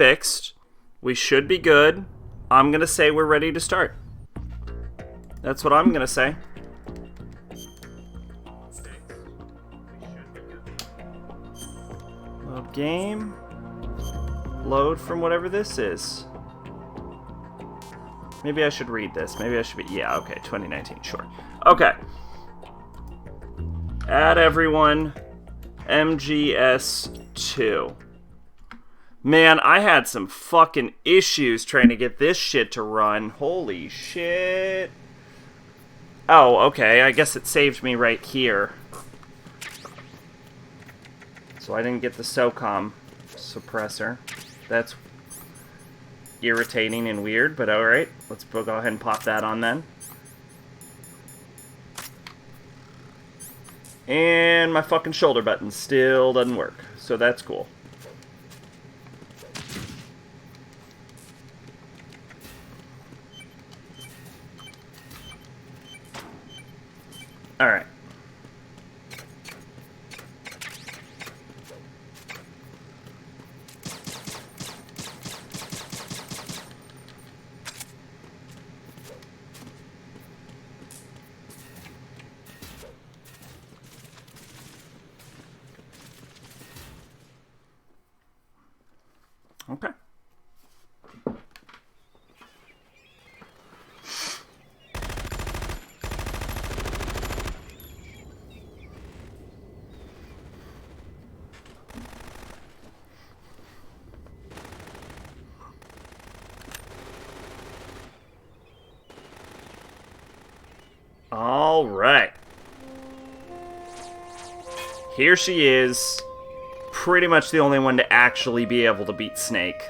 fixed. We should be good. I'm going to say we're ready to start. That's what I'm going to say. Load game. Load from whatever this is. Maybe I should read this. Maybe I should be... Yeah, okay, 2019, sure. Okay. Add everyone. MGS2. Man, I had some fucking issues trying to get this shit to run. Holy shit. Oh, okay, I guess it saved me right here. So I didn't get the SOCOM suppressor. That's irritating and weird, but alright. Let's go ahead and pop that on then. And my fucking shoulder button still doesn't work, so that's cool. Alright. Okay. All right. Here she is. Pretty much the only one to actually be able to beat Snake.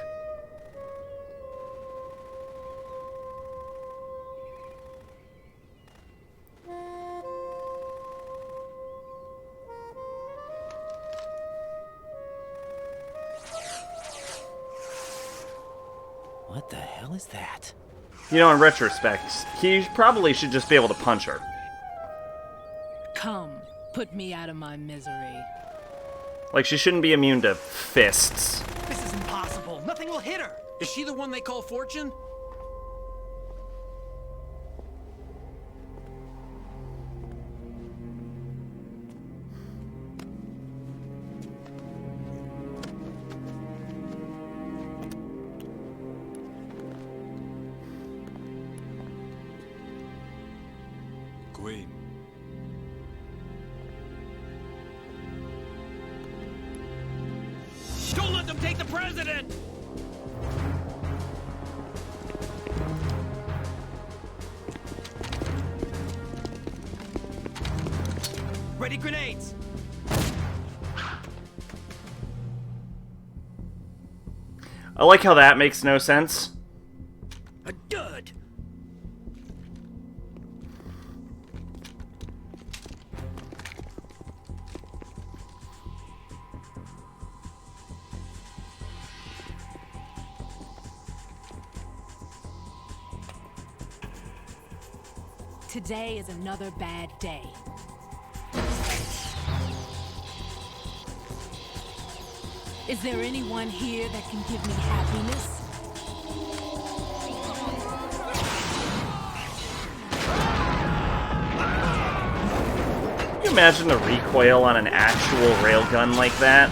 What the hell is that? You know, in retrospect, he probably should just be able to punch her. Come, put me out of my misery. Like, she shouldn't be immune to fists. This is impossible. Nothing will hit her. Is she the one they call Fortune? Queen. Don't let them take the president! Ready grenades. I like how that makes no sense. A dud. Today is another bad day. Is there anyone here that can give me happiness? Can you imagine the recoil on an actual railgun like that?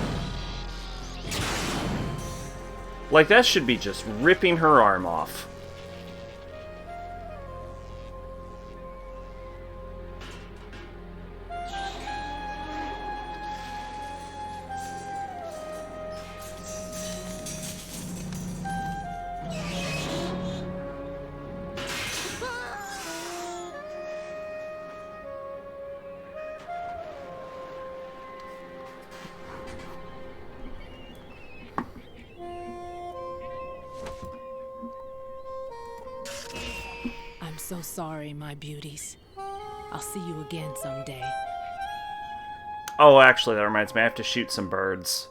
Like, that should be just ripping her arm off. I'm so sorry, my beauties. I'll see you again someday. Oh, actually, that reminds me. I have to shoot some birds.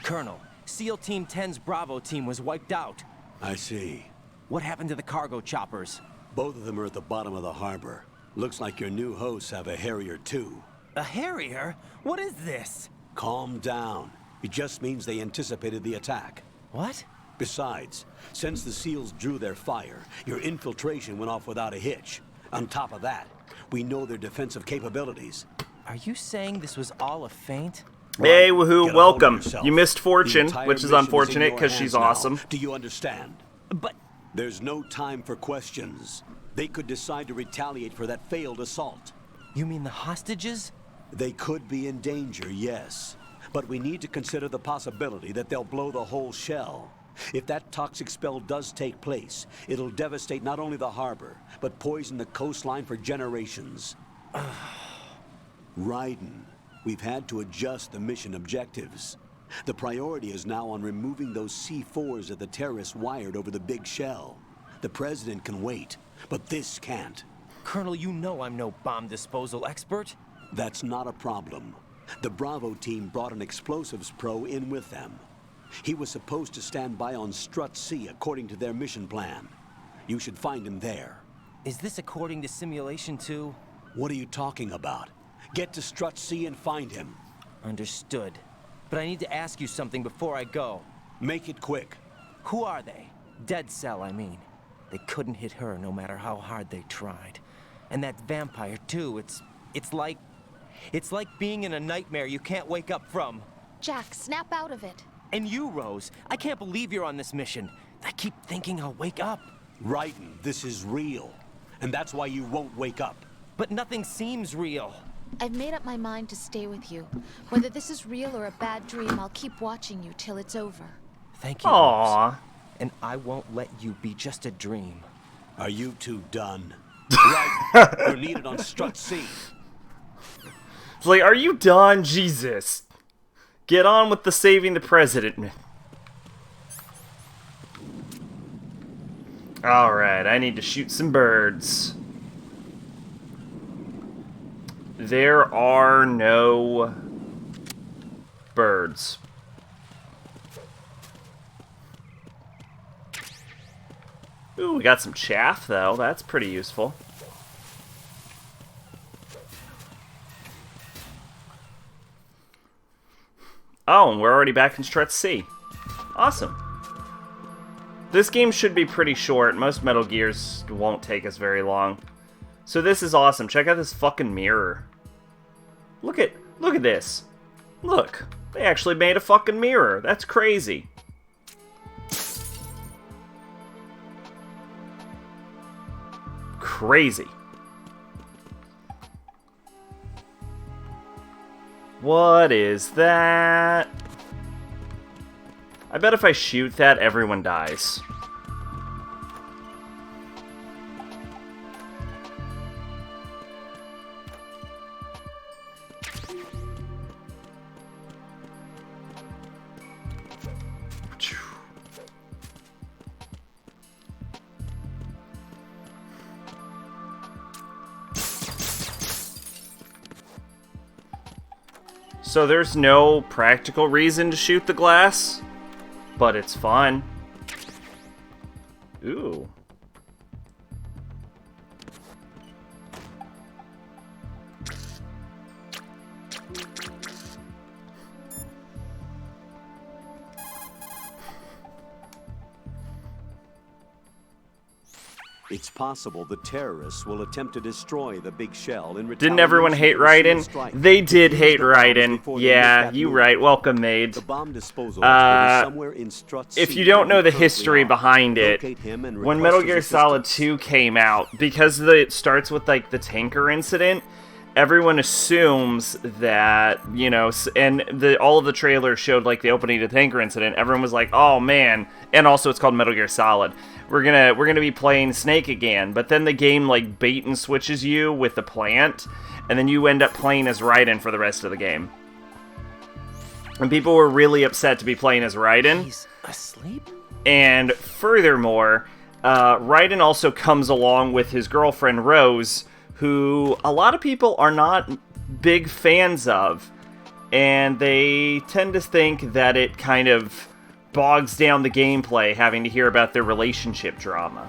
Colonel, SEAL Team 10's Bravo team was wiped out. I see. What happened to the cargo choppers? Both of them are at the bottom of the harbor. Looks like your new hosts have a Harrier too. A Harrier? What is this? Calm down. It just means they anticipated the attack. What? Besides, since the SEALs drew their fire, your infiltration went off without a hitch. On top of that, we know their defensive capabilities. Are you saying this was all a feint? Hey, Get woohoo, a hold welcome. of yourself. You missed The Fortune, entire which is mission in unfortunate your because she's hands now. awesome. Do you understand? But There's no time for questions. They could decide to retaliate for that failed assault. you mean the hostages? They could be in danger, yes. But we need to consider the possibility that they'll blow the whole shell. If that toxic spell does take place, it'll devastate not only the harbor, but poison the coastline for generations. Raiden, we've had to adjust the mission objectives. The priority is now on removing those C4s that the terrorists wired over the big shell. The president can wait, but this can't. Colonel, you know I'm no bomb disposal expert. That's not a problem. The Bravo team brought an explosives pro in with them. He was supposed to stand by on Strut C according to their mission plan. You should find him there. Is this according to Simulation 2? What are you talking about? Get to Strut C and find him. Understood. But I need to ask you something before I go. Make it quick. Who are they? Dead Cell, I mean. They couldn't hit her no matter how hard they tried. And that vampire, too, it's like being in a nightmare you can't wake up from. Jack, snap out of it. And you, Rose, I can't believe you're on this mission. I keep thinking I'll wake up. Raiden, this is real. And that's why you won't wake up. But nothing seems real. I've made up my mind to stay with you. Whether this is real or a bad dream, I'll keep watching you till it's over. Thank you, Rose. Aww. And I won't let you be just a dream. Are you two done? Raiden, you're needed on Strut C. It's like, are you done? Jesus. Get on with the saving the president. Alright, I need to shoot some birds. There are no birds. Ooh, we got some chaff, though. That's pretty useful. Oh, and we're already back in Strut C. Awesome. This game should be pretty short. Most Metal Gears won't take us very long. So this is awesome. Check out this fucking mirror. Look at this. Look, they actually made a fucking mirror. That's crazy. Crazy. What is that? I bet if I shoot that, everyone dies. So there's no practical reason to shoot the glass, but it's fun. Ooh. It's possible the terrorists will attempt to destroy the big shell in Didn't everyone hate Raiden? They did hate Raiden. Yeah, you right. Welcome, maid. The bomb disposal expert is somewhere in Strut C. If you don't know the Currently history on. behind it, Locate him and when request Metal his Gear Solid assistance. 2 came out, because it starts with like the tanker incident, everyone assumes that, you know, and all of the trailers showed like the opening to the tanker incident. Everyone was like, "Oh man!" And also, it's called Metal Gear Solid. We're gonna be playing Snake again, but then the game like bait and switches you with the plant, and then you end up playing as Raiden for the rest of the game. And people were really upset to be playing as Raiden. He's asleep? And furthermore, Raiden also comes along with his girlfriend Rose, who a lot of people are not big fans of. and they tend to think that it kind of bogs down the gameplay having to hear about their relationship drama.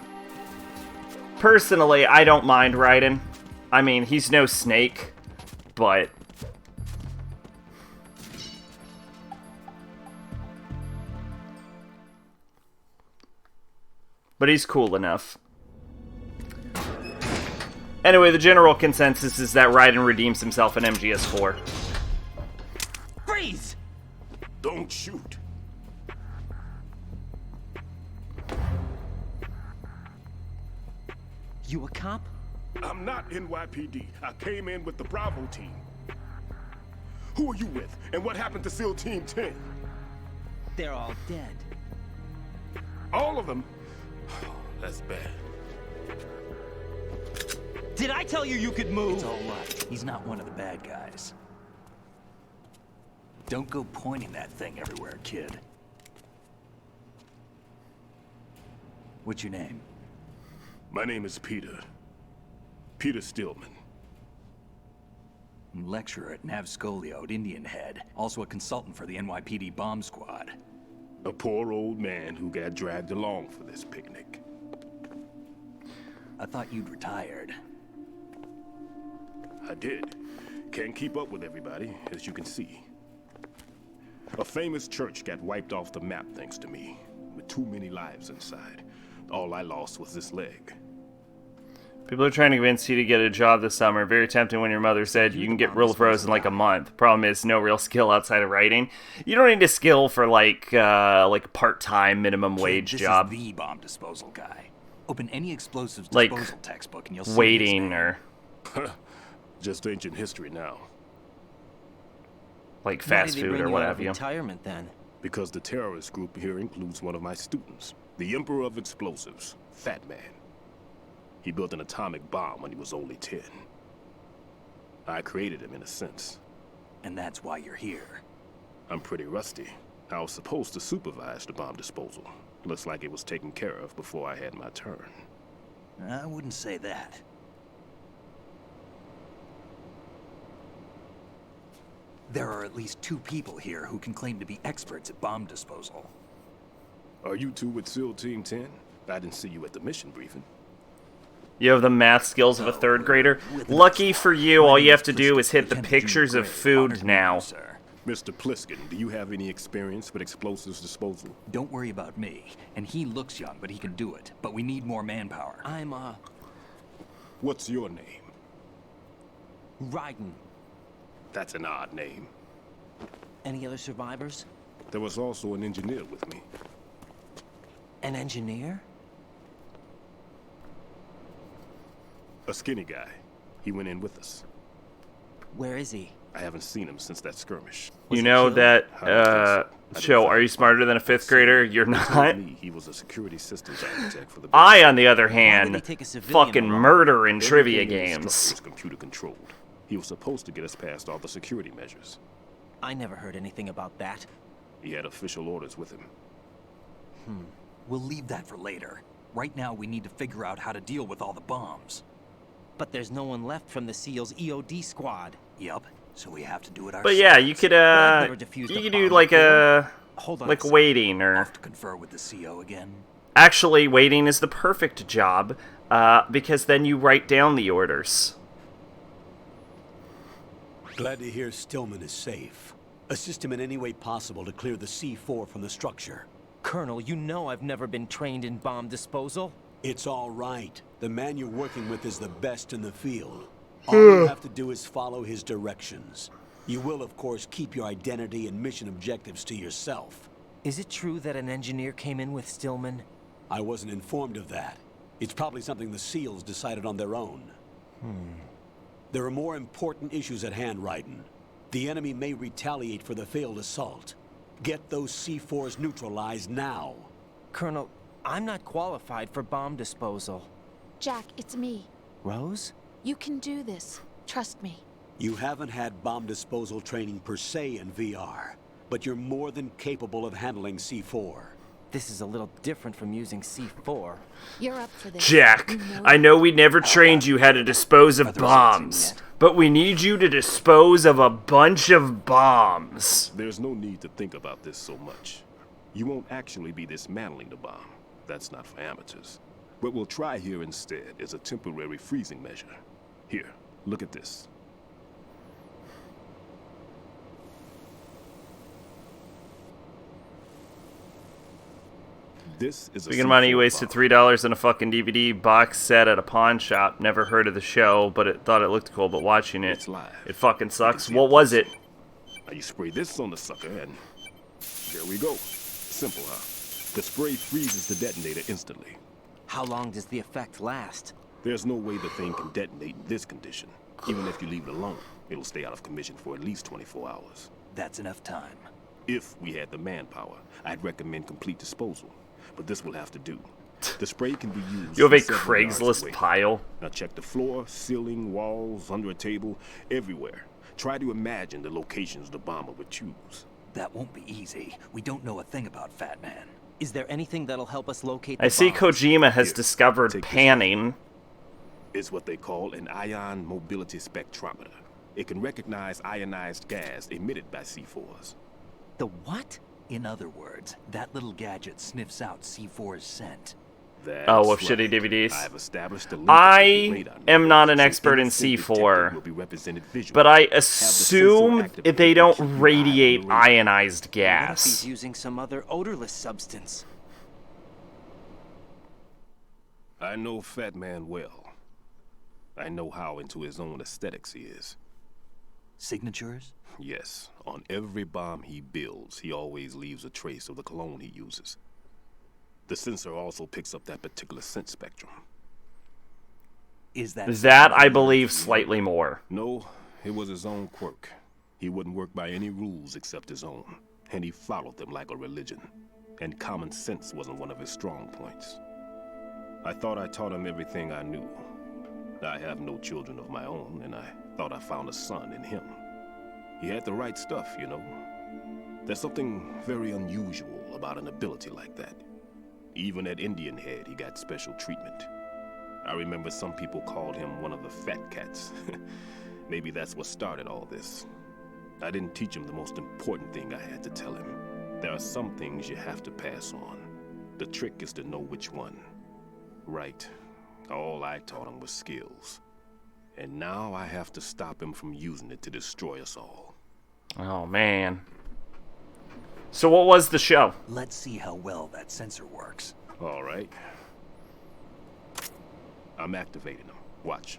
Personally, I don't mind Raiden. I mean, he's no Snake, but... but he's cool enough. Anyway, the general consensus is that Raiden redeems himself in MGS4. Freeze! Don't shoot. You a cop? I'm not NYPD. I came in with the Bravo team. Who are you with? And what happened to SEAL Team 10? They're all dead. All of them? That's bad. Did I tell you you could move? It's all right. He's not one of the bad guys. Don't go pointing that thing everywhere, kid. What's your name? My name is Peter. Peter Stillman. Lecturer at Navscolio at Indian Head. Also a consultant for the NYPD bomb squad. A poor old man who got dragged along for this picnic. I thought you'd retired. I did. Can't keep up with everybody, as you can see. A famous church got wiped off the map thanks to me, with too many lives inside. All I lost was this leg. People are trying to convince you to get a job this summer. Very tempting when your mother said you can get real pros in like a month. Problem is, no real skill outside of writing. You don't need a skill for like a part-time minimum wage This job. is the bomb disposal guy. Open any explosives Like disposal textbook and you'll see waiting his name. or Just ancient history now. like Why fast did they food bring or you what out have of you. retirement then? Because the terrorist group here includes one of my students, the Emperor of Explosives, Fat Man. He built an atomic bomb when he was only 10. I created him in a sense. And that's why you're here. I'm pretty rusty. I was supposed to supervise the bomb disposal. Looks like it was taken care of before I had my turn. I wouldn't say that. There are at least 2 people here who can claim to be experts at bomb disposal. Are you two with SEAL Team 10? I didn't see you at the mission briefing. You have the math skills of a third grader. Lucky for you, all you have to do is hit the pictures of food now. Sir. Mr. Pliskin, do you have any experience with explosives disposal? Don't worry about me. And he looks young, but he can do it. But we need more manpower. I'm, What's your name? Raiden. That's an odd name. Any other survivors? There was also an engineer with me. An engineer? A skinny guy. He went in with us. Where is he? I haven't seen him since that skirmish. You know that, I don't think so. I show, didn't are you find smarter than a 5th grader? You're He not. told me he was a security systems architect for the I, on the other they hand, take a civilian fucking along? murder in trivia Everything in the games. structure was computer controlled. He was supposed to get us past all the security measures. I never heard anything about that. He had official orders with him. We'll leave that for later. Right now, we need to figure out how to deal with all the bombs. But there's no one left from the SEAL's EOD squad. Yup. So we have to do it ourselves. But yeah, you could I've never defused you a could do bomb like before. Hold on. like a waiting or Off to confer with the CO again. actually waiting is the perfect job because then you write down the orders. Glad to hear Stillman is safe. Assist him in any way possible to clear the C4 from the structure. Colonel, you know I've never been trained in bomb disposal. It's all right. The man you're working with is the best in the field. All you have to do is follow his directions. You will, of course, keep your identity and mission objectives to yourself. Is it true that an engineer came in with Stillman? I wasn't informed of that. It's probably something the SEALs decided on their own. There are more important issues at hand, Raiden. The enemy may retaliate for the failed assault. Get those C4s neutralized now. Colonel, I'm not qualified for bomb disposal. Jack, it's me. Rose? You can do this. Trust me. You haven't had bomb disposal training per se in VR, but you're more than capable of handling C4. This is a little different from using C4. You're up for this. Jack, You know I know we never trained you how to dispose of Are the results in bombs, yet? But we need you to dispose of a bunch of bombs. There's no need to think about this so much. You won't actually be dismantling the bomb. That's not for amateurs. What we'll try here instead is a temporary freezing measure. Here, look at this. This is Speaking of money, you wasted $3 on a fucking DVD box set at a pawn shop. Never heard of the show, but thought it looked cool. But watching it, It's live. it fucking sucks. What was it? Now you spray this on the sucker and there we go. Simple, huh? The spray freezes the detonator instantly. How long does the effect last? There's no way the thing can detonate in this condition. Even if you leave it alone, it'll stay out of commission for at least 24 hours. That's enough time. If we had the manpower, I'd recommend complete disposal. But this will have to do. The spray can be used. You have a from several yards Craigslist away. pile. Now check the floor, ceiling, walls, under a table, everywhere. Try to imagine the locations the bomber would choose. That won't be easy. We don't know a thing about Fat Man. Is there anything that'll help us locate the I see bombs? Kojima has Here, discovered take this. panning. It's what they call an ion mobility spectrometer. It can recognize ionized gas emitted by C4s. The what? In other words, that little gadget sniffs out C4's scent. That's Oh, of right. shitty DVDs. I've established a link I with the radar am not an network, expert in anything detected C4, will be represented visually. but I Have the assume sensor activated they to don't keep your eye on radiate the radar. ionized What if he's gas. using some other odorless substance? I know Fat Man well. I know how into his own aesthetics he is. Signatures? Yes, on every bomb he builds, he always leaves a trace of the cologne he uses. The sensor also picks up that particular scent spectrum. Is that... That, I believe, slightly more. No, it was his own quirk. He wouldn't work by any rules except his own, and he followed them like a religion. And common sense wasn't one of his strong points. I thought I taught him everything I knew. I have no children of my own, and I thought I found a son in him. He had the right stuff, you know. There's something very unusual about an ability like that. Even at Indian Head, he got special treatment. I remember some people called him one of the fat cats. Maybe that's what started all this. I didn't teach him the most important thing I had to tell him. There are some things you have to pass on. The trick is to know which one. Right. All I taught him was skills. And now I have to stop him from using it to destroy us all. Oh, man. So what was the show? Let's see how well that sensor works. All right. I'm activating them. Watch.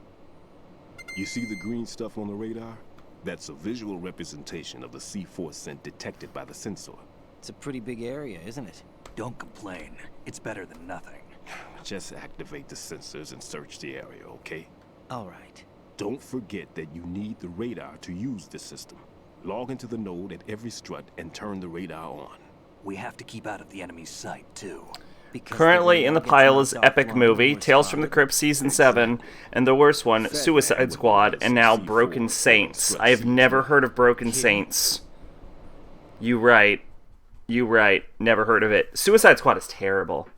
You see the green stuff on the radar? That's a visual representation of the C4 scent detected by the sensor. It's a pretty big area, isn't it? Don't complain. It's better than nothing. Just activate the sensors and search the area, okay? All right. Don't forget that you need the radar to use the system. Log into the node at every strut and turn the radar on. We have to keep out of the enemy's sight, too. Because Currently in the gets pile knocked is off Epic long Movie, before Tales it's from the spotted. Crypt Season 7, and the worst one, Suicide Squad, and now Broken Saints. I have never heard of Broken Saints. You right. You right. Never heard of it. Suicide Squad is terrible.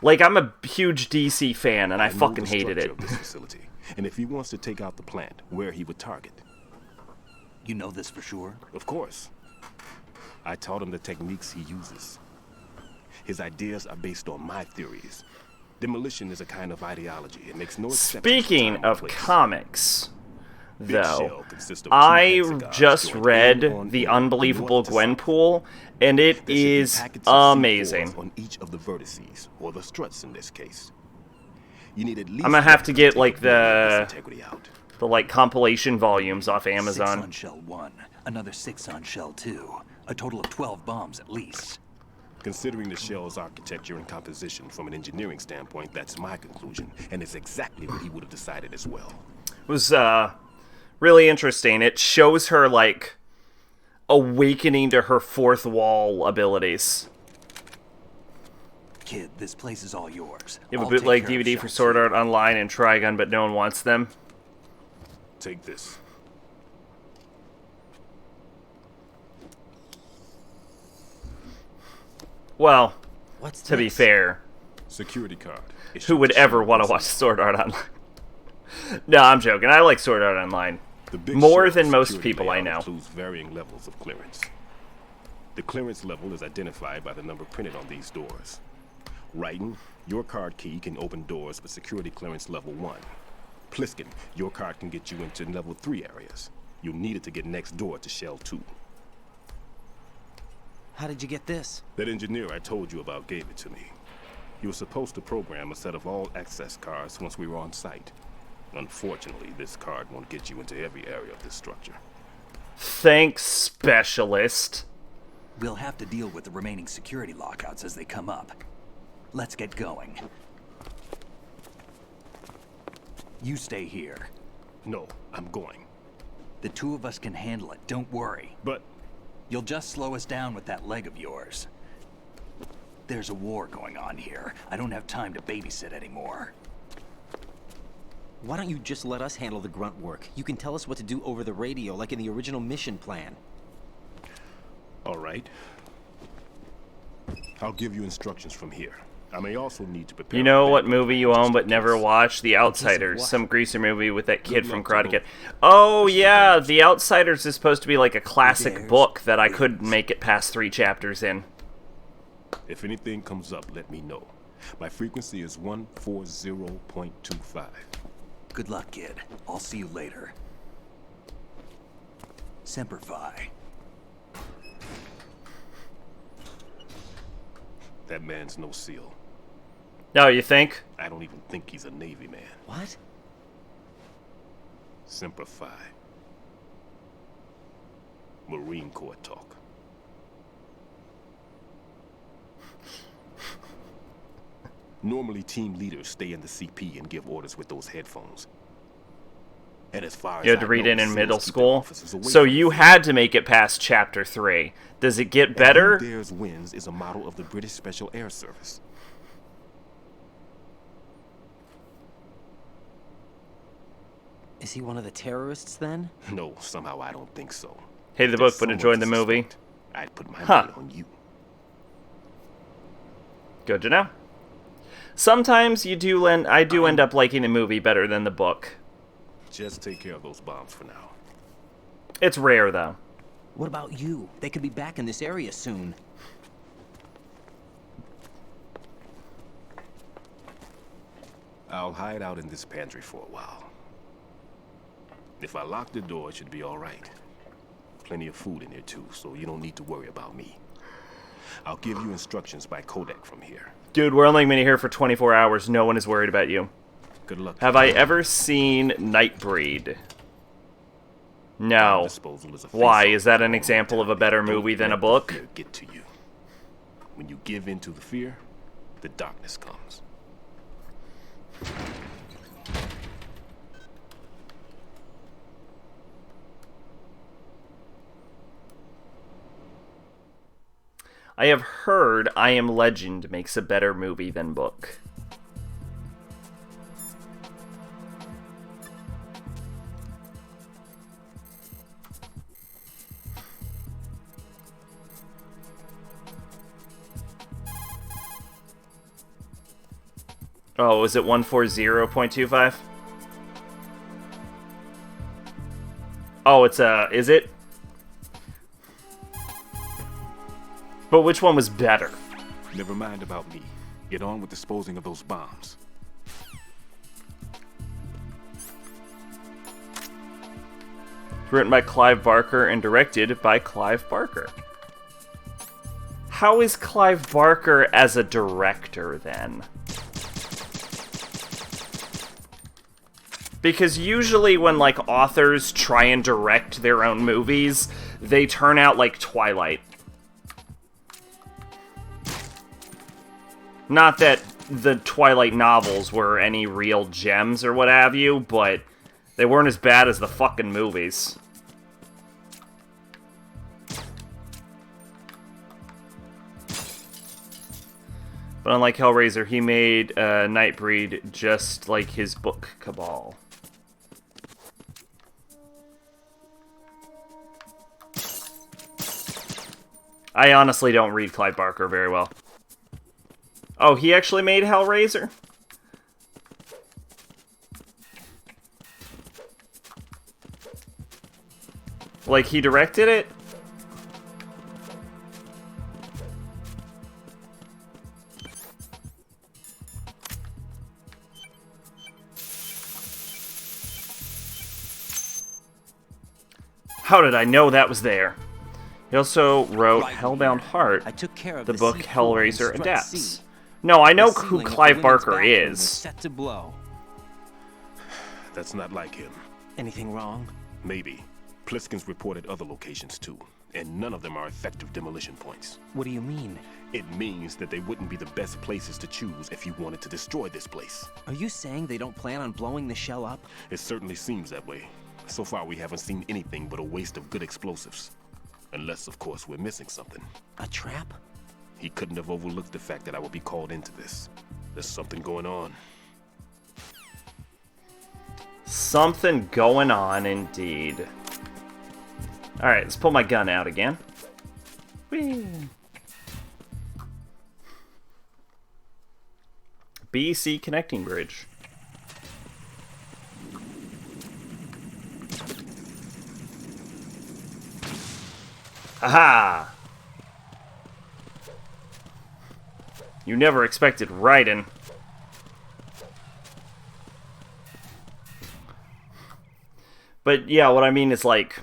Like, I'm a huge DC fan, and I know fucking the hated structure it. of this facility, and if he wants to take out the plant, where he would target. You know this for sure? Of course. I taught him the techniques he uses. His ideas are based on my theories. Demolition is a kind of ideology. It makes no exception for Speaking time and of place. comics, Big though, Shell consists of two I hexagons just joined read end on The end, Unbelievable north to south. Gwenpool, and it There should be is packets of C4s amazing. on each of the vertices, or the struts in this case. You need at least I'm gonna have one to get, take like, this the integrity out. like compilation volumes off 6 Amazon. on shell 1, another 6 on shell 2. A total of 12 bombs at least. Considering the shell's architecture and composition from an engineering standpoint, that's my conclusion, and it's exactly what he would have decided as well. It was really interesting. It shows her like awakening to her fourth wall abilities. Kid, this place is all yours. You have a I'll take bootleg care of DVD for shell Sword 2. Art Online and Trigun, but no one wants them. Take this. Well, What's to be this? fair, Security card. who would ever want to watch Sword Art Online? No, I'm joking. I like Sword Art Online. The big More shell than most security people I layout know. includes varying levels of clearance. The clearance level is identified by the number printed on these doors. Raiden, your card key can open doors with security clearance level 1. Pliskin, your card can get you into level 3 areas. You'll need it to get next door to Shell 2. How did you get this? That engineer I told you about gave it to me. He was supposed to program a set of all access cards once we were on site. Unfortunately, this card won't get you into every area of this structure. Thanks, specialist. We'll have to deal with the remaining security lockouts as they come up. Let's get going. You stay here. No, I'm going. The two of us can handle it, don't worry. But You'll just slow us down with that leg of yours. There's a war going on here. I don't have time to babysit anymore. Why don't you just let us handle the grunt work? You can tell us what to do over the radio, like in the original mission plan. all right. I'll give you instructions from here. I may also need to prepare. You know a what backup movie you just own in but never case. watched? The of Outsiders. what? Some greaser movie with that kid Good from luck to Karate both. Kid. Oh yeah, The Outsiders is supposed to be like a classic There's book that I couldn't wings. make it past 3 chapters in. If anything comes up, let me know. My frequency is 140.25. Good luck, kid. I'll see you later. Semper Fi. That man's no SEAL. No, you think? I don't even think he's a Navy man. What? Semper Fi. Marine Corps talk. Normally, team leaders stay in the CP and give orders with those headphones. And as far as You had to I read know, it in SEALs middle keep their school? officers away So from you the had to make it past chapter 3. Does it get And better? Who Dares Wins is a model of the British Special Air Service. Is he one of the terrorists then? No, somehow I don't think so. Hated the There's book but someone enjoyed to the movie. suspect. I'd put my Huh. money on you. Good to know. Sometimes I do end up liking the movie better than the book. Just take care of those bombs for now. It's rare though. What about you? They could be back in this area soon. I'll hide out in this pantry for a while. If I lock the door, it should be all right. Plenty of food in here too, so you don't need to worry about me. I'll give you instructions by codec from here. Dude, we're only going to be here for 24 hours. No one is worried about you. Good luck. Have I ever seen Nightbreed? No. Disposal is a Why? face-off Is that an all example of a time. better Don't movie than let a the book? fear get to you. When you give in to the fear, the darkness comes. I have heard I Am Legend makes a better movie than book. Oh, is it 140.25? Oh, it's is it? But which one was better? Never mind about me. Get on with disposing of those bombs. Written by Clive Barker and directed by Clive Barker. How is Clive Barker as a director, then? Because usually when, like, authors try and direct their own movies, they turn out like Twilight. Not that the Twilight novels were any real gems or what have you, but they weren't as bad as the fucking movies. But unlike Hellraiser, he made Nightbreed just like his book, Cabal. I honestly don't read Clive Barker very well. Oh, he actually made Hellraiser? Like, he directed it? How did I know that was there? He also wrote Right Hellbound here. Heart, I took care of the the book C4 Hellraiser in Strut adapts. C. No, I know The who ceiling of Clive the women's Barker bathroom was is. set to blow. That's not like him. Anything wrong? Maybe. Pliskin's reported other locations too, and none of them are effective demolition points. What do you mean? It means that they wouldn't be the best places to choose if you wanted to destroy this place. Are you saying they don't plan on blowing the shell up? It certainly seems that way. So far, we haven't seen anything but a waste of good explosives. Unless, of course, we're missing something. A trap? He couldn't have overlooked the fact that I would be called into this. There's something going on. Something going on, indeed. Alright, let's pull my gun out again. Whee! BC connecting bridge. Aha! You never expected Raiden. But yeah, what I mean is, like,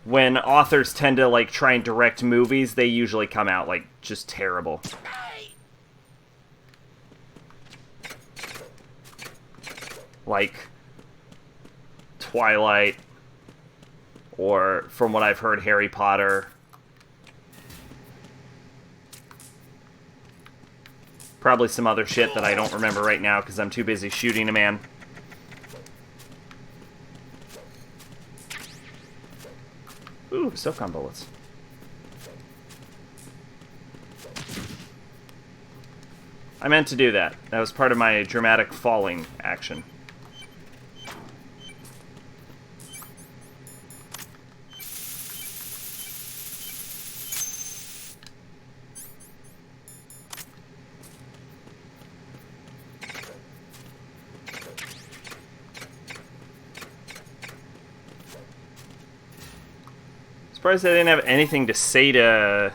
when authors tend to, like, try and direct movies, they usually come out, like, just terrible. Like Twilight, or from what I've heard, Harry Potter. Probably some other shit that I don't remember right now because I'm too busy shooting a man. Ooh, SOCOM bullets. I meant to do that. That was part of my dramatic falling action. Surprised I didn't have anything to say to...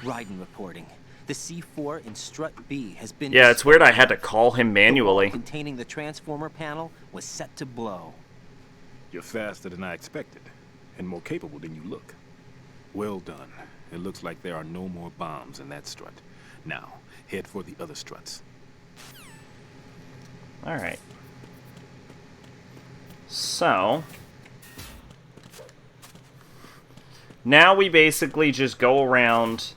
Raiden reporting. The C4 in Strut B has been... Yeah, it's weird I had to call him The wall manually. containing the transformer panel was set to blow. You're faster than I expected, and more capable than you look. Well done. It looks like there are no more bombs in that strut. Now, head for the other struts. Alright. So... now we basically just go around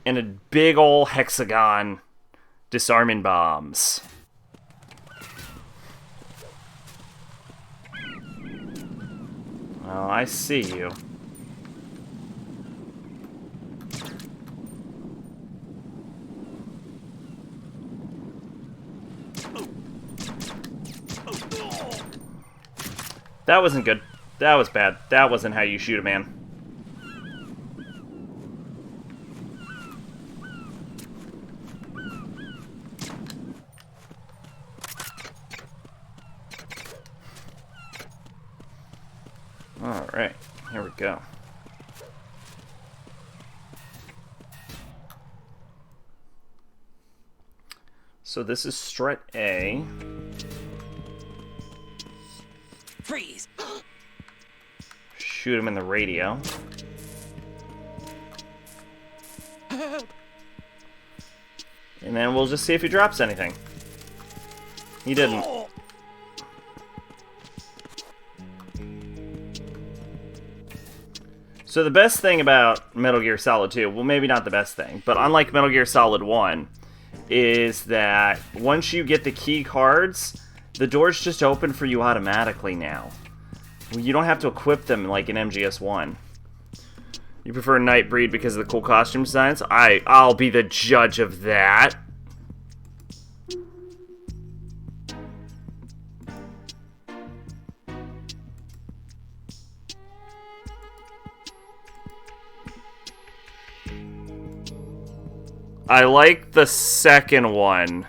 in a big ol' hexagon disarming bombs. Oh, I see you. That wasn't good. That was bad. That wasn't how you shoot a man. Alright, here we go. So this is Strut A. Freeze! Shoot him in the radio. And then we'll just see if he drops anything. He didn't. So the best thing about Metal Gear Solid 2, well, maybe not the best thing, but unlike Metal Gear Solid 1, is that once you get the key cards, the doors just open for you automatically now. You don't have to equip them like in MGS1. You prefer Nightbreed because of the cool costume designs? I'll be the judge of that. I like the second one.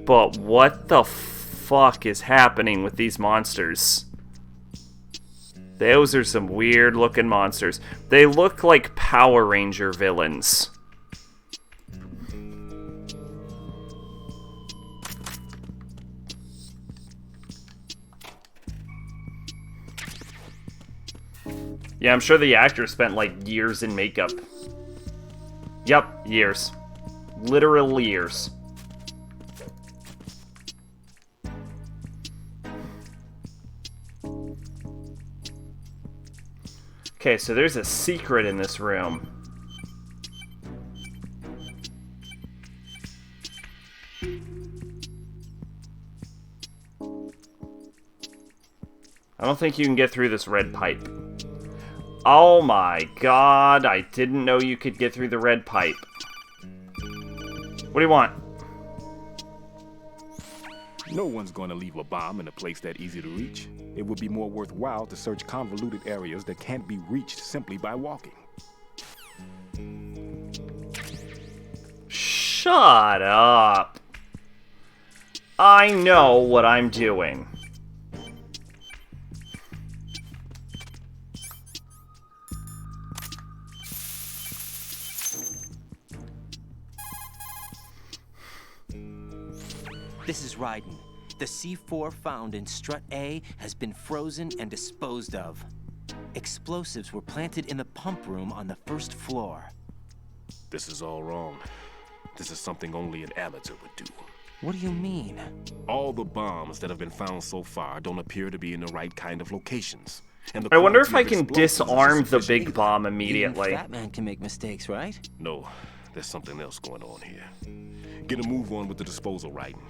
But what the fuck is happening with these monsters? Those are some weird looking monsters. They look like Power Ranger villains. Yeah, I'm sure the actor spent like years in makeup. Yep, years. Literal years. Okay, so there's a secret in this room. I don't think you can get through this red pipe. Oh my god, I didn't know you could get through the red pipe. What do you want? No one's going to leave a bomb in a place that easy to reach. It would be more worthwhile to search convoluted areas that can't be reached simply by walking. Shut up. I know what I'm doing. This is Raiden. The C4 found in Strut A has been frozen and disposed of. Explosives were planted in the pump room on the first floor. This is all wrong. This is something only an amateur would do. What do you mean? All the bombs that have been found so far don't appear to be in the right kind of locations. And the I wonder if quantity I of can explosives disarm isn't the sufficient big either. bomb Even immediately. Fat Man can make mistakes, right? No, there's something else going on here. Get a move on with the disposal, Raiden.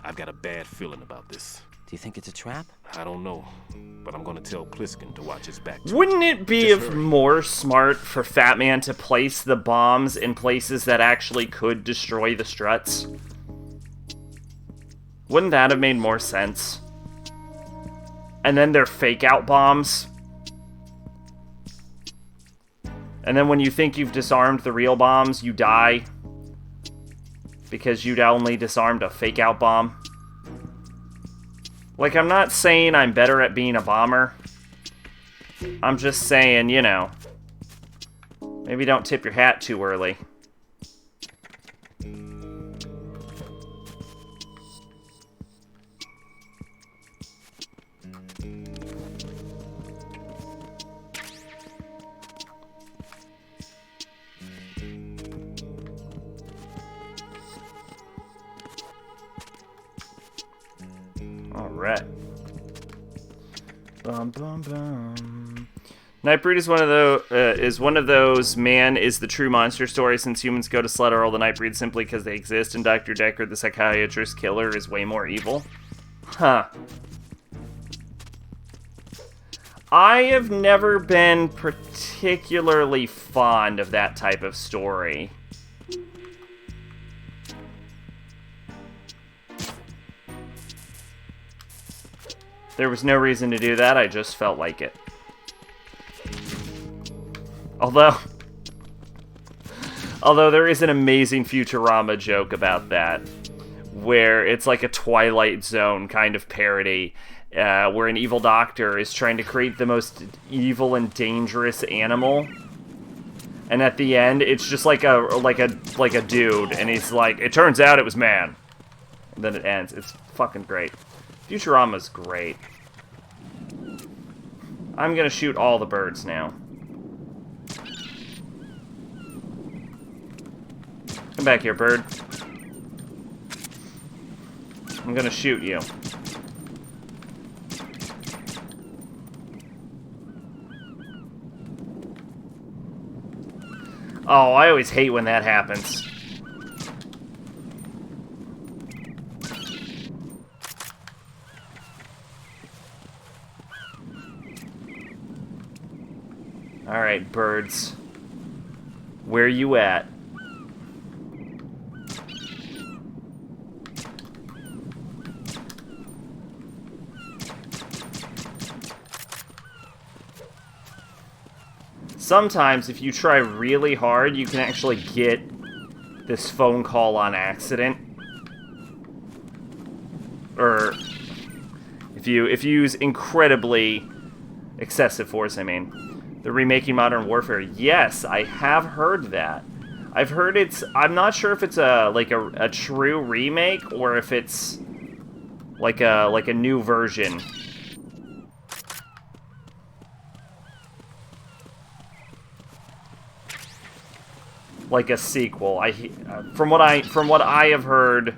I've got a bad feeling about this. Do you think it's a trap? I don't know, but I'm gonna tell Pliskin to watch his back. Wouldn't it be Just hurry. more smart for Fat Man to place the bombs in places that actually could destroy the struts? Wouldn't that have made more sense? And then they're fake out bombs. And then when you think you've disarmed the real bombs, you die. Because you'd only disarmed a fake out bomb. Like, I'm not saying I'm better at being a bomber. I'm just saying, you know, maybe don't tip your hat too early. Alright. Bum bum bum. Nightbreed is one of those man is the true monster story since humans go to slaughter all the Nightbreed simply because they exist, and Dr. Decker, the psychiatrist killer, is way more evil. Huh. I have never been particularly fond of that type of story. There was no reason to do that, I just felt like it. Although there is an amazing Futurama joke about that, where it's like a Twilight Zone kind of parody, where an evil doctor is trying to create the most evil and dangerous animal, and at the end it's just like a dude, and he's like, it turns out it was man. And then it ends. It's fucking great. Futurama's great. I'm gonna shoot all the birds now. Come back here, bird. I'm gonna shoot you. Oh, I always hate when that happens. Alright, birds. Where you at? Sometimes, if you try really hard, you can actually get this phone call on accident. Or, If you use incredibly excessive force, I mean. They're remaking Modern Warfare. Yes, I have heard that. I've heard I'm not sure if it's a true remake or if it's like a new version. Like a sequel. From what I have heard,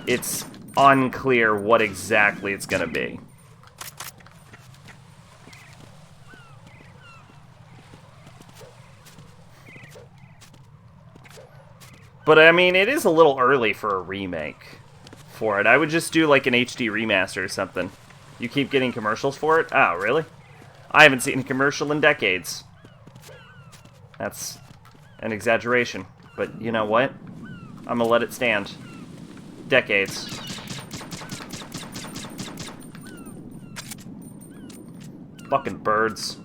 it's unclear what exactly it's gonna be. But I mean, it is a little early for a remake for it. I would just do like an HD remaster or something. You keep getting commercials for it? Oh, really? I haven't seen a commercial in decades. That's an exaggeration, but you know what? I'm gonna let it stand. Decades. Fucking birds.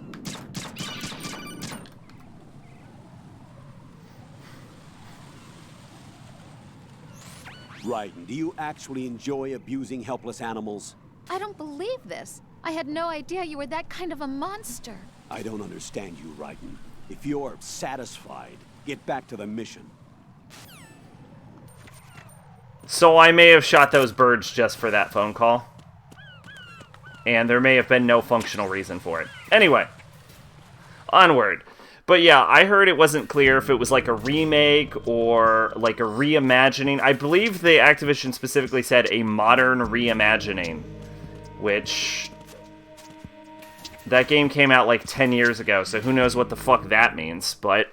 Raiden, do you actually enjoy abusing helpless animals? I don't believe this. I had no idea you were that kind of a monster. I don't understand you, Raiden. If you're satisfied, get back to the mission. So I may have shot those birds just for that phone call. And there may have been no functional reason for it. Anyway. Onward. But yeah, I heard it wasn't clear if it was like a remake or like a reimagining. I believe the Activision specifically said a modern reimagining. Which... that game came out like 10 years ago, so who knows what the fuck that means, but...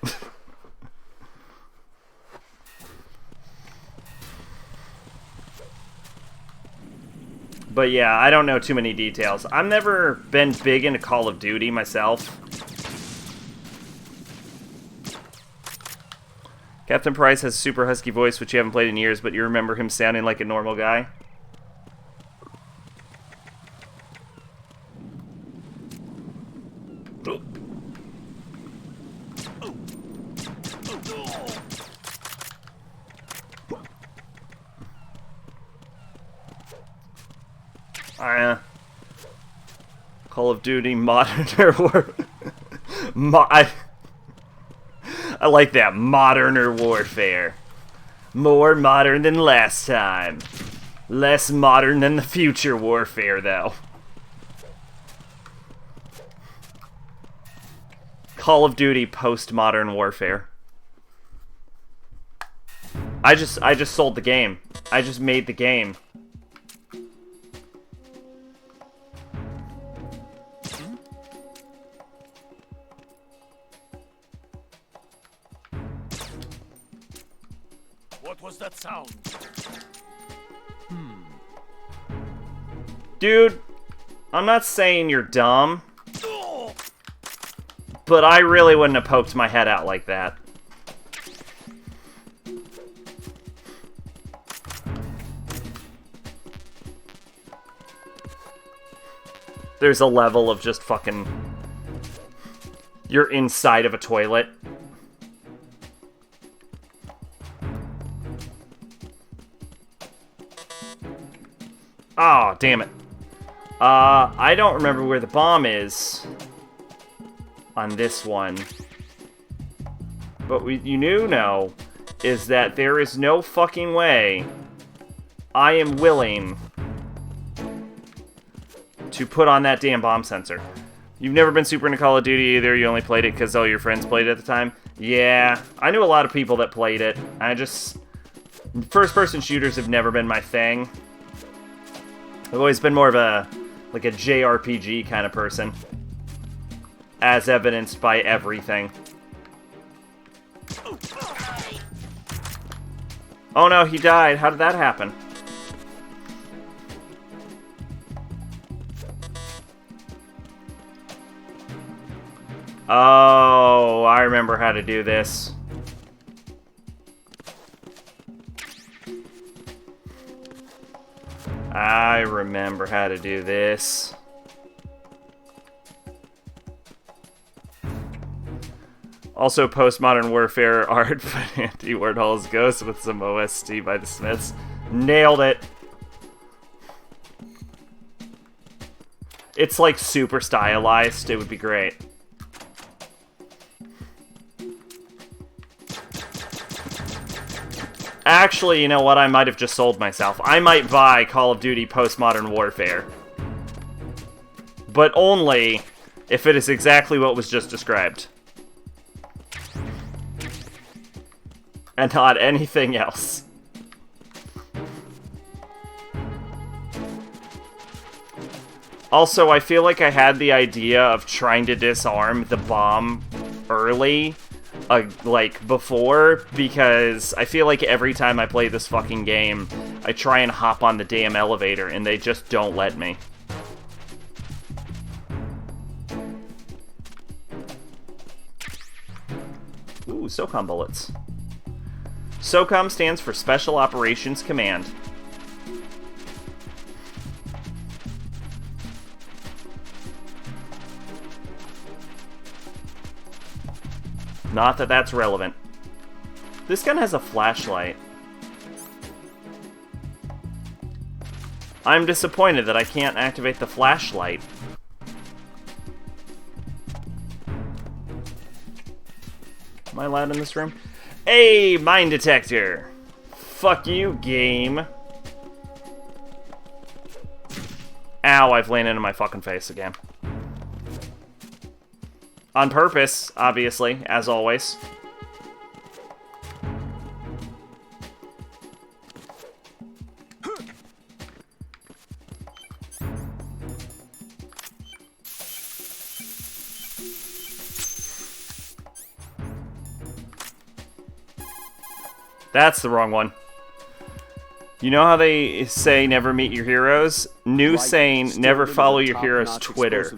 But yeah, I don't know too many details. I've never been big into Call of Duty myself. Captain Price has a super husky voice, which you haven't played in years, but you remember him sounding like a normal guy. Call of Duty Modern Warfare. I like that. Moderner Warfare. More modern than last time. Less modern than the future warfare, though. Call of Duty post-modern warfare. I just sold the game. I just made the game. What was that sound? Dude, I'm not saying you're dumb, but I really wouldn't have poked my head out like that. There's a level of just fucking... you're inside of a toilet. Oh, damn it. I don't remember where the bomb is on this one. But what you know is that there is no fucking way I am willing to put on that damn bomb sensor. You've never been super into Call of Duty either, you only played it because all your friends played it at the time? Yeah, I knew a lot of people that played it. First-person shooters have never been my thing. I've always been more of a JRPG kind of person. As evidenced by everything. Oh no, he died. How did that happen? Oh, I remember how to do this. I remember how to do this. Also, Postmodern Warfare art by Andy Warhol's Ghost with some OST by the Smiths. Nailed it. it's like super stylized. It would be great. Actually, you know what? I might have just sold myself. I might buy Call of Duty Postmodern Warfare. But only if it is exactly what was just described. And not anything else. Also, I feel like I had the idea of trying to disarm the bomb early, like, before, because I feel like every time I play this fucking game, I try and hop on the damn elevator, and they just don't let me. Ooh, SOCOM bullets. SOCOM stands for Special Operations Command. Not that that's relevant. This gun has a flashlight. I'm disappointed that I can't activate the flashlight. Am I allowed in this room? Hey, mine detector! Fuck you, game. Ow, I've landed in my fucking face again. On purpose, obviously, as always. That's the wrong one. You know how they say never meet your heroes? New saying never follow your hero's Twitter.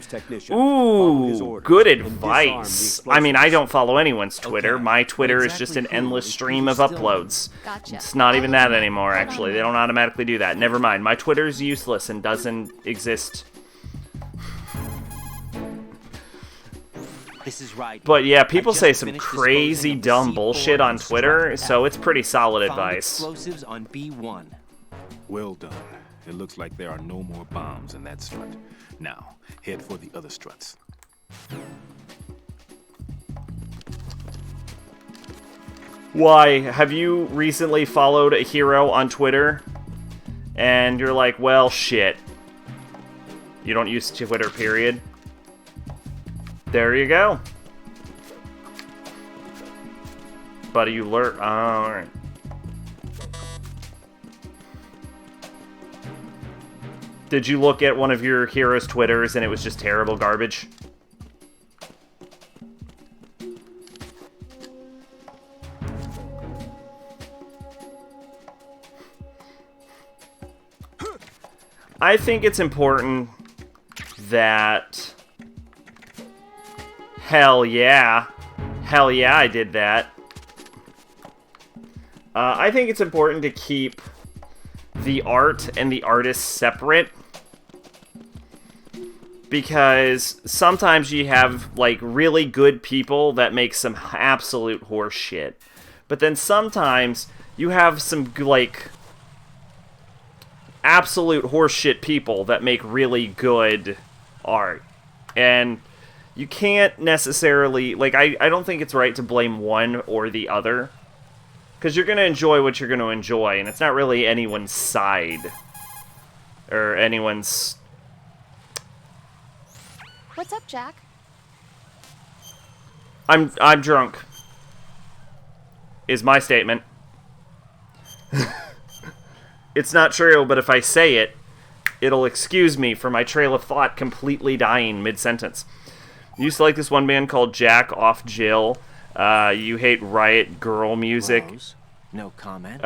Ooh, good advice. I mean, I don't follow anyone's Twitter. My Twitter is just an endless stream of uploads. Gotcha. It's not even that anymore, actually. They don't automatically do that. Never mind. My Twitter is useless and doesn't exist. This is right. But yeah, people say some crazy dumb bullshit on Twitter, so it's pretty solid advice. Explosives on B1. Well done. It looks like there are no more bombs in that strut. Now, head for the other struts. Why? Have you recently followed a hero on Twitter? And you're like, well, shit. You don't use Twitter, period? There you go. Buddy, you lurk. Oh, alright. Did you look at one of your heroes' Twitters and it was just terrible garbage? I think it's important that... Hell yeah. Hell yeah, I did that. I think it's important to keep the art and the artist separate. Because sometimes you have, like, really good people that make some absolute horse shit. But then sometimes you have some, like, absolute horseshit people that make really good art. And you can't necessarily, like, I don't think it's right to blame one or the other. Because you're going to enjoy what you're going to enjoy, and it's not really anyone's side. Or anyone's... What's up, Jack? I'm drunk. Is my statement. It's not true, but if I say it, it'll excuse me for my trail of thought completely dying mid-sentence. You used to like this one band called Jack Off Jill. You hate Riot Girl music. Rose, no comment.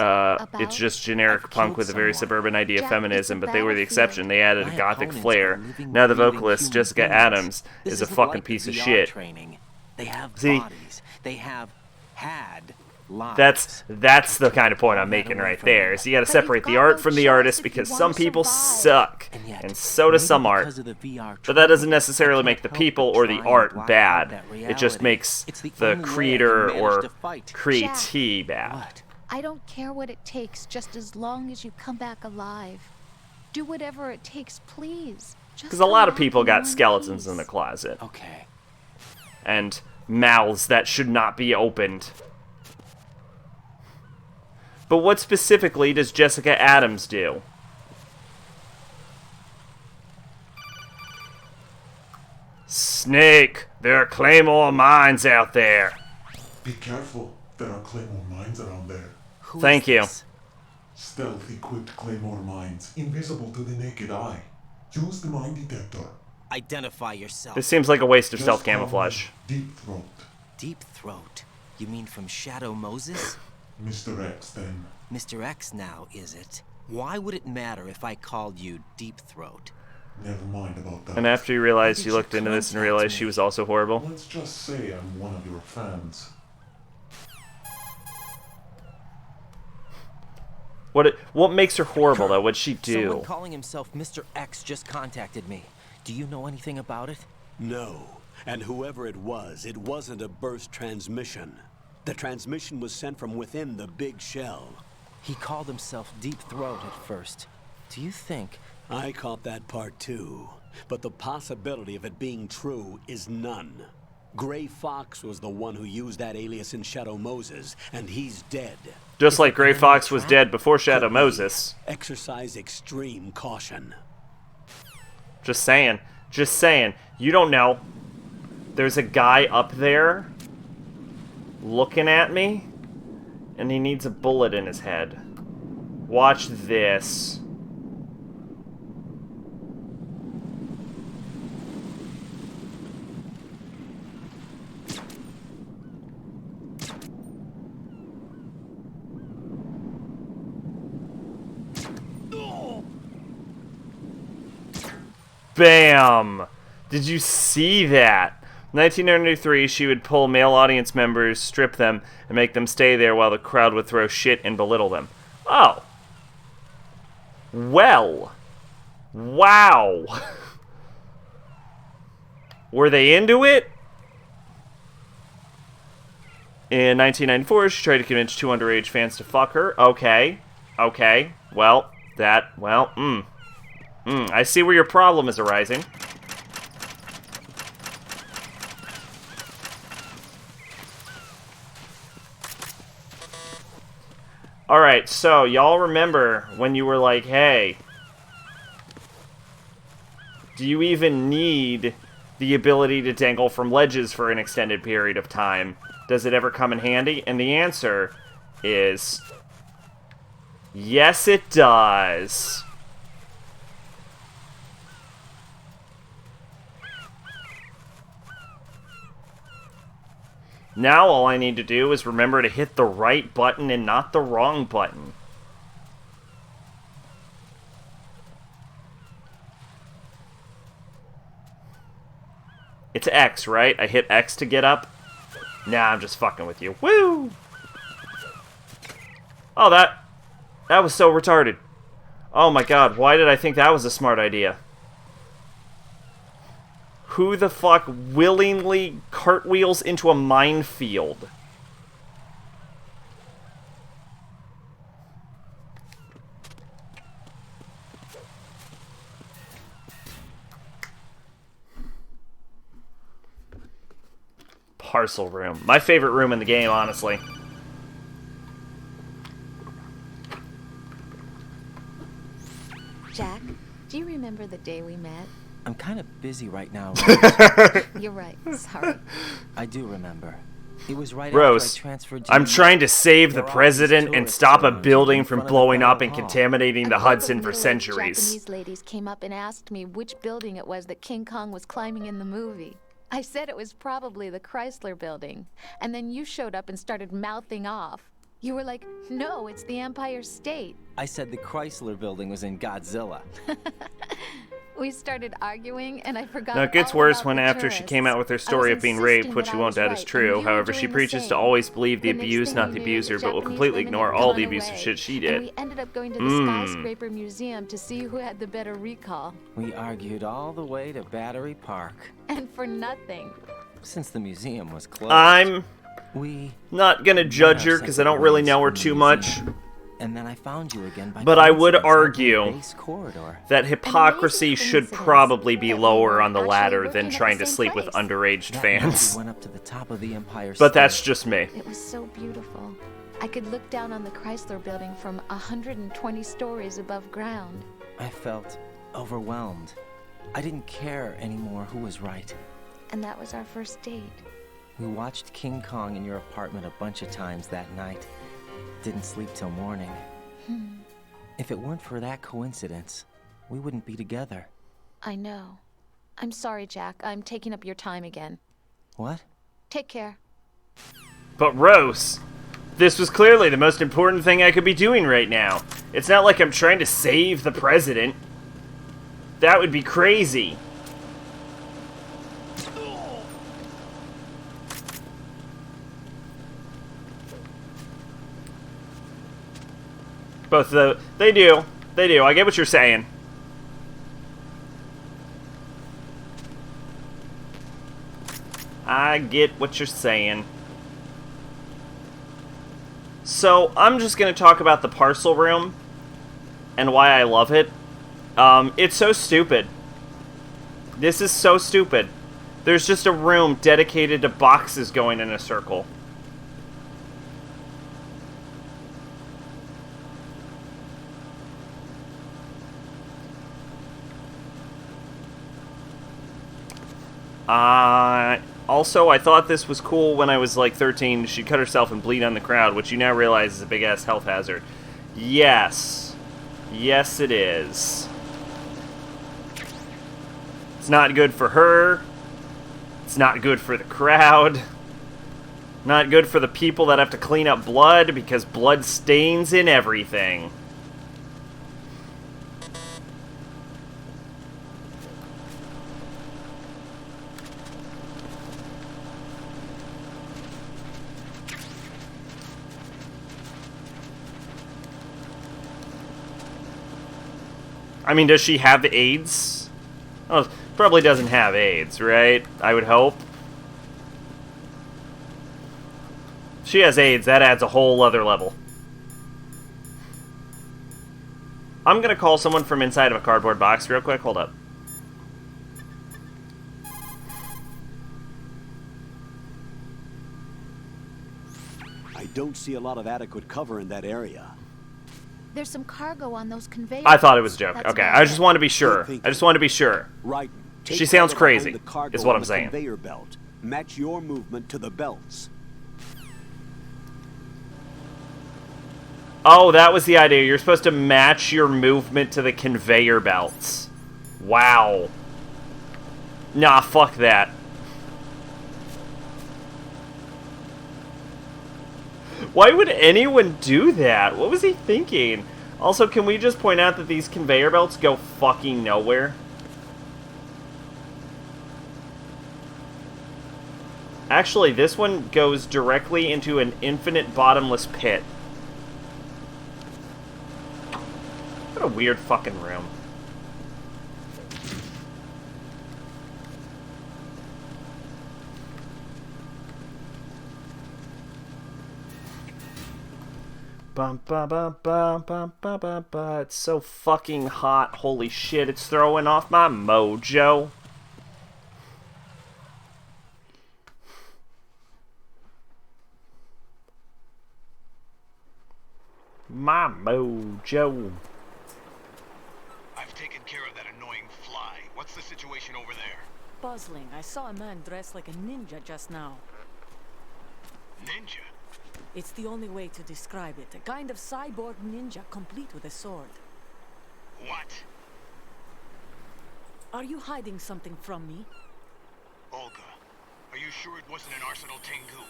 It's just generic punk with a very suburban idea of feminism, but they were the exception. They added a gothic flair. Now the vocalist, Jessica Adams, is a fucking piece of shit. They have See? bodies. They have had lives. That's the kind of point I'm making right there. So you gotta separate the art from the artist, because some people suck, and so does some art. But that doesn't necessarily make the people or the art bad. It just makes the creator or createe bad. I don't care what it takes, just as long as you come back alive. Do whatever it takes, please. Because a lot of people got skeletons in the closet. Okay. And mouths that should not be opened. But what specifically does Jessica Adams do? Snake, there are Claymore mines out there. Be careful. There are Claymore mines around there. Thank you. Stealth-equipped Claymore mines, invisible to the naked eye. Use the mine detector. Identify yourself. This seems like a waste of Just stealth call me camouflage. Deep Throat. Deep Throat? You mean from Shadow Moses? Mr. X, then. Mr. X now, is it? Why would it matter if I called you Deep Throat? Never mind about that. And after you realized Did you you looked into this and contact realized me? she was also horrible. Let's just say I'm one of your fans. What makes her horrible, though? What'd she do? Someone calling himself Mr. X just contacted me. Do you know anything about it? No. And whoever it wasn't a burst transmission. The transmission was sent from within the big shell. He called himself Deep Throat at first. Do you think... I caught that part too. But the possibility of it being true is none. Gray Fox was the one who used that alias in Shadow Moses, and he's dead. Just like Gray Fox was dead before Shadow Moses. Exercise extreme caution. Just saying. Just saying. You don't know. There's a guy up there looking at me, and he needs a bullet in his head. Watch this. Bam! Did you see that? 1993, she would pull male audience members, strip them, and make them stay there while the crowd would throw shit and belittle them. Oh. Well. Wow. Were they into it? In 1994, she tried to convince 2 underage fans to fuck her. Okay. Okay. Well, I see where your problem is arising. Alright, so y'all remember when you were like, hey, do you even need the ability to dangle from ledges for an extended period of time? Does it ever come in handy? And the answer is, yes, it does. Now all I need to do is remember to hit the right button and not the wrong button. It's X, right? I hit X to get up? Nah, I'm just fucking with you. Woo! Oh, that was so retarded. Oh my god, why did I think that was a smart idea? Who the fuck willingly cartwheels into a minefield? Parcel room. My favorite room in the game, honestly. Jack, do you remember the day we met? I'm kind of busy right now, You're right. Sorry. I do remember. It was right Rose, after I transferred to I'm New trying York. to save the There are all these president and tourists stop a around building in from front of the blowing up Bell and Hall. contaminating the A couple Hudson of for middle-aged centuries. Japanese ladies came up and asked me which building it was that King Kong was climbing in the movie. I said it was probably the Chrysler Building, and then you showed up and started mouthing off. You were like, no, it's the Empire State. I said the Chrysler Building was in Godzilla. We started arguing, and I forgot. Now it gets all worse about when the after she tourists. came out with her I story was of being insisting raped, which that you I won't was doubt right, is and true. you were However, she doing the preaches to same. always believe the The next abused, thing not we the knew, abuser, but will Japanese completely women ignore had all gone the abusive away, shit she and did. we ended up going to the Skyscraper Museum to see who had the better recall. We argued all the way to Battery Park. And for nothing. Since the museum was closed. I'm We not gonna judge her because I don't really know her too much. And then I found you again by But I would coincidence out in the argue base corridor. that hypocrisy amazing should coincidence probably be that we lower were on the actually ladder working than at the trying to same sleep with place. underage That night fans. we went up to the top of the Empire But State. that's just me. It was so beautiful. I could look down on the Chrysler building from 120 stories above ground. I felt overwhelmed. I didn't care anymore who was right. And that was our first date. We watched King Kong in your apartment a bunch of times that night. Didn't sleep till morning. If it weren't for that coincidence, we wouldn't be together. I know. I'm sorry, Jack. I'm taking up your time again. What? Take care. But Rose, this was clearly the most important thing I could be doing right now. It's not like I'm trying to save the president. That would be crazy. Both the... They do. They do. I get what you're saying. I get what you're saying. So, I'm just going to talk about the parcel room and why I love it. It's so stupid. This is so stupid. There's just a room dedicated to boxes going in a circle. Also, I thought this was cool when I was like 13. She'd cut herself and bleed on the crowd, which you now realize is a big-ass health hazard. Yes. Yes, it is. It's not good for her. It's not good for the crowd. Not good for the people that have to clean up blood, because blood stains in everything. I mean, does she have AIDS? Oh, probably doesn't have AIDS, right? I would hope. If she has AIDS, that adds a whole other level. I'm gonna call someone from inside of a cardboard box real quick. Hold up. I don't see a lot of adequate cover in that area. There's some cargo on those conveyors. I thought it was a joke. That's Okay, about I it. just want to be sure. I just want to be sure. Right. She sounds crazy, is what I'm saying. Conveyor belt. Match your movement to the belts. Oh, that was the idea. You're supposed to match your movement to the conveyor belts. Wow. Nah, fuck that. Why would anyone do that? What was he thinking? Also, can we just point out that these conveyor belts go fucking nowhere? Actually, this one goes directly into an infinite bottomless pit. What a weird fucking room. Bum ba ba ba ba ba ba ba. It's so fucking hot. Holy shit, it's throwing off my mojo. My mojo. I've taken care of that annoying fly. What's the situation over there? Puzzling. I saw a man dressed like a ninja just now. Ninja? It's the only way to describe it. A kind of cyborg ninja complete with a sword. What? Are you hiding something from me? Olga, are you sure it wasn't an Arsenal Tengu?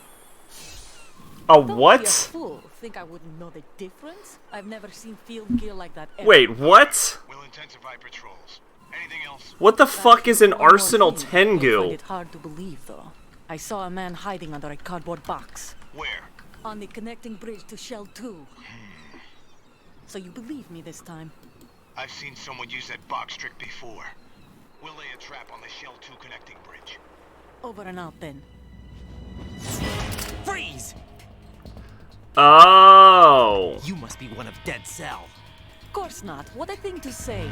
A Don't be a what? fool. Think I wouldn't know the difference? I've never seen field gear like that ever. Wait, what? We'll intensify patrols. Anything else? What the fuck is an One more Arsenal thing. I find Tengu? it hard to believe, though. I saw a man hiding under a cardboard box. Where? On the connecting bridge to Shell 2. So you believe me this time? I've seen someone use that box trick before. We'll lay a trap on the Shell 2 connecting bridge. Over and out then. Freeze! Oh. You must be one of Dead Cell. Of course not. What a thing to say.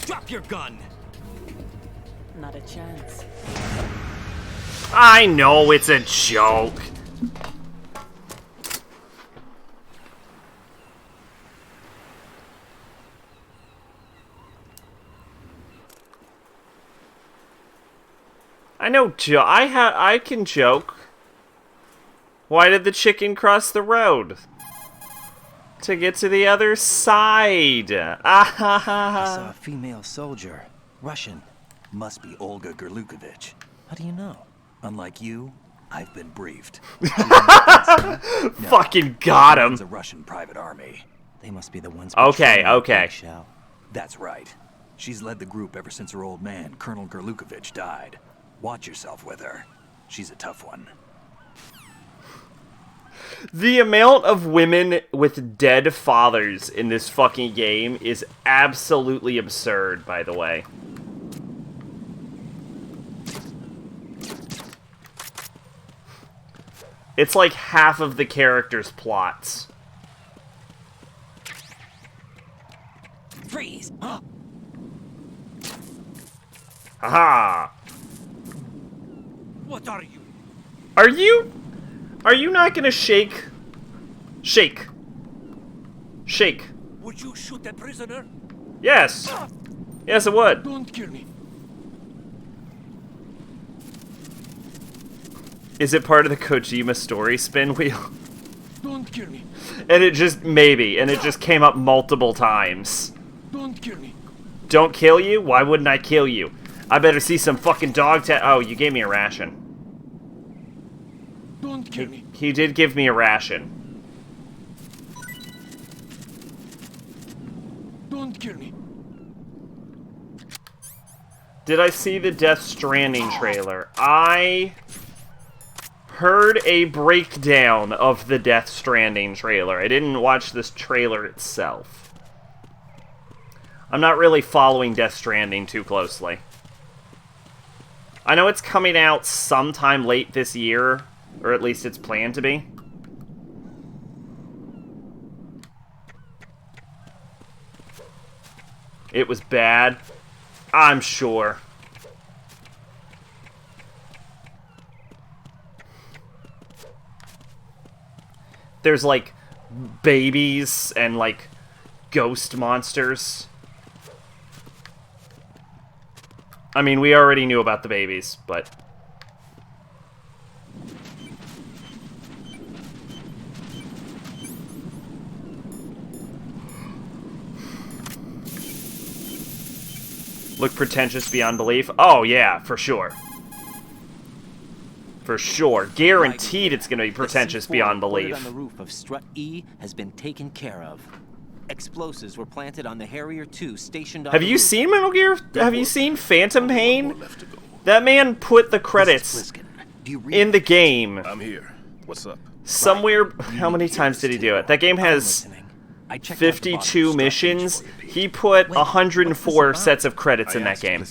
Drop your gun! Not a chance. I know it's a joke. I know. I can joke. Why did the chicken cross the road? To get to the other side. Ah ha ha I saw ha. a female soldier. Russian. Must be Olga Gerlukovich. How do you know? Unlike you, I've been briefed. Fucking got him. It's a Russian private army. They must be the ones. Okay, patrolling okay. Big Shell. That's right. She's led the group ever since her old man, Colonel Gerlukovich, died. Watch yourself with her. She's a tough one. The amount of women with dead fathers in this fucking game is absolutely absurd, by the way. It's like half of the characters' plots. Freeze! Haha! What are you? Are you not gonna shake? Shake. Shake. Would you shoot that prisoner? Yes. Yes, it would. Don't kill me. Is it part of the Kojima story spin wheel? Don't kill me. And it just, maybe, and it just came up multiple times. Don't kill me. Don't kill you? Why wouldn't I kill you? I better see some fucking dog oh, you gave me a ration. Don't kill me. He did give me a ration. Don't kill me. Did I see the Death Stranding trailer? I heard a breakdown of the Death Stranding trailer. I didn't watch this trailer itself. I'm not really following Death Stranding too closely. I know it's coming out sometime late this year, or at least it's planned to be. It was bad, I'm sure. There's like babies and like ghost monsters. I mean, we already knew about the babies, but... Look pretentious beyond belief? Oh, yeah, for sure. For sure. Guaranteed it's going to be pretentious beyond belief. On the roof of Strut E has been taken care of. Explosives were planted on the Harrier 2 stationed on Have the you roof. seen Metal Gear? Have you seen Phantom Pain? That man put the credits in the game. I'm here. What's up? Somewhere, how many times did he do it? That game has 52 missions. He put 104 sets of credits in that game.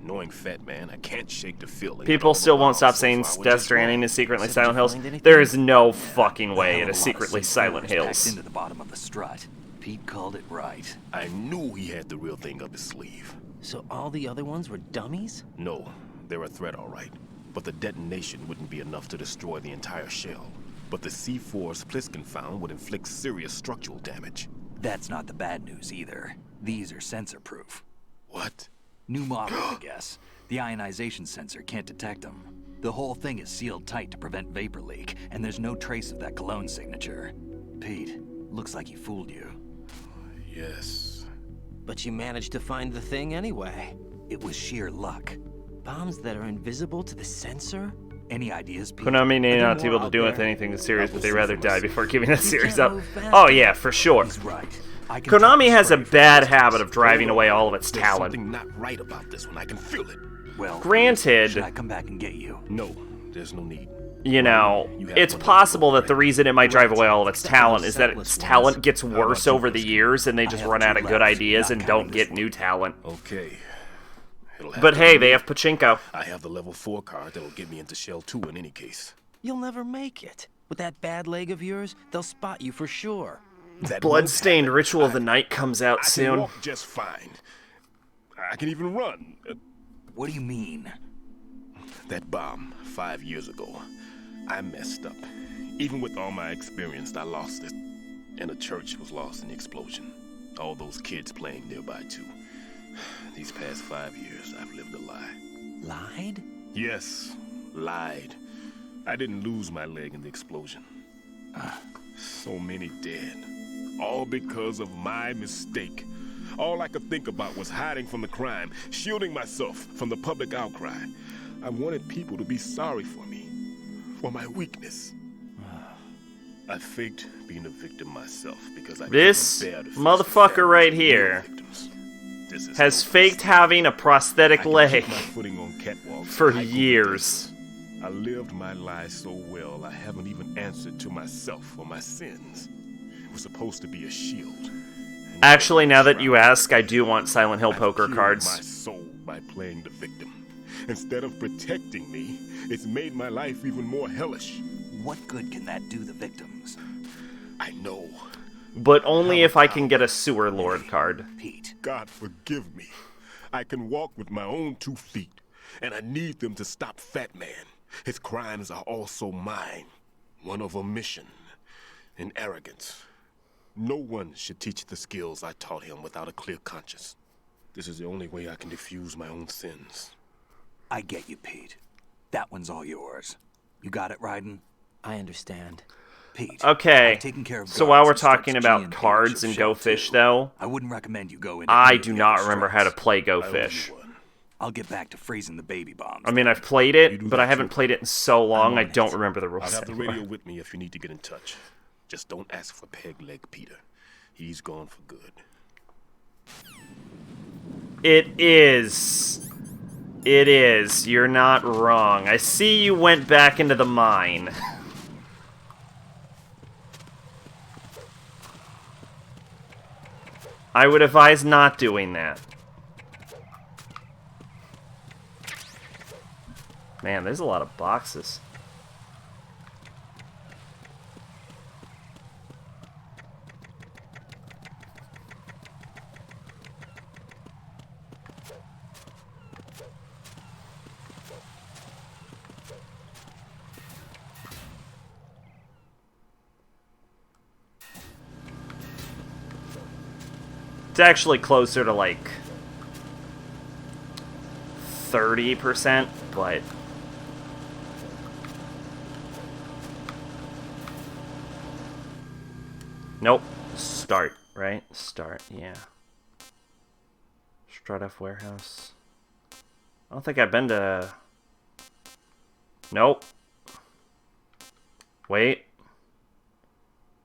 Knowing Fat Man, I can't shake the feeling. People still won't stop saying Death Stranding is secretly Silent Hills. There is no fucking way it is secretly Silent Hills. Into the bottom of the strut. Pete called it right. I knew he had the real thing up his sleeve. So all the other ones were dummies? No, they're a threat, all right. But the detonation wouldn't be enough to destroy the entire shell. But the C4s Pliskin found would inflict serious structural damage. That's not the bad news either. These are sensor-proof. What? New model, I guess. The ionization sensor can't detect them. The whole thing is sealed tight to prevent vapor leak, and there's no trace of that cologne signature. Pete, looks like he fooled you. Yes. But you managed to find the thing anyway. It was sheer luck. Bombs that are invisible to the sensor? Any ideas, Pete? Konami may not able to do with anything the series, but they rather die before giving that series up. Oh yeah, for sure. He's right. Konami has a bad habit of driving away all of its There's talent. something not right about this one. I can feel it. Well, Granted, should I come back and get you? No, there's no need. you know, it's possible that the reason it might drive away all of its talent is that its talent gets worse over the years and they just run out of good ideas and don't get new talent. Okay. But hey, they have Pachinko. I have the level 4 card that'll get me into Shell 2 in any case. You'll never make it. With that bad leg of yours, they'll spot you for sure. That Bloodstained won't Ritual of the happen. Night comes out I can soon. walk just fine. I can even run. What do you mean? That bomb 5 years ago, I messed up. Even with all my experience, I lost it. And the church was lost in the explosion. All those kids playing nearby, too. These past 5 years, I've lived a lie. Lied? Yes, lied. I didn't lose my leg in the explosion. So many dead. All because of my mistake. All I could think about was hiding from the crime, shielding myself from the public outcry. I wanted people to be sorry for me, for my weakness. I faked being a victim myself because I This couldn't bear to face motherfucker the right families of here real victims. This is has hopeless. faked having a prosthetic I can leg keep my footing on catwalks for and hike over years. desks. I lived my life so well, I haven't even answered to myself for my sins. It was supposed to be a shield. And Actually, now that shroud. you ask, I do want Silent Hill I've poker killed cards. my soul by playing the victim. Instead of protecting me, it's made my life even more hellish. What good can that do the victims? I know. But only if I can get a Sewer Lord card. Pete. God forgive me. I can walk with my own 2 feet, and I need them to stop Fat Man. His crimes are also mine. One of omission and arrogance. No one should teach the skills I taught him without a clear conscience. This is the only way I can diffuse my own sins. I get you, Pete. That one's all yours. You got it, Raiden? I understand. Pete. Okay, I've taken care of so while guards we're and strips talking G about and H cards of and Shell Go Fish, 2. though, I wouldn't recommend you go into I any of do the not other remember how to strips. play Go I owe Fish. you one. I'll get back to freezing the baby bombs. I mean, I've played You it, do but I that haven't too. played it in so long, I'm I on don't it. remember the I'll rules have the anymore. radio with me if you need to get in touch. Just don't ask for Peg Leg Peter. He's gone for good. It is. It is. You're not wrong. I see you went back into the mine. I would advise not doing that. Man, there's a lot of boxes. It's actually closer to like 30%, but nope. Start, right? Start, yeah. Strut Warehouse. I don't think I've been to... Nope. Wait.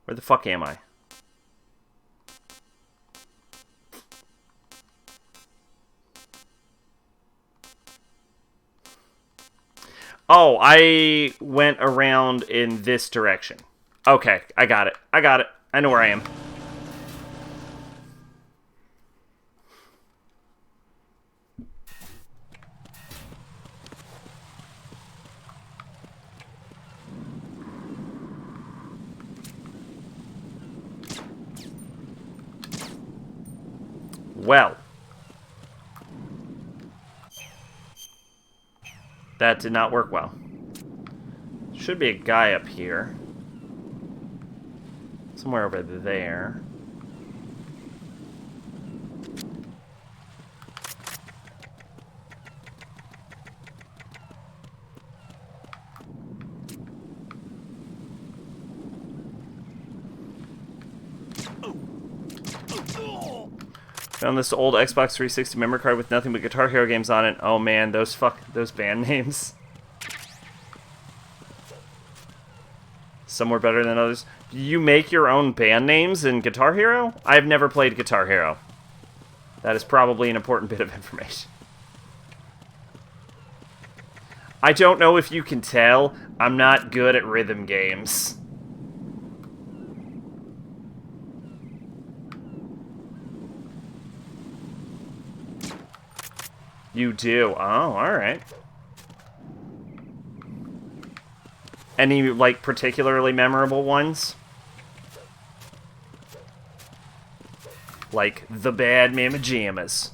Where the fuck am I? Oh, I went around in this direction. Okay, I got it. I got it. I know where I am. Well. That did not work well. Should be a guy up here. Somewhere over there. Found this old Xbox 360 memory card with nothing but Guitar Hero games on it. Oh man, those band names. Some were better than others. Do you make your own band names in Guitar Hero? I've never played Guitar Hero. That is probably an important bit of information. I don't know if you can tell, I'm not good at rhythm games. You do? Oh, alright. Any, like, particularly memorable ones? Like, The Bad Mama Jammas.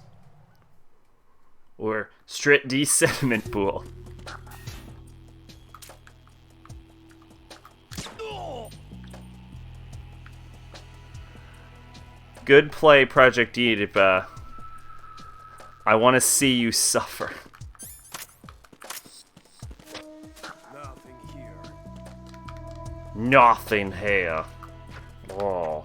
Or Strit D Sediment Pool. Good play, Project Edipa. I want to see you suffer. Nothing here. Nothing here. Oh.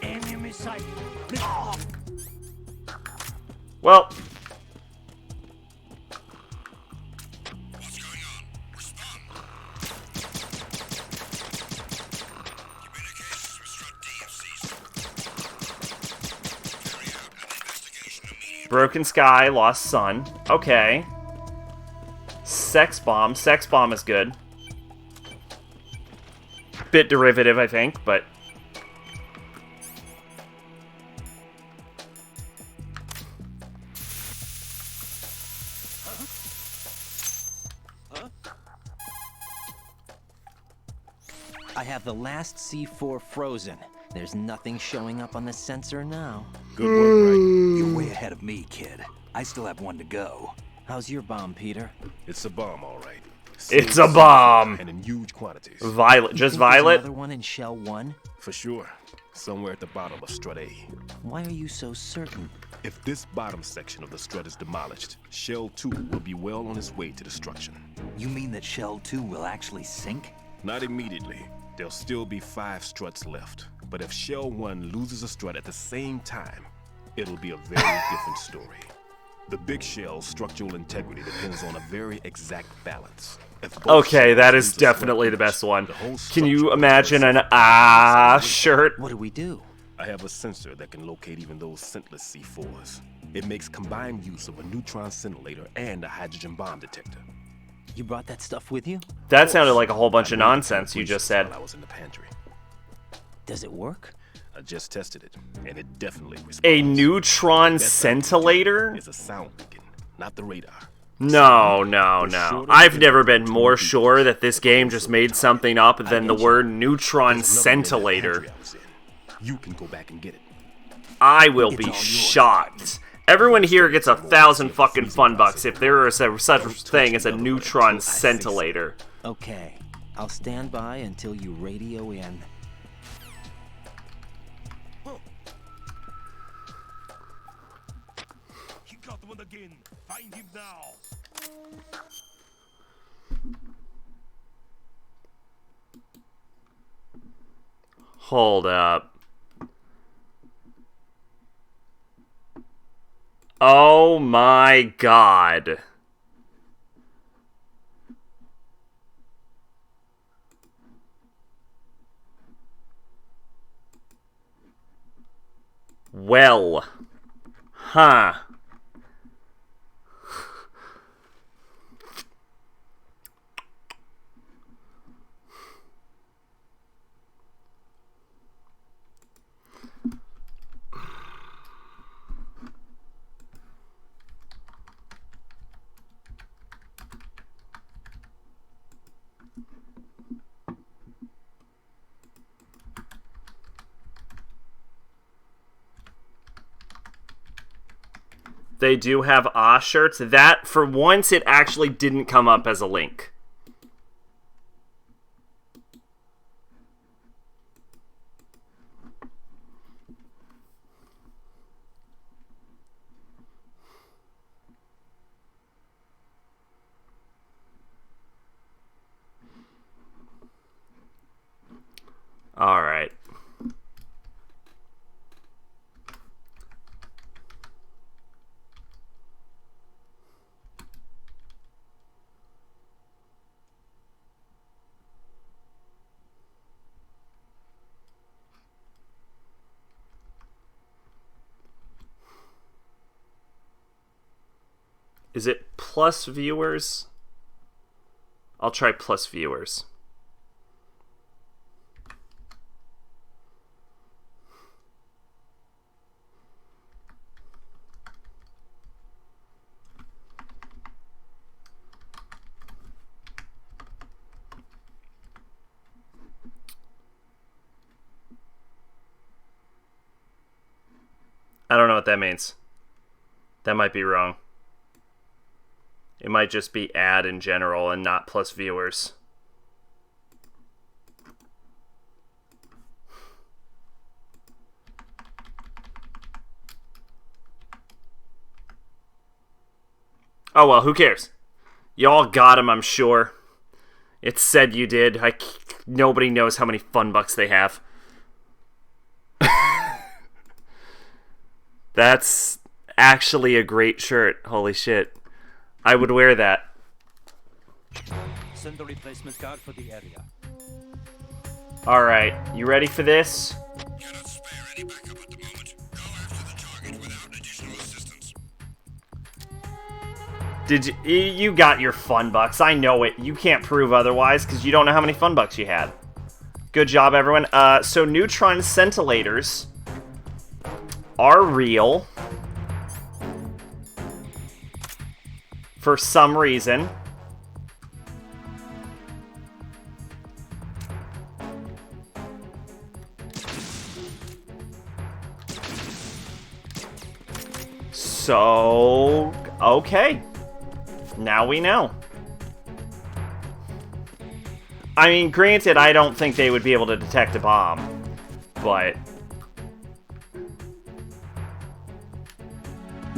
Enemy sight. Well. Broken Sky, Lost Sun. Okay. Sex Bomb. Sex Bomb is good. Bit derivative, I think, but... I have the last C4 frozen. There's nothing showing up on the sensor now. Good work, Wright. You're way ahead of me, kid. I still have one to go. How's your bomb, Peter? It's a bomb, all right. It's a bomb! And in huge quantities. Violet. Just Think Violet? there's another one in Shell 1? For sure. Somewhere at the bottom of Strut A. Why are you so certain? If this bottom section of the strut is demolished, Shell 2 will be well on its way to destruction. You mean that Shell 2 will actually sink? Not immediately. There'll still be 5 struts left. But if Shell 1 loses a strut at the same time, it'll be a very different story. The big shell's structural integrity depends on a very exact balance. Okay, that is definitely the best one. Can you imagine an shirt? What do we do? I have a sensor that can locate even those scentless C4s. It makes combined use of a neutron scintillator and a hydrogen bomb detector. You brought that stuff with you? That sounded like a whole bunch of nonsense you just said. While I was in the pantry. Does it work? I just tested it, and it definitely responds. A neutron scintillator? It's a sound beacon, not the radar. No. I've never been more sure that this game just made something up than the word neutron scintillator. You can go back and get it. I will be shocked. Everyone here gets 1,000 fucking fun bucks if there is such a thing as a neutron scintillator. Okay, I'll stand by until you radio in. He got one again. Find him now. Hold up. Oh my god. Well. Huh. They do have shirts. That, for once, it actually didn't come up as a link. All right. Is it plus viewers? I'll try plus viewers. I don't know what that means. That might be wrong. It might just be ad in general and not plus viewers. Oh well, who cares? Y'all got him, I'm sure. It said you did. Nobody knows how many fun bucks they have. That's actually a great shirt. Holy shit. I would wear that. Send a replacement card for the area. Alright, you ready for this? Cannot spare any backup at the moment. Go after the target without additional assistance. You got your fun bucks. I know it. You can't prove otherwise because you don't know how many fun bucks you had. Good job, everyone. So neutron scintillators are real. For some reason. So, okay. Now we know. I mean, granted, I don't think they would be able to detect a bomb, but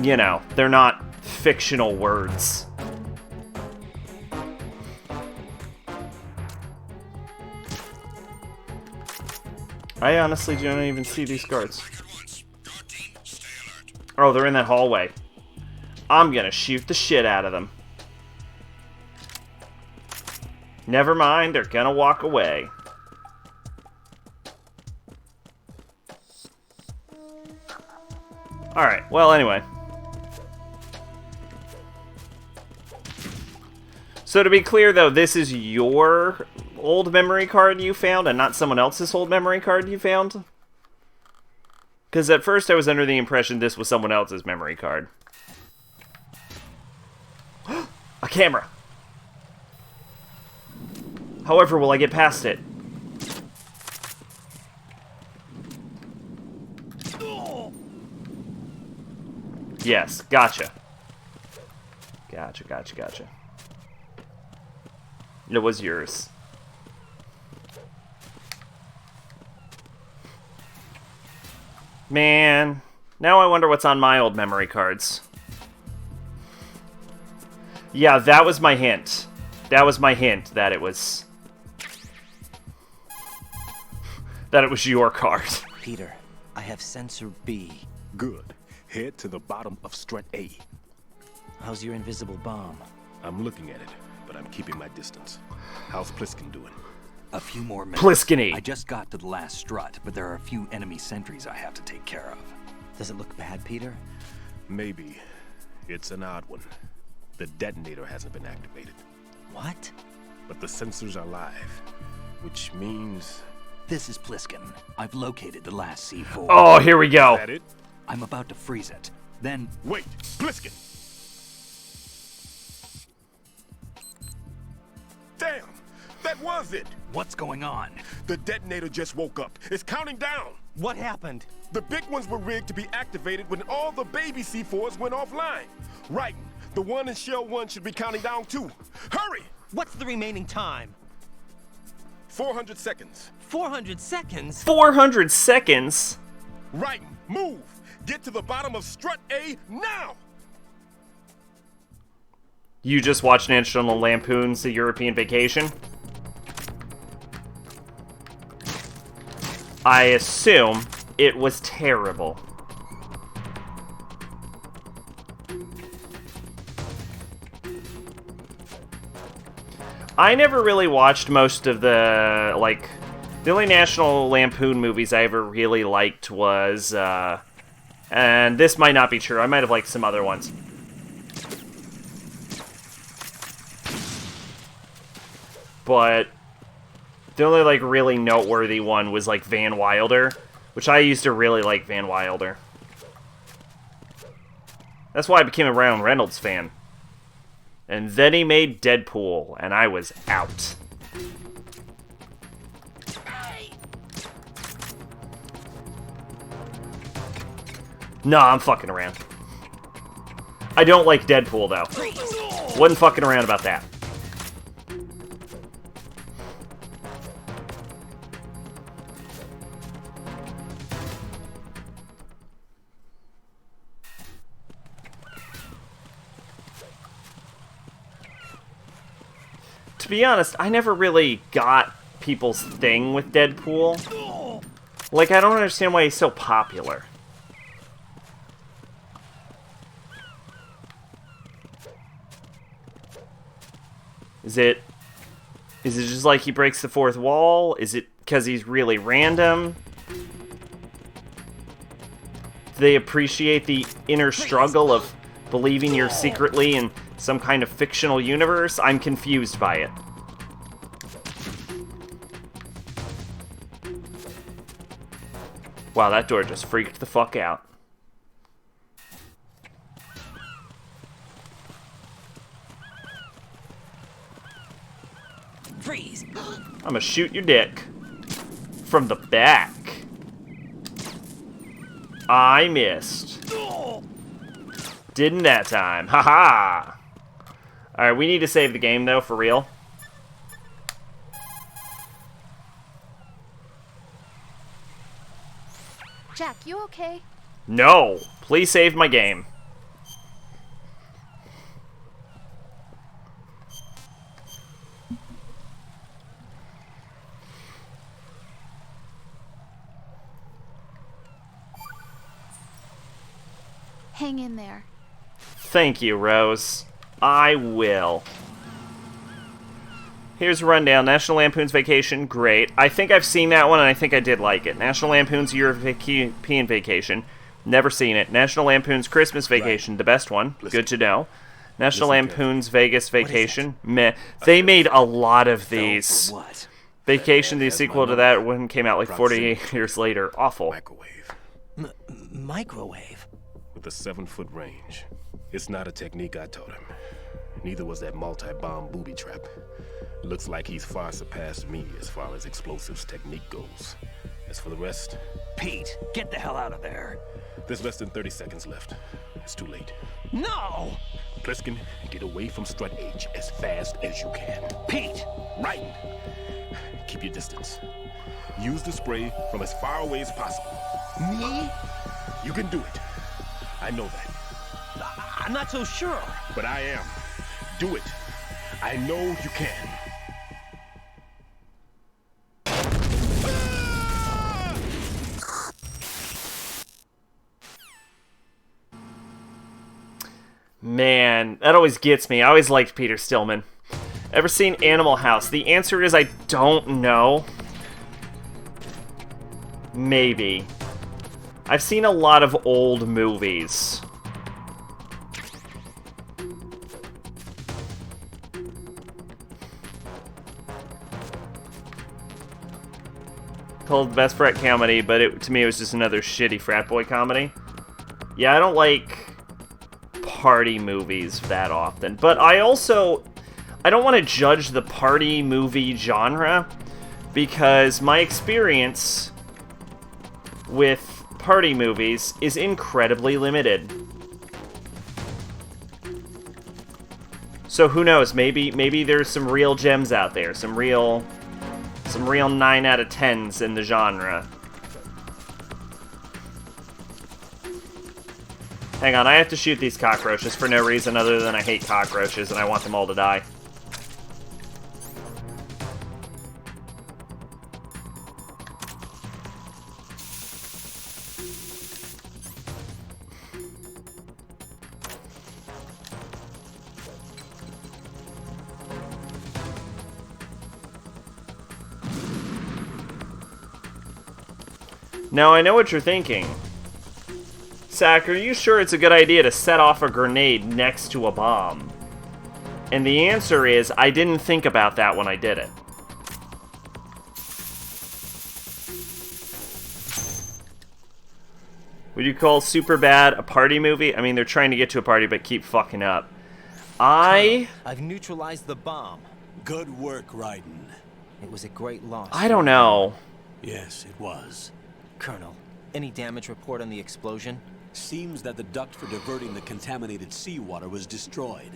you know, they're not fictional words. I honestly don't even see these guards. Oh, they're in that hallway. I'm gonna shoot the shit out of them. Never mind, they're gonna walk away. Alright, well, anyway. So to be clear, though, this is your old memory card you found and not someone else's old memory card you found? Because at first I was under the impression this was someone else's memory card. A camera! However, will I get past it? Yes, gotcha. Gotcha. It was yours. Man, now I wonder what's on my old memory cards. Yeah, that was my hint. That was my hint that it was... that it was your card. Peter, I have sensor B. Good. Head to the bottom of strut A. How's your invisible bomb? I'm looking at it, but I'm keeping my distance. How's Pliskin doing? A few more minutes. Pliskiny. I just got to the last strut, but there are a few enemy sentries I have to take care of. Does it look bad, Peter? Maybe. It's an odd one. The detonator hasn't been activated. What? But the sensors are live, which means... This is Pliskin. I've located the last C4. Oh, here we go. Is that it? I'm about to freeze it. Then... Wait! Pliskin! Damn! That was it! What's going on? The detonator just woke up. It's counting down! What happened? The big ones were rigged to be activated when all the baby C4s went offline. Right. The one in Shell 1 should be counting down too. Hurry! What's the remaining time? 400 seconds. 400 seconds? 400 seconds? Right. Move! Get to the bottom of strut A now! You just watched National Lampoon's The European Vacation? I assume it was terrible. I never really watched most of the, like, the only National Lampoon movies I ever really liked was, and this might not be true, I might have liked some other ones. But the only, like, really noteworthy one was, like, Van Wilder, which I used to really like Van Wilder. That's why I became a Ryan Reynolds fan. And then he made Deadpool, and I was out. No, I'm fucking around. I don't like Deadpool, though. Wasn't fucking around about that. To be honest, I never really got people's thing with Deadpool. Like, I don't understand why he's so popular. Is it just like he breaks the fourth wall? Is it because he's really random? Do they appreciate the inner struggle of believing you're secretly in some kind of fictional universe? I'm confused by it. Wow, that door just freaked the fuck out. Freeze! I'm gonna shoot your dick. From the back. I missed. Didn't that time. Haha! Alright, we need to save the game, though, for real. Jack, you okay? No! Please save my game. Hang in there. Thank you, Rose. I will. Here's a rundown. National Lampoon's Vacation, great. I think I've seen that one, and I think I did like it. National Lampoon's European Vacation, never seen it. National Lampoon's Christmas Vacation, the best one, good to know. National Lampoon's Vegas Vacation, meh. They made a lot of these. Vacation, the sequel to that one, came out like 48 years later. Awful. Microwave. Microwave? With a 7-foot range. It's not a technique I taught him. Neither was that multi-bomb booby trap. Looks like he's far surpassed me as far as explosives technique goes. As for the rest... Pete, get the hell out of there. There's less than 30 seconds left. It's too late. No! Pliskin, get away from Strut H as fast as you can. Pete! Right! Keep your distance. Use the spray from as far away as possible. Me? You can do it. I know that. I'm not so sure. But I am. Do it. I know you can. Man, that always gets me. I always liked Peter Stillman. Ever seen Animal House? The answer is I don't know. Maybe. I've seen a lot of old movies. Called Best Frat Comedy, but to me it was just another shitty frat boy comedy. Yeah, I don't like party movies that often, but I don't want to judge the party movie genre because my experience with party movies is incredibly limited. So who knows, maybe there's some real gems out there, some real 9 out of 10s in the genre. Hang on, I have to shoot these cockroaches for no reason other than I hate cockroaches and I want them all to die. Now, I know what you're thinking. Zach, are you sure it's a good idea to set off a grenade next to a bomb? And the answer is, I didn't think about that when I did it. Would you call Superbad a party movie? I mean, they're trying to get to a party, but keep fucking up. I've neutralized the bomb. Good work, Raiden. It was a great loss. I don't know. Yes, it was. Colonel, any damage report on the explosion? Seems that the duct for diverting the contaminated seawater was destroyed,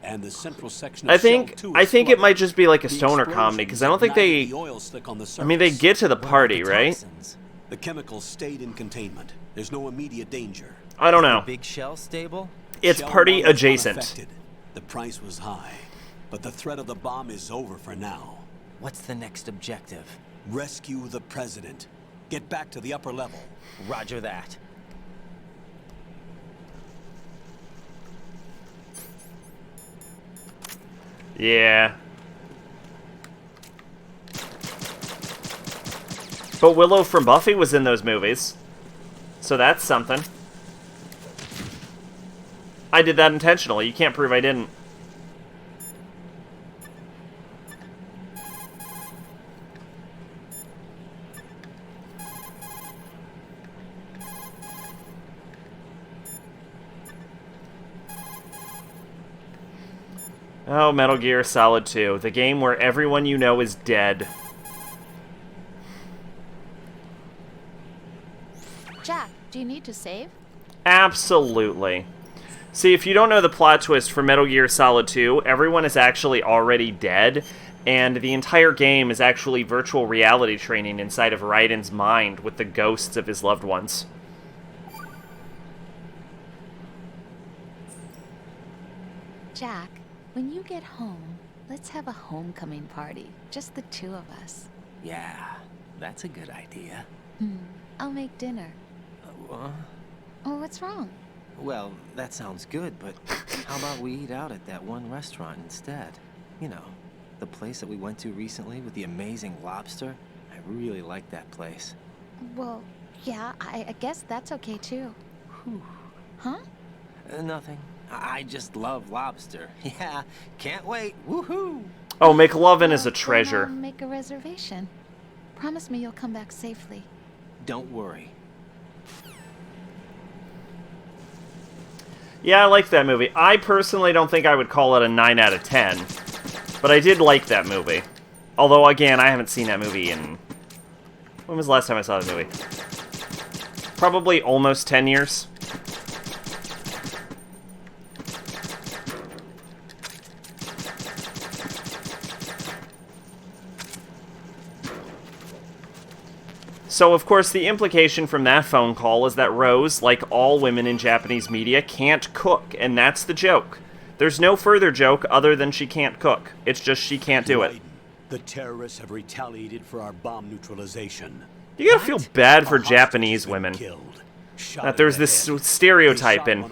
and the central section I of think Shell 2 I is think it flooded. might just be like a The stoner comedy, because I don't think explosions they... ignited the oil slick on the I mean, they surface. get to the What about party, the right? toxins? The chemicals stayed in containment. There's no immediate danger. I don't The know. big shell stable? It's Shell party 1 was adjacent. unaffected. The price was high, but the threat of the bomb is over for now. What's the next objective? Rescue the president. Get back to the upper level. Roger that. Yeah. But Willow from Buffy was in those movies. So that's something. I did that intentionally. You can't prove I didn't. Oh, Metal Gear Solid 2, the game where everyone you know is dead. Jack, do you need to save? Absolutely. See, if you don't know the plot twist for Metal Gear Solid 2, everyone is actually already dead, and the entire game is actually virtual reality training inside of Raiden's mind with the ghosts of his loved ones. Jack, when you get home, let's have a homecoming party. Just the two of us. Yeah, that's a good idea. I'll make dinner. Oh, what's wrong? Well, that sounds good, but how about we eat out at that one restaurant instead? You know, the place that we went to recently with the amazing lobster. I really like that place. Well, yeah, I guess that's okay too. Huh? Nothing. I just love lobster. Yeah, can't wait. Woohoo! Oh, McLovin is a Well, treasure. then I'll make a reservation. Promise me you'll come back safely. Don't worry. Yeah, I liked that movie. I personally don't think I would call it a 9 out of 10. But I did like that movie. Although, again, I haven't seen that movie in... When was the last time I saw that movie? Probably almost 10 years. So, of course, the implication from that phone call is that Rose, like all women in Japanese media, can't cook, and that's the joke. There's no further joke other than she can't cook. It's just she can't do it. The terrorists have retaliated for our bomb neutralization. You gotta feel bad for Japanese women. That there's this stereotype and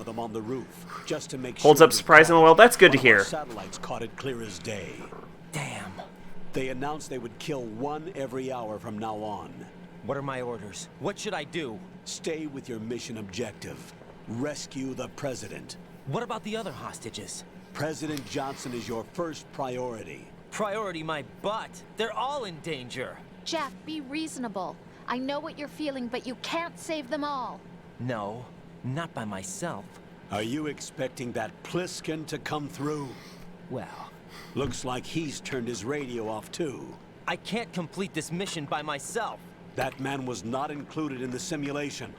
holds up surprisingly well. That's good to hear. Satellites caught it clear as day. Damn. They announced they would kill one every hour from now on. What are my orders? What should I do? Stay with your mission objective. Rescue the president. What about the other hostages? President Johnson is your first priority. Priority my butt. They're all in danger. Jack, be reasonable. I know what you're feeling, but you can't save them all. No, not by myself. Are you expecting that Pliskin to come through? Well, looks like he's turned his radio off too. I can't complete this mission by myself. That man was not included in the simulation.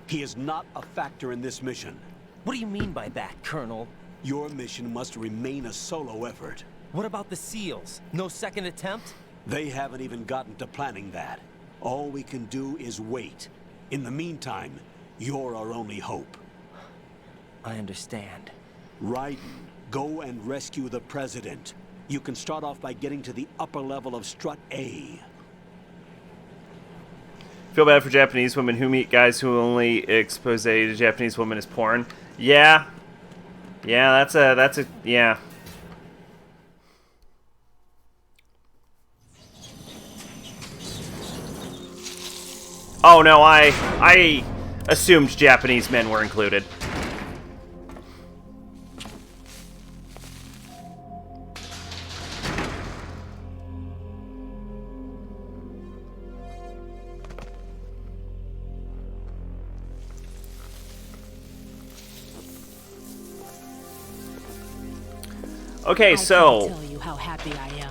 He is not a factor in this mission. What do you mean by that, Colonel? Your mission must remain a solo effort. What about the SEALs? No second attempt? They haven't even gotten to planning that. All we can do is wait. In the meantime, you're our only hope. I understand. Raiden, go and rescue the president. You can start off by getting to the upper level of Strut A. Feel bad for Japanese women who meet guys who only expose a Japanese woman as porn. Yeah. Yeah, that's a, yeah. Oh no, I assumed Japanese men were included. Okay, so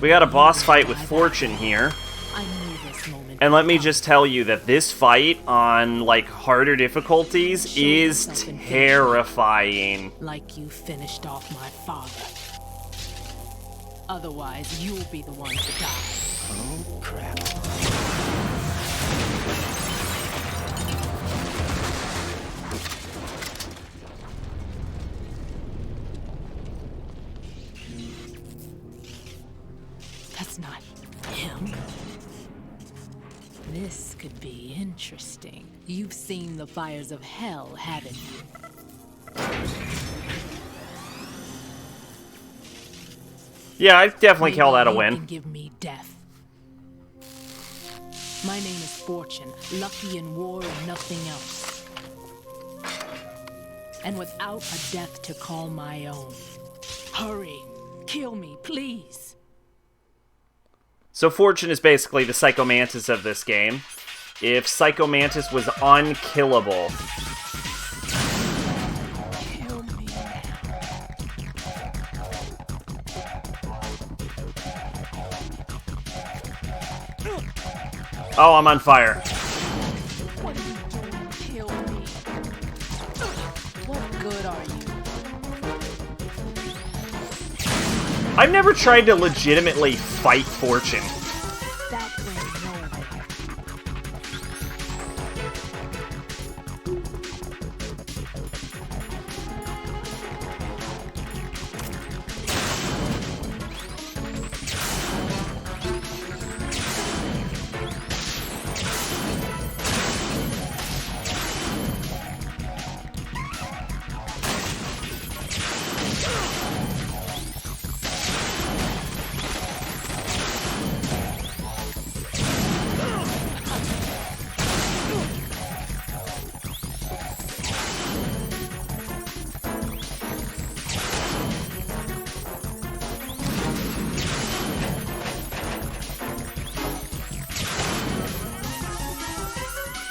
we got a boss fight with Fortune here. I knew this moment And let me just tell you that this fight on, like, harder difficulties is terrifying. Like you finished off my father. Otherwise, you'll be the one to die. Oh, crap. That's not him. This could be interesting. You've seen the fires of hell, haven't you? Yeah, I'd definitely call that a You win. can give me death. My name is Fortune, lucky in war and nothing else. And without a death to call my own. Hurry, kill me, please. So Fortune is basically the Psycho Mantis of this game. If Psycho Mantis was unkillable. Kill me Oh, I'm on fire. What are you doing? Kill me. What good are you? I've never tried to legitimately fight Fortune. That went nowhere.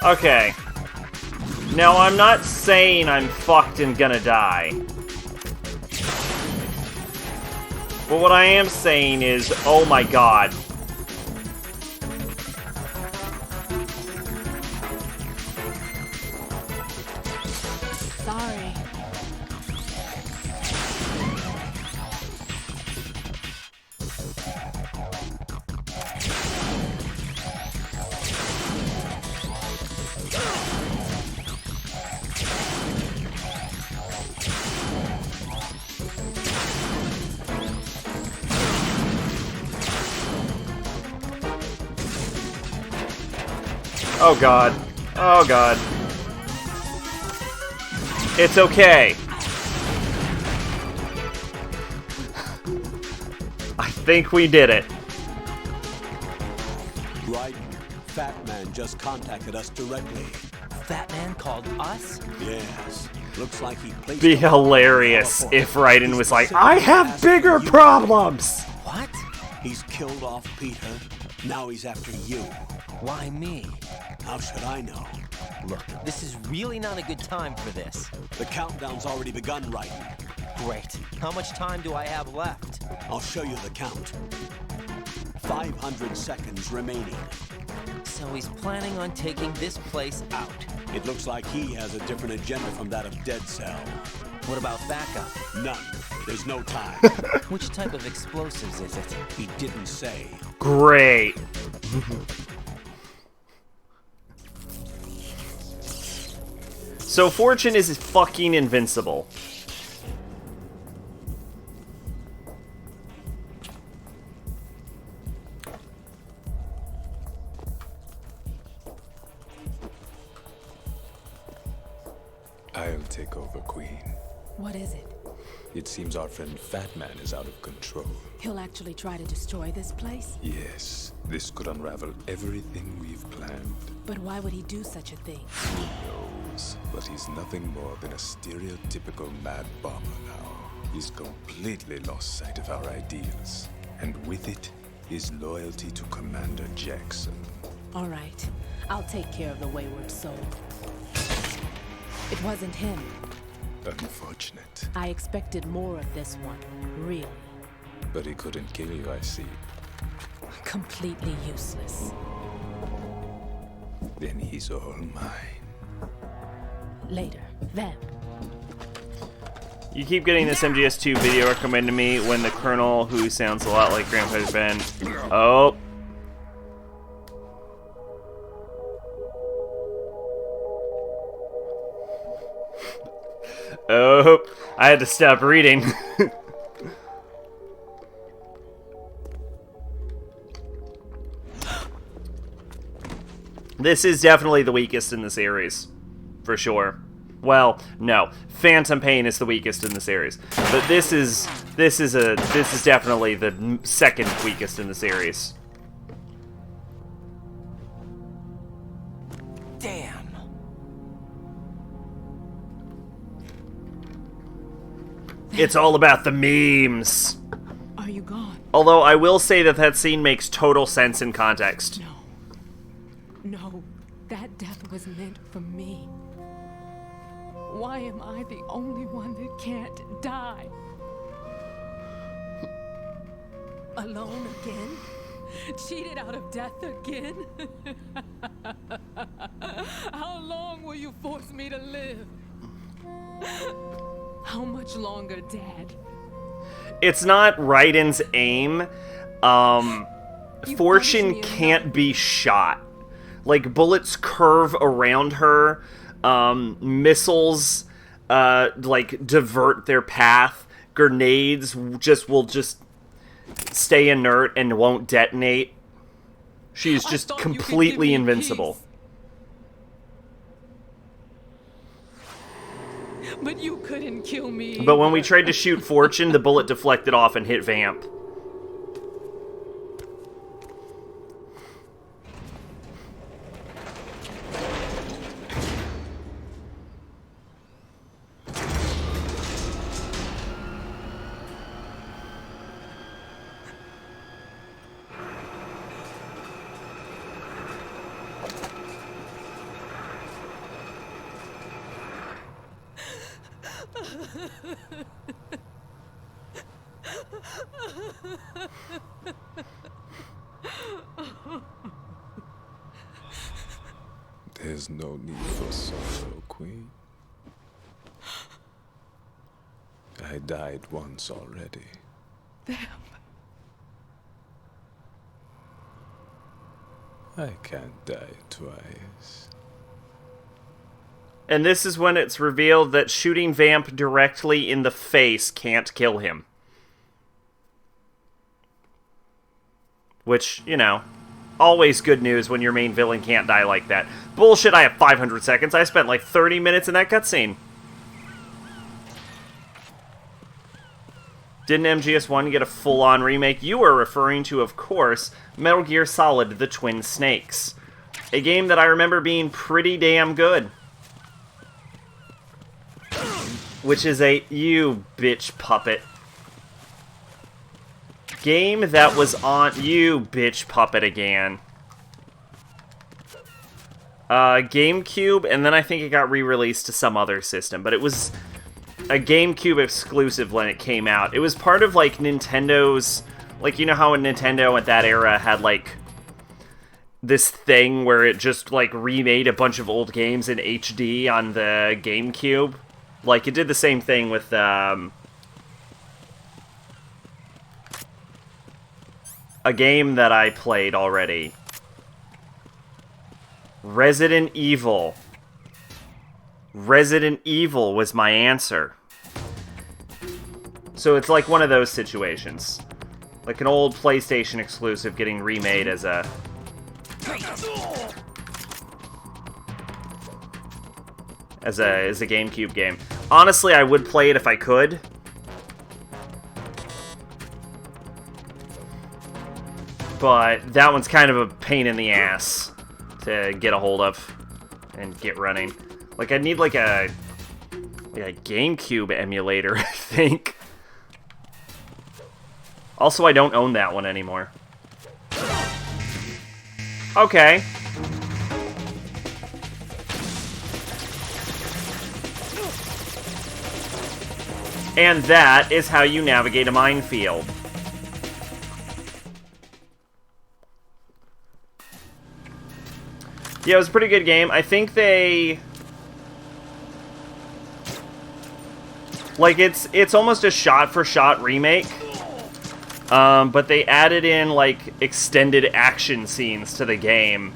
Okay. Now, I'm not saying I'm fucked and gonna die. But what I am saying is, oh my god. Sorry. Oh god. Oh god. It's okay. I think we did it. Right. Fat Man just contacted us directly. Fat Man called us? Yes. Looks like he placed Be a bomb on hilarious California. if Raiden He's was like, specifically I have asking bigger you- problems! What? He's killed off Peter. Now he's after you. Why me? How should I know? Look, this is really not a good time for this. The countdown's already begun, Raiden. Great. How much time do I have left? I'll show you the count. 500 seconds remaining. So he's planning on taking this place out. It looks like he has a different agenda from that of Dead Cell. What about backup? None. There's no time. Which type of explosives is it? He didn't say. Great. So Fortune is fucking invincible. I'll take over, Queen. What is it? It seems our friend Fat Man is out of control. He'll actually try to destroy this place? Yes, this could unravel everything we've planned. But why would he do such a thing? Who knows? But he's nothing more than a stereotypical mad bomber now. He's completely lost sight of our ideals. And with it, his loyalty to Commander Jackson. All right. I'll take care of the wayward soul. It wasn't him. Unfortunate. I expected more of this one. Really. But he couldn't kill you, I see. Completely useless. then he's all mine. Later, Vamp. You keep getting this MGS2 video recommended to me when the Colonel, who sounds a lot like Grandpa's Ben. Oh. Oh, I had to stop reading. This is definitely the weakest in the series, for sure. Well, no, Phantom Pain is the weakest in the series, but this is definitely the second weakest in the series. Damn. It's all about the memes. Are you gone? Although I will say that that scene makes total sense in context. No, that death was meant for me. Why am I the only one that can't die? Alone again? Cheated out of death again? How long will you force me to live? How much longer, Dad? It's not Raiden's aim. Fortune can't be shot. Like, bullets curve around her. Missiles, like, divert their path. Grenades will just stay inert and won't detonate. She's just completely invincible. But you couldn't kill me. But when we tried to shoot Fortune, the bullet deflected off and hit Vamp. There's no need for sorrow, Queen. I died once already. I can't die twice. And this is when it's revealed that shooting Vamp directly in the face can't kill him. Which, you know, always good news when your main villain can't die like that. Bullshit, I have 500 seconds. I spent like 30 minutes in that cutscene. Didn't MGS1 get a full-on remake? You are referring to, of course, Metal Gear Solid: The Twin Snakes. A game that I remember being pretty damn good. Which is a, you bitch puppet. Game that was on, you bitch puppet again. GameCube, and then I think it got re-released to some other system, but it was a GameCube exclusive when it came out. It was part of, like, Nintendo's, like, you know how Nintendo at that era had, like, this thing where it just, like, remade a bunch of old games in HD on the GameCube? Like, it did the same thing with, a game that I played already. Resident Evil. Resident Evil was my answer. So it's like one of those situations. Like an old PlayStation exclusive getting remade as a... As a GameCube game. Honestly, I would play it if I could. But that one's kind of a pain in the ass to get a hold of and get running. Like, I need like a GameCube emulator, I think. Also, I don't own that one anymore. Okay. And that is how you navigate a minefield. Yeah, it was a pretty good game. I think they... Like, it's almost a shot-for-shot remake. But they added in, like, extended action scenes to the game.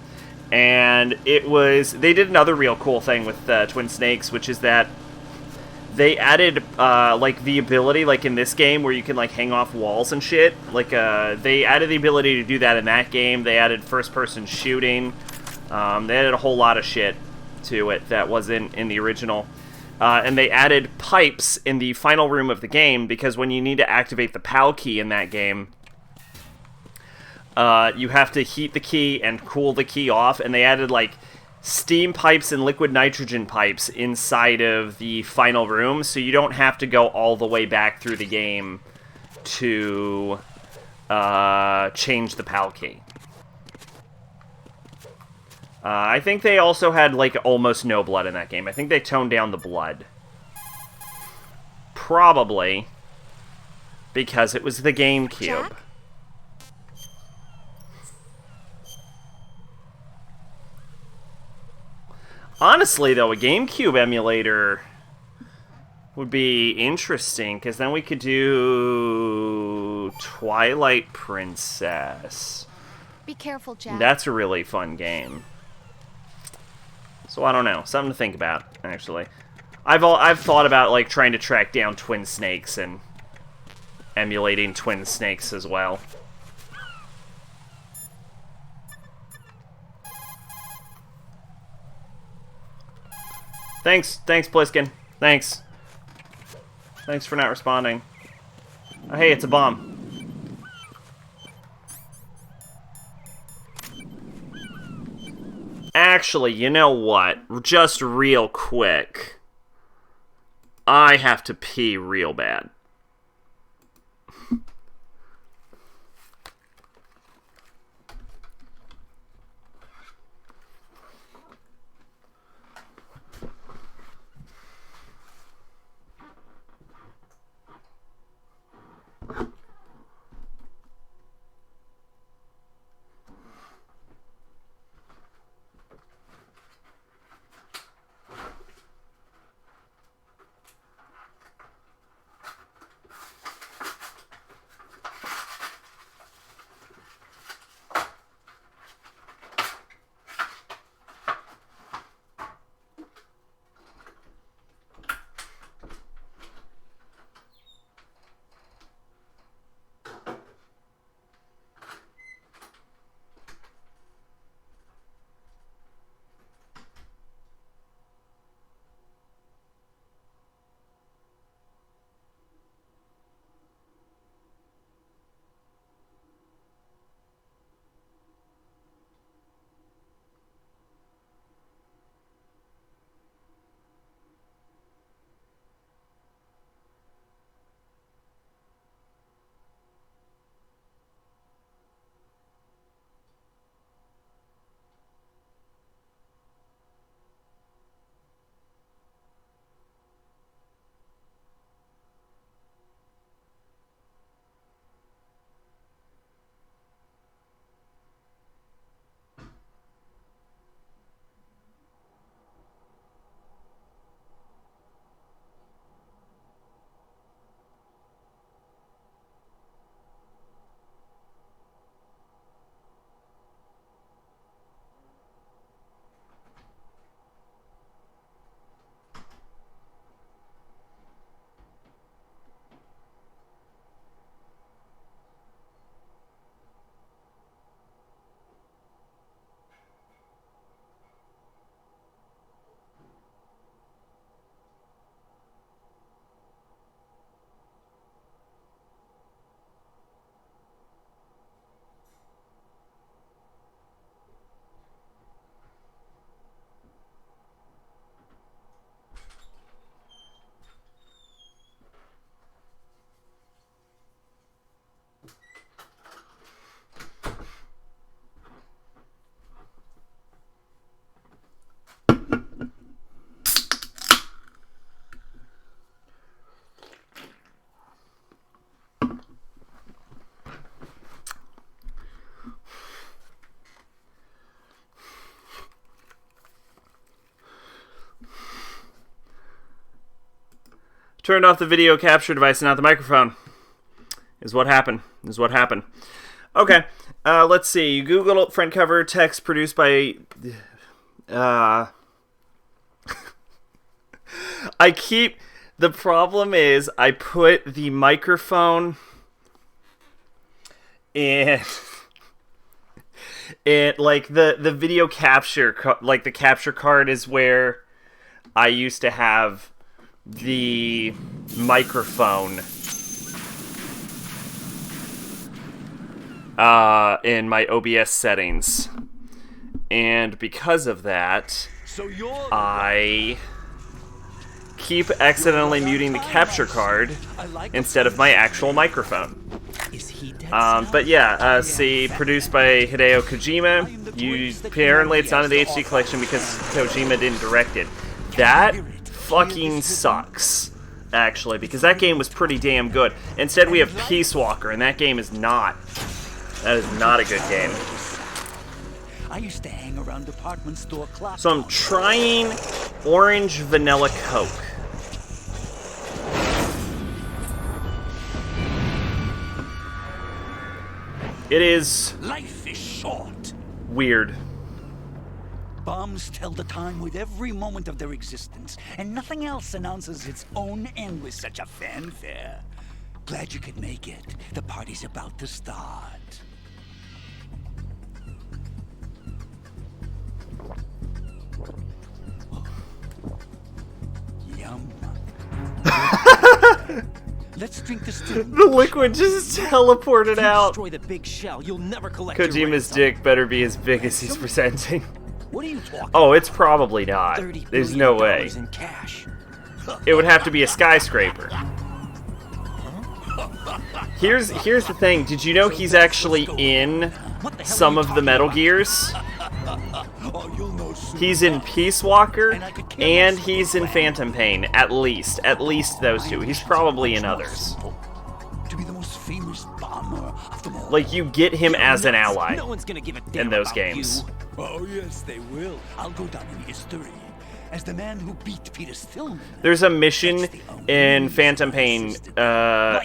And it was... They did another real cool thing with Twin Snakes, which is that they added, like, the ability, like, in this game, where you can, like, hang off walls and shit. Like, they added the ability to do that in that game. They added first-person shooting. They added a whole lot of shit to it that wasn't in the original. And they added pipes in the final room of the game, because when you need to activate the PAL key in that game, you have to heat the key and cool the key off, and they added, like, steam pipes and liquid nitrogen pipes inside of the final room, so you don't have to go all the way back through the game to change the PAL key. I think they also had, like, almost no blood in that game. I think they toned down the blood. Probably because it was the GameCube. Jack? Honestly, though, a GameCube emulator would be interesting, because then we could do Twilight Princess. Be careful, Jack. That's a really fun game. So I don't know, something to think about, actually. I've thought about, like, trying to track down Twin Snakes and emulating Twin Snakes as well. Thanks, Bliskin. Thanks for not responding. Oh, hey, it's a bomb. Actually, you know what? Just real quick. I have to pee real bad. Turned off the video capture device and not the microphone. Is what happened. Okay, let's see. You Google front cover text produced by... The problem is I put the microphone in... like, the video capture... like, the capture card is where I used to have the microphone in my OBS settings, and because of that, I keep accidentally muting the capture card instead of my actual microphone. But yeah, see, produced by Hideo Kojima. Apparently it's not in the HD collection because Kojima didn't direct it. That fucking sucks, actually, because that game was pretty damn good. Instead, we have Peace Walker, and that game is not. That is not a good game. I used to hang around department store clocks. So I'm trying Orange Vanilla Coke. It is... Life is short. Weird. Bombs tell the time with every moment of their existence, and nothing else announces its own end with such a fanfare. Glad you could make it. The party's about to start. Yum. Let's drink this. The liquid just teleported out. Destroy the big shell. You'll never collect Kojima's dick better be as big as he's presenting. What are you talking? Oh, it's probably not. There's no way. In cash. It would have to be a skyscraper. Here's the thing. Did you know he's actually in some of the Metal Gears? He's in Peace Walker, and he's in Phantom Pain, at least those two. He's probably in others. To be the most famous bomber of them all. Like, you get him as an ally No one's gonna give a damn in those about games. you. Oh yes, they will. I'll go down in history as the man who beat Peter Stillman. There's a mission in Phantom Pain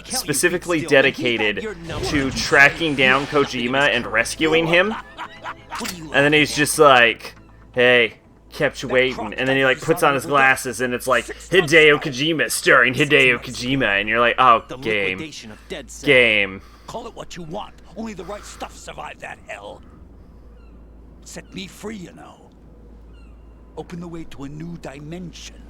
specifically dedicated to tracking down Kojima and rescuing him. And then he's just like, hey, kept you waiting. And then he like puts on his glasses and it's like, Hideo Kojima, starring Hideo Kojima. And you're like, oh, game. Call it what you want. Only the right stuff survived that hell. Set me free, you know. Open the way to a new dimension.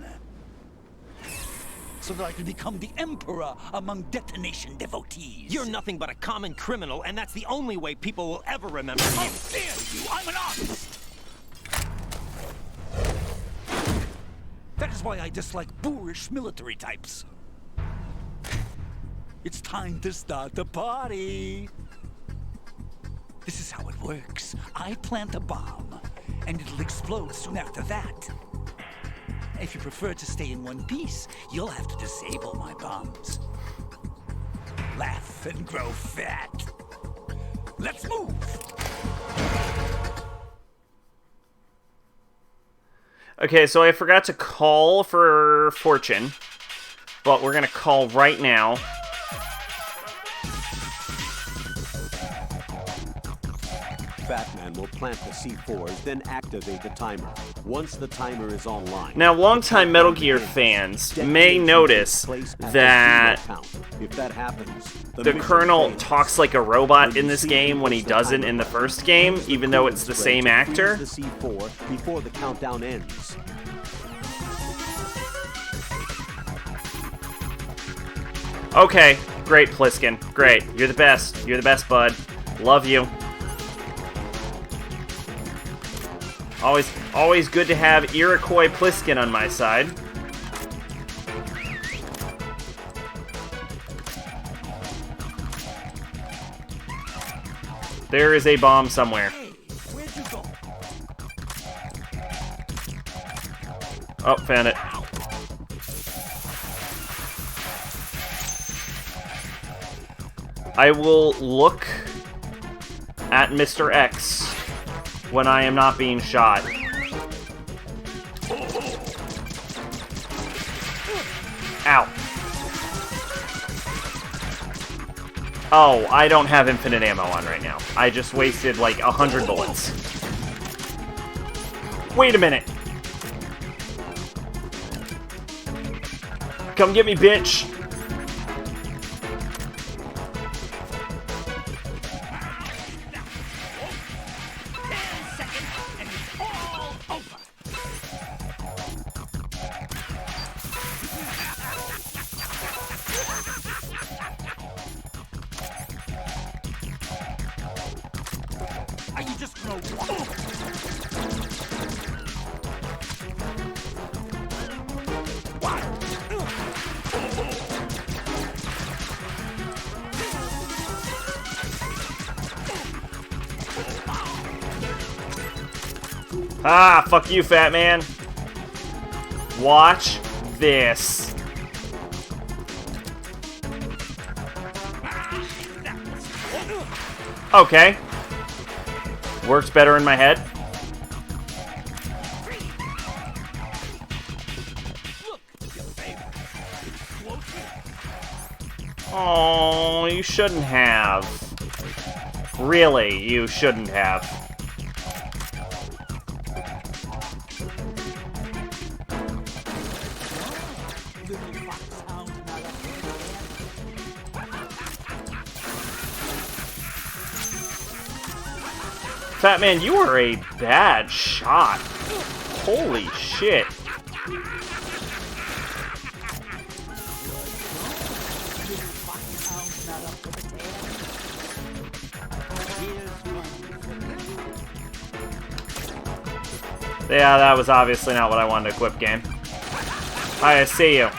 So that I can become the emperor among detonation devotees. You're nothing but a common criminal, and that's the only way people will ever remember you. How dare you! I'm an artist! That is why I dislike boorish military types. It's time to start the party. This is how it works. I plant a bomb, and it'll explode soon after that. If you prefer to stay in one piece, you'll have to disable my bombs. Laugh and grow fat. Let's move! Okay, so I forgot to call for Fortune, but we're gonna call right now. Batman will plant the C4s, then activate the timer. Once the timer is online... Now, longtime Metal Gear fans may notice that the Colonel talks like a robot in this game when he doesn't in the first game, even though it's the same actor. The C4 before the countdown ends. Okay, great, Pliskin. Great. You're the best. You're the best, bud. Love you. Always good to have Iroquois Pliskin on my side. There is a bomb somewhere. Oh, found it. I will look at Mr. X when I am not being shot. Ow. Oh, I don't have infinite ammo on right now. I just wasted like 100 bullets. Wait a minute. Come get me, bitch. Are you just gonna Ah, fuck you, fat man. Watch this. Okay. Works better in my head. Oh, you shouldn't have. Really, you shouldn't have. Fat man, you are a bad shot. Holy shit. Yeah, that was obviously not what I wanted to equip, game. I see you.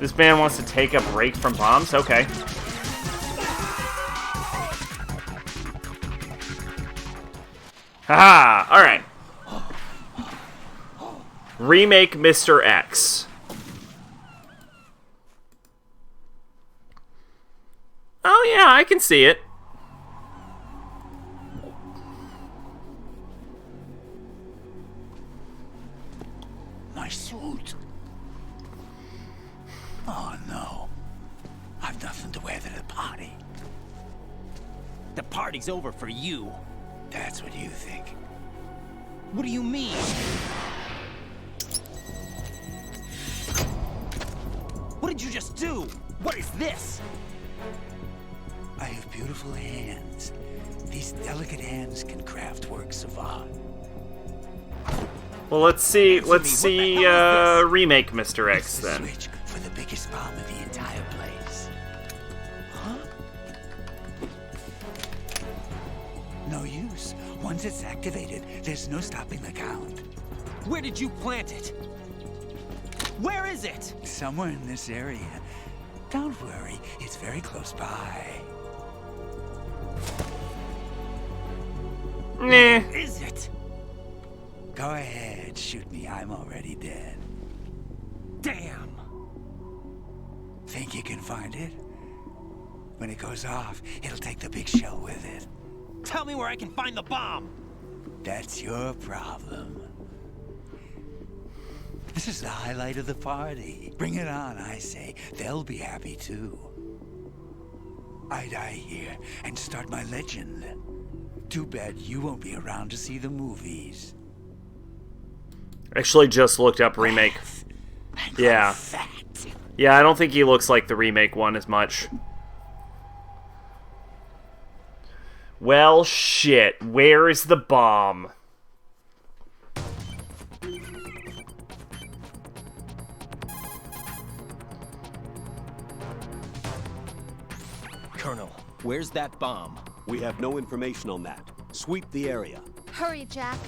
This man wants to take a break from bombs? Okay. Haha! Alright. Remake Mr. X. Oh yeah, I can see it. My suit. Oh no. I've nothing to wear to the party. The party's over for you. That's what you think. What do you mean? What did you just do? What is this? I have beautiful hands. These delicate hands can craft works of art. Well, let's see remake Mr. X then. Switch for the biggest bomb of the entire place. Huh? No use. Once it's activated, there's no stopping the count. Where did you plant it? Where is it? Somewhere in this area. Don't worry, it's very close by. Nah. Where is it? Go ahead, shoot me. I'm already dead. Damn! Think you can find it? When it goes off, it'll take the big shell with it. Tell me where I can find the bomb! That's your problem. This is the highlight of the party. Bring it on, I say. They'll be happy too. I die here and start my legend. Too bad you won't be around to see the movies. Actually just looked up remake. Yeah. Yeah, I don't think he looks like the remake one as much. Well, shit. Where is the bomb? Colonel, where's that bomb? We have no information on that. Sweep the area. Hurry, Jack.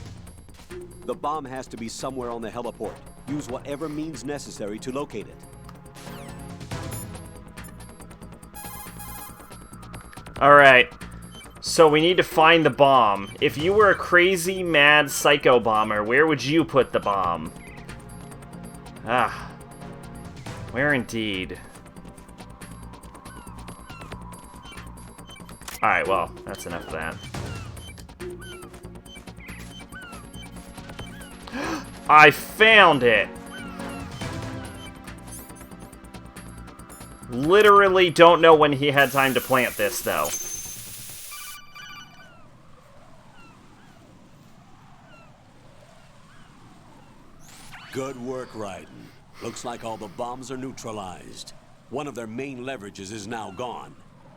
The bomb has to be somewhere on the heliport. Use whatever means necessary to locate it. Alright. So we need to find the bomb. If you were a crazy, mad psycho bomber, where would you put the bomb? Ah. Where indeed? Alright, well, that's enough of that. I found it! Literally don't know when he had time to plant this, though. Good work, Raiden. Looks like all the bombs are neutralized. One of their main leverages is now gone.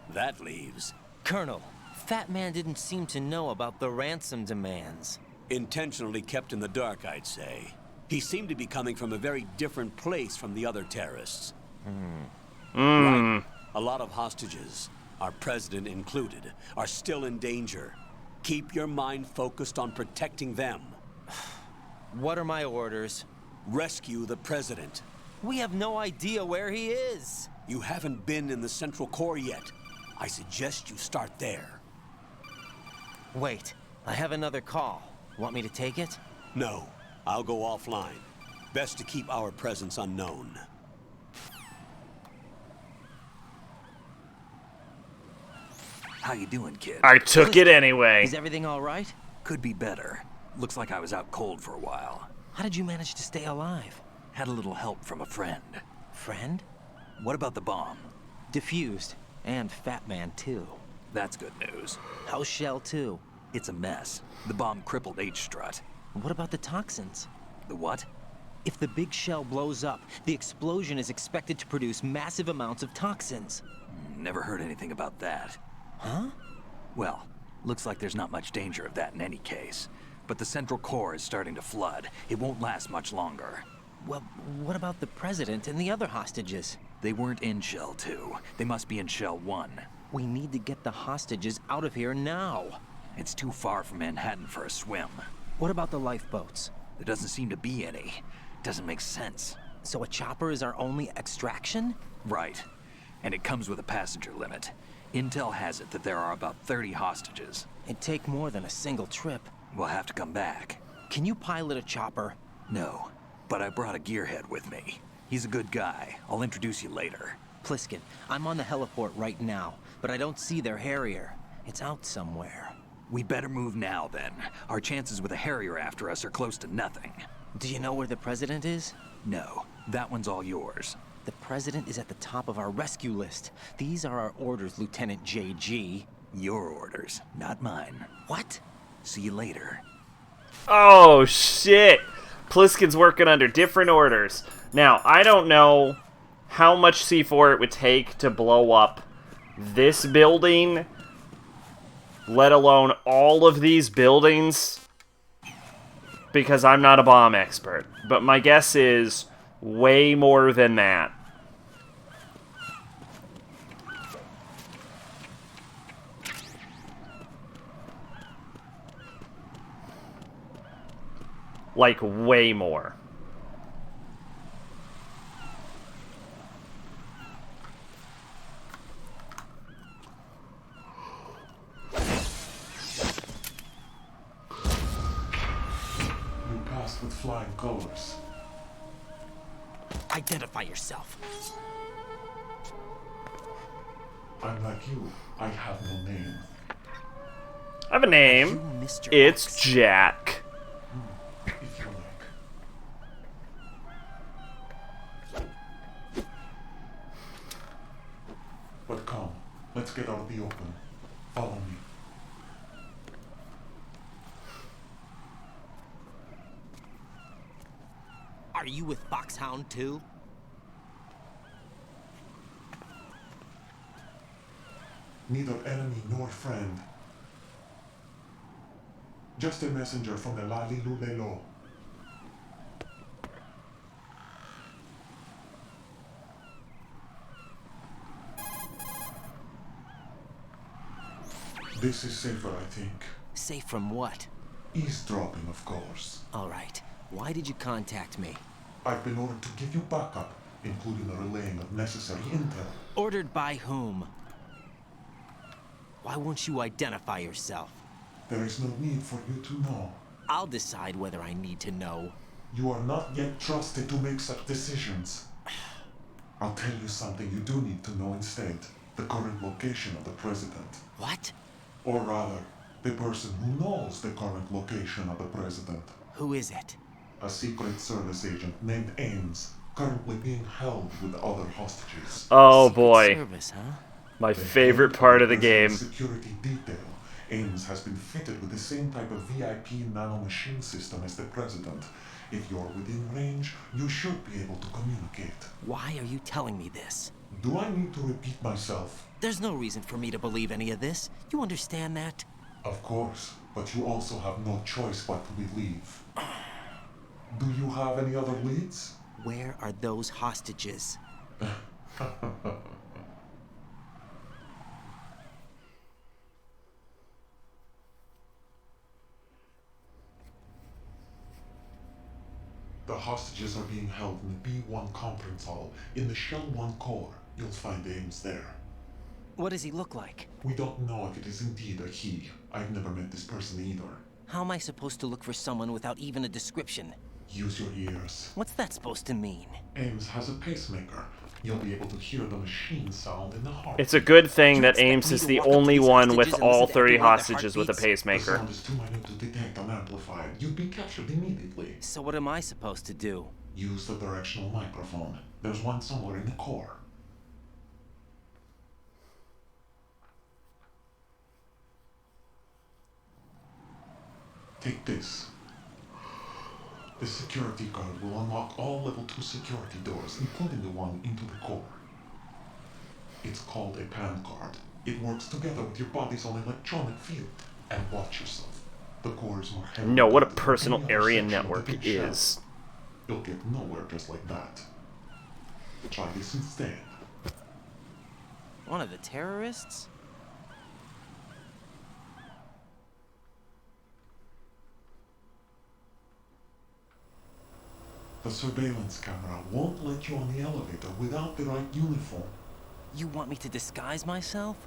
That leaves... Colonel, Fat Man didn't seem to know about the ransom demands. Intentionally kept in the dark, I'd say. He seemed to be coming from a very different place from the other terrorists. Right. A lot of hostages, our president included, are still in danger. Keep your mind focused on protecting them. What are my orders? Rescue the president. We have no idea where he is. You haven't been in the Central Core yet. I suggest you start there. Wait, I have another call. Want me to take it? No, I'll go offline. Best to keep our presence unknown. How you doing, kid? I took it anyway. Is everything all right? Could be better. Looks like I was out cold for a while. How did you manage to stay alive? Had a little help from a friend. Friend? What about the bomb? Defused. And Fat Man, too. That's good news. How's Shell 2? It's a mess. The bomb crippled H-Strut. What about the toxins? The what? If the big shell blows up, the explosion is expected to produce massive amounts of toxins. Never heard anything about that. Huh? Well, looks like there's not much danger of that in any case. But the Central Core is starting to flood. It won't last much longer. Well, what about the president and the other hostages? They weren't in Shell 2. They must be in Shell 1. We need to get the hostages out of here now. It's too far from Manhattan for a swim. What about the lifeboats? There doesn't seem to be any. Doesn't make sense. So a chopper is our only extraction? Right. And it comes with a passenger limit. Intel has it that there are about 30 hostages. It'd take more than a single trip. We'll have to come back. Can you pilot a chopper? No, but I brought a gearhead with me. He's a good guy. I'll introduce you later. Pliskin, I'm on the heliport right now, but I don't see their Harrier. It's out somewhere. We better move now, then. Our chances with a Harrier after us are close to nothing. Do you know where the president is? No, that one's all yours. The president is at the top of our rescue list. These are our orders, Lieutenant JG. Your orders, not mine. What? See you later. Oh, shit. Pliskin's working under different orders. Now, I don't know how much C4 it would take to blow up this building, let alone all of these buildings, because I'm not a bomb expert. But my guess is way more than that. Like, way more. You passed with flying colors. Identify yourself. I'm like you. I have no name. I have a name. Mr. It's X? Jack. If you like. But come, let's get out of the open. Follow me. Are you with Foxhound too? Neither enemy nor friend. Just a messenger from the Lali Lulelo. This is safer, I think. Safe from what? Eavesdropping, of course. All right. Why did you contact me? I've been ordered to give you backup, including the relaying of necessary intel. Ordered by whom? Why won't you identify yourself? There is no need for you to know. I'll decide whether I need to know. You are not yet trusted to make such decisions. I'll tell you something you do need to know instead. The current location of the president. What? Or rather, the person who knows the current location of the president. Who is it? A Secret Service agent named Ames, currently being held with other hostages. Oh Secret boy. Service, huh? My favorite part of the game. Security detail. Ames has been fitted with the same type of VIP nanomachine system as the president. If you're within range, you should be able to communicate. Why are you telling me this? Do I need to repeat myself? There's no reason for me to believe any of this. You understand that? Of course, but you also have no choice but to believe. Do you have any other leads? Where are those hostages? The hostages are being held in the B1 conference hall in the Shell 1 core. You'll find Ames there. What does he look like? We don't know if it is indeed a he. I've never met this person either. How am I supposed to look for someone without even a description? Use your ears. What's that supposed to mean? Ames has a pacemaker. You'll be able to hear the machine sound in the heart. It's a good thing that Ames is the only one with all 30 hostages with a The pacemaker. sound is too minute to detect and amplify. You'd be captured immediately. So what am I supposed to do? Use the directional microphone. There's one somewhere in the core. Take this. The security guard will unlock all level 2 security doors, including the one into the core. It's called a PAN card. It works together with your body's own electronic field. And watch yourself. The core is more heavily No, what a guarded than personal any other area section of the network big shell. is. You'll get nowhere just like that. Try this instead. One of the terrorists? The surveillance camera won't let you on the elevator without the right uniform. You want me to disguise myself?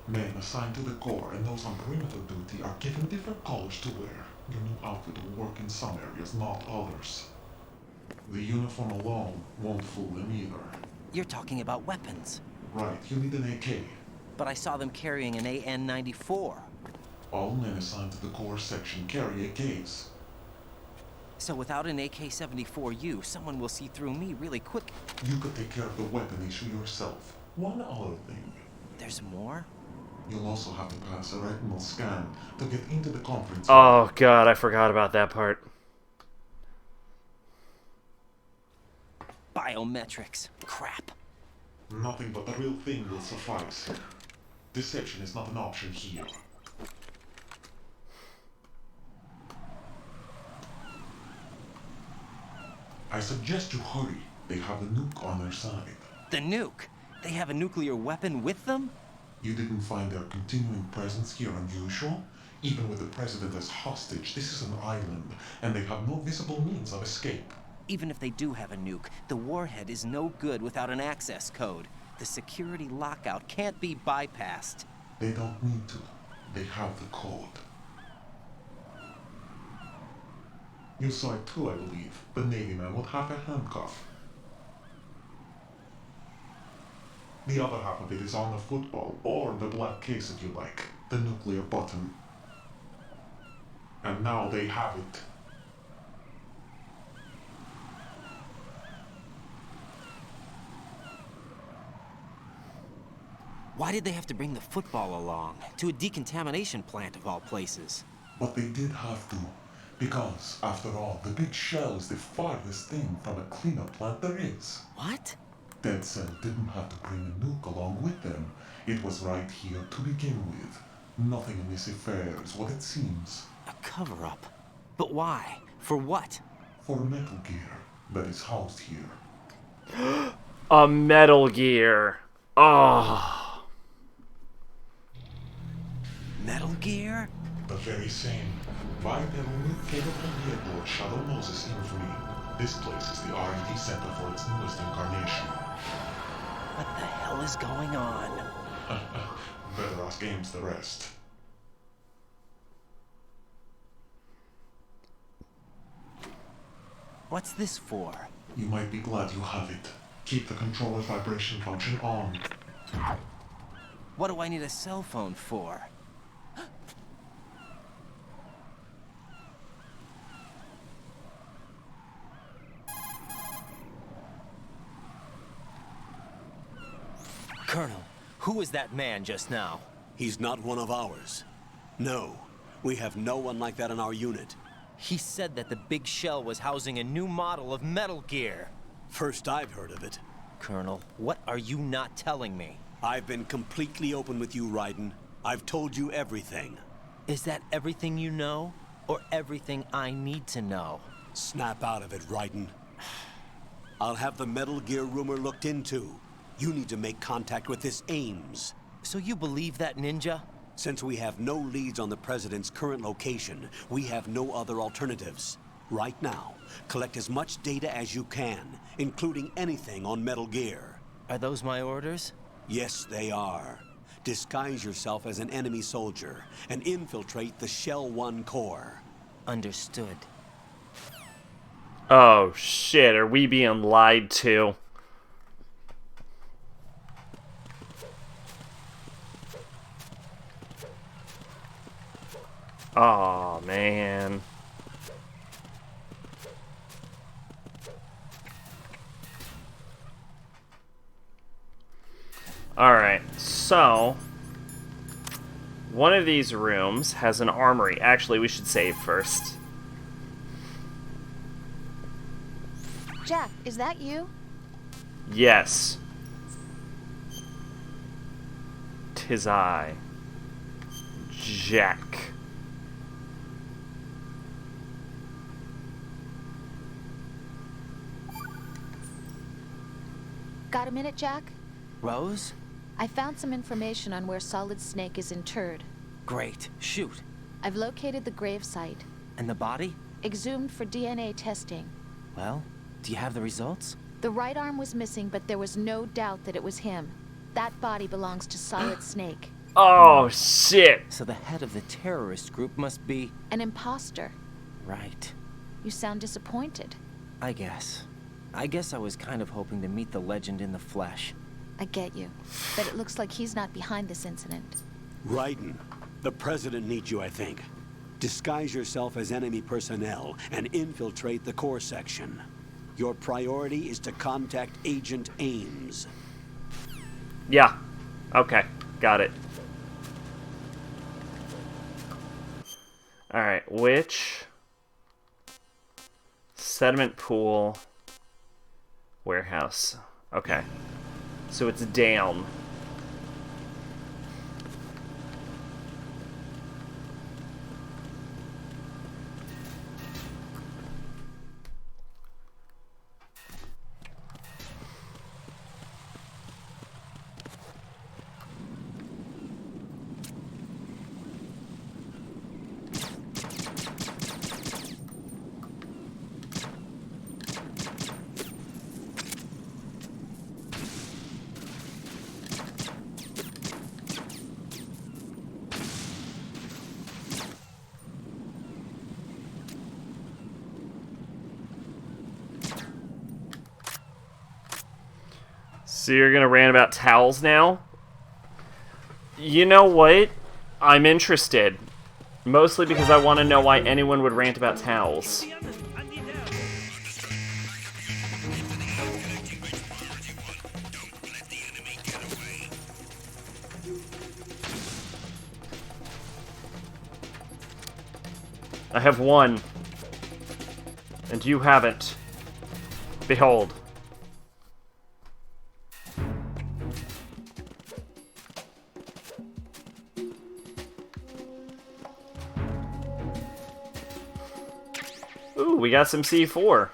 Men assigned to the core and those on perimeter duty are given different colors to wear. Your new outfit will work in some areas, not others. The uniform alone won't fool them either. You're talking about weapons. Right, you need an AK. But I saw them carrying an AN-94. All men assigned to the core section carry AKs. So without an AK-74U, someone will see through me really quick. You could take care of the weapon issue yourself. One other thing. There's more? You'll also have to pass a retinal scan to get into the conference. Oh god, I forgot about that part. Biometrics. Crap. Nothing but the real thing will suffice. Deception is not an option here. I suggest you hurry. They have the nuke on their side. The nuke? They have a nuclear weapon with them? You didn't find their continuing presence here unusual? Even with the president as hostage, this is an island, and they have no visible means of escape. Even if they do have a nuke, the warhead is no good without an access code. The security lockout can't be bypassed. They don't need to. They have the code. You saw it too, I believe. The Navy man with half a handcuff. The other half of it is on the football, or the black case if you like. The nuclear button. And now they have it. Why did they have to bring the football along? To a decontamination plant of all places. But they did have to. Because, after all, the big shell is the farthest thing from a cleanup plant there is. What? Dead Cell didn't have to bring a nuke along with them. It was right here to begin with. Nothing in this affair is what it seems. A cover-up? But why? For what? For Metal Gear that is housed here. A Metal Gear. Oh. Metal Gear? The very same. Bipedal nuke-capable vehicle Shadow Moses infamy. This place is the R&D center for its newest incarnation. What the hell is going on? Better ask Ames the rest. What's this for? You might be glad you have it. Keep the controller vibration function on. What do I need a cell phone for? Colonel, who was that man just now? He's not one of ours. No, we have no one like that in our unit. He said that the big shell was housing a new model of Metal Gear. First I've heard of it. Colonel, what are you not telling me? I've been completely open with you, Raiden. I've told you everything. Is that everything you know? Or everything I need to know? Snap out of it, Raiden. I'll have the Metal Gear rumor looked into. You need to make contact with this Ames. So you believe that ninja? Since we have no leads on the President's current location, we have no other alternatives. Right now, collect as much data as you can, including anything on Metal Gear. Are those my orders? Yes, they are. Disguise yourself as an enemy soldier and infiltrate the Shell 1 core. Understood. Oh shit, are we being lied to? Oh man. Alright, so one of these rooms has an armory. Actually, we should save first. Jack, is that you? Yes. 'Tis I, Jack. Got a minute, Jack? Rose? I found some information on where Solid Snake is interred. Great. Shoot. I've located the grave site. And the body? Exhumed for DNA testing. Well, do you have the results? The right arm was missing, but there was no doubt that it was him. That body belongs to Solid Snake. Oh, shit. So the head of the terrorist group must be... An imposter. Right. You sound disappointed. I guess I was kind of hoping to meet the legend in the flesh. I get you. But it looks like he's not behind this incident. Raiden, the President needs you, I think. Disguise yourself as enemy personnel and infiltrate the core section. Your priority is to contact Agent Ames. Yeah. Okay. Got it. Alright, which... Sediment pool... Warehouse. Okay. So it's down. So you're gonna rant about towels now? You know what? I'm interested. Mostly because I want to know why anyone would rant about towels. I have one. And you haven't. Behold. Ooh, we got some C4.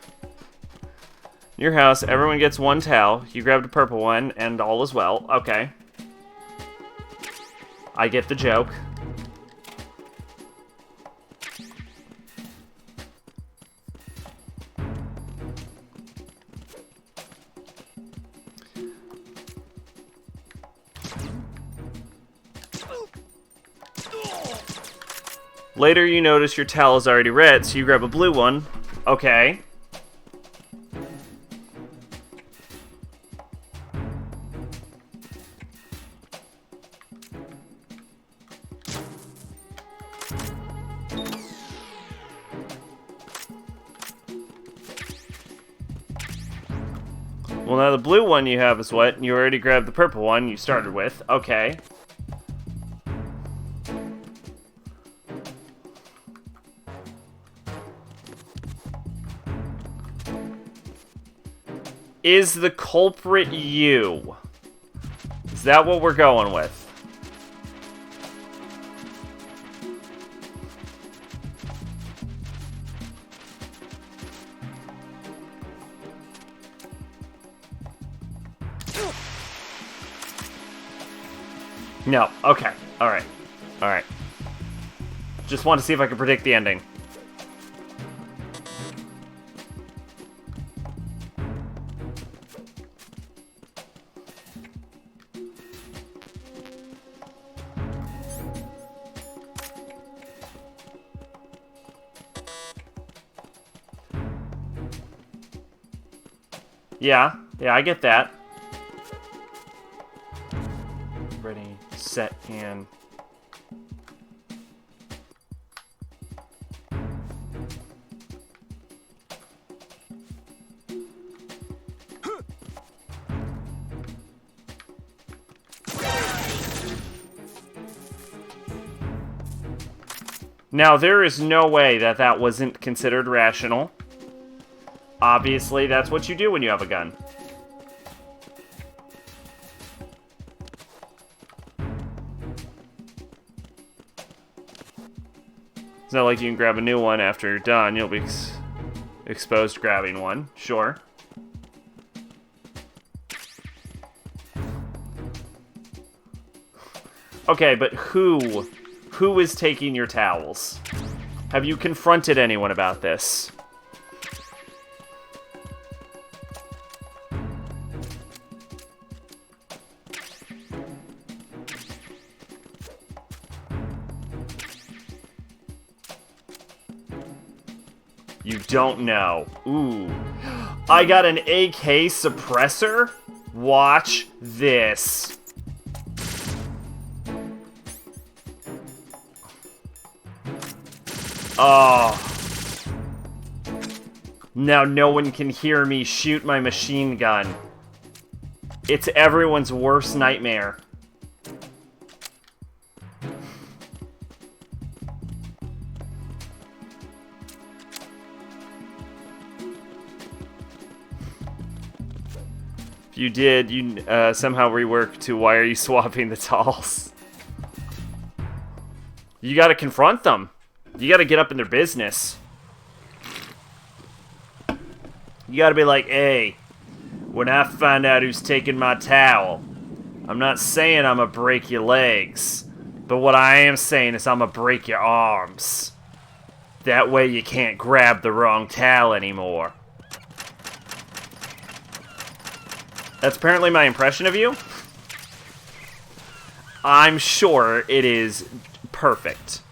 In your house, everyone gets one towel. You grabbed a purple one, and all is well. Okay. I get the joke. Later, you notice your towel is already red, so you grab a blue one. Okay. Well, now the blue one you have is what? And you already grabbed the purple one you started with. Okay. Is the culprit you? Is that what we're going with? No. Okay. Alright. Alright. Just want to see if I can predict the ending. Yeah, I get that. Ready, set, and... Now, there is no way that that wasn't considered rational. Obviously, that's what you do when you have a gun. It's not like you can grab a new one after you're done. You'll be exposed to grabbing one. Sure. Okay, but who is taking your towels? Have you confronted anyone about this? You don't know. Ooh. I got an AK suppressor? Watch this. Oh. Now no one can hear me shoot my machine gun. It's everyone's worst nightmare. If you did, you somehow rework to why are you swapping the towels? You gotta confront them. You gotta get up in their business. You gotta be like, hey, when I find out who's taking my towel, I'm not saying I'm gonna break your legs, but what I am saying is I'm gonna break your arms. That way you can't grab the wrong towel anymore. That's apparently my impression of you. I'm sure it is perfect.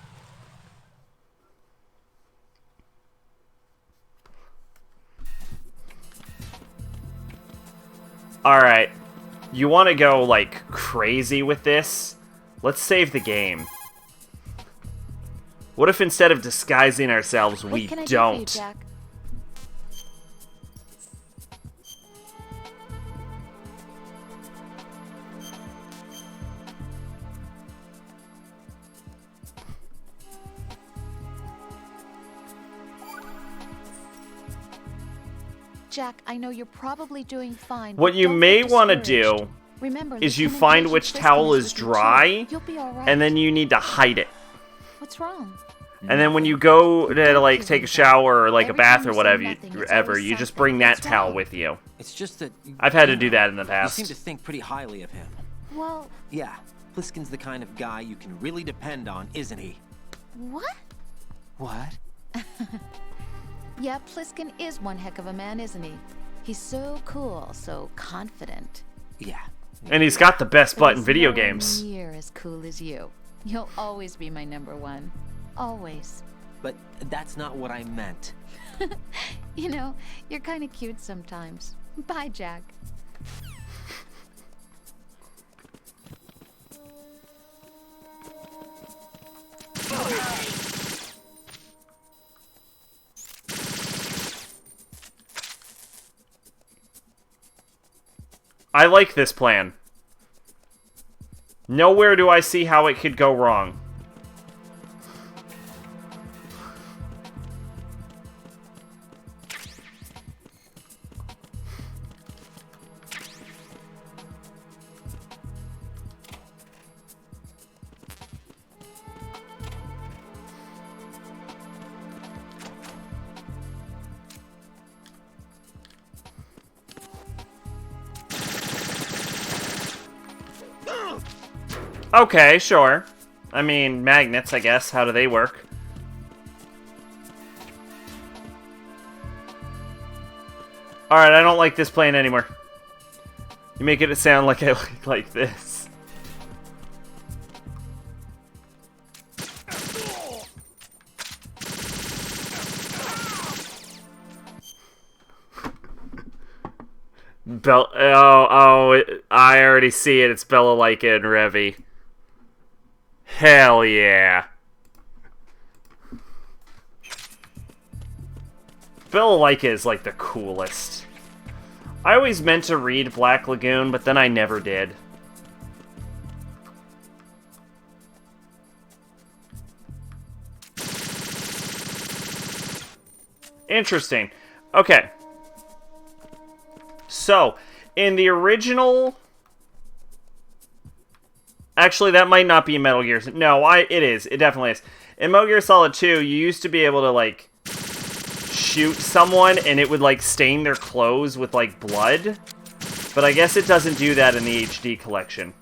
Alright. You want to go, like, crazy with this? Let's save the game. What if instead of disguising ourselves, we What can I don't? do for you, Jack? Jack, I know you're probably doing fine. What but you don't may get want to discouraged. do Remember, is you Lieutenant find Agent which Friskin towel is with you, too. dry, You'll be all right. and then you need to hide it. What's wrong? And then when you go to, like, take a shower or, like, a Every bath time or you say whatever, nothing, it's ever, always you just something. bring that What's towel wrong? with you. It's just that... I've had to you do know, that in the You past. seem to think pretty highly of him. Well, Yeah, Pliskin's the kind of guy you can really depend on, isn't he? what? What? Yeah, Pliskin is one heck of a man, isn't he? He's so cool, so confident. Yeah. And he's got the best But butt in he's video nowhere games. near as cool as you. You'll always be my number one. Always. But that's not what I meant. You know, you're kind of cute sometimes. Bye, Jack. I like this plan. Nowhere do I see how it could go wrong. Okay, sure. I mean, magnets, I guess. How do they work? Alright, I don't like this plane anymore. You make it sound like I like this. I already see it. It's Bella-Lyka and Revy. Hell yeah. Bella-Lyka is like the coolest. I always meant to read Black Lagoon, but then I never did. Interesting. Okay. So, in the original... Actually, that might not be in Metal Gear. No, it is. It definitely is. In Metal Gear Solid 2, you used to be able to, like, shoot someone and it would, like, stain their clothes with, like, blood. But I guess it doesn't do that in the HD collection.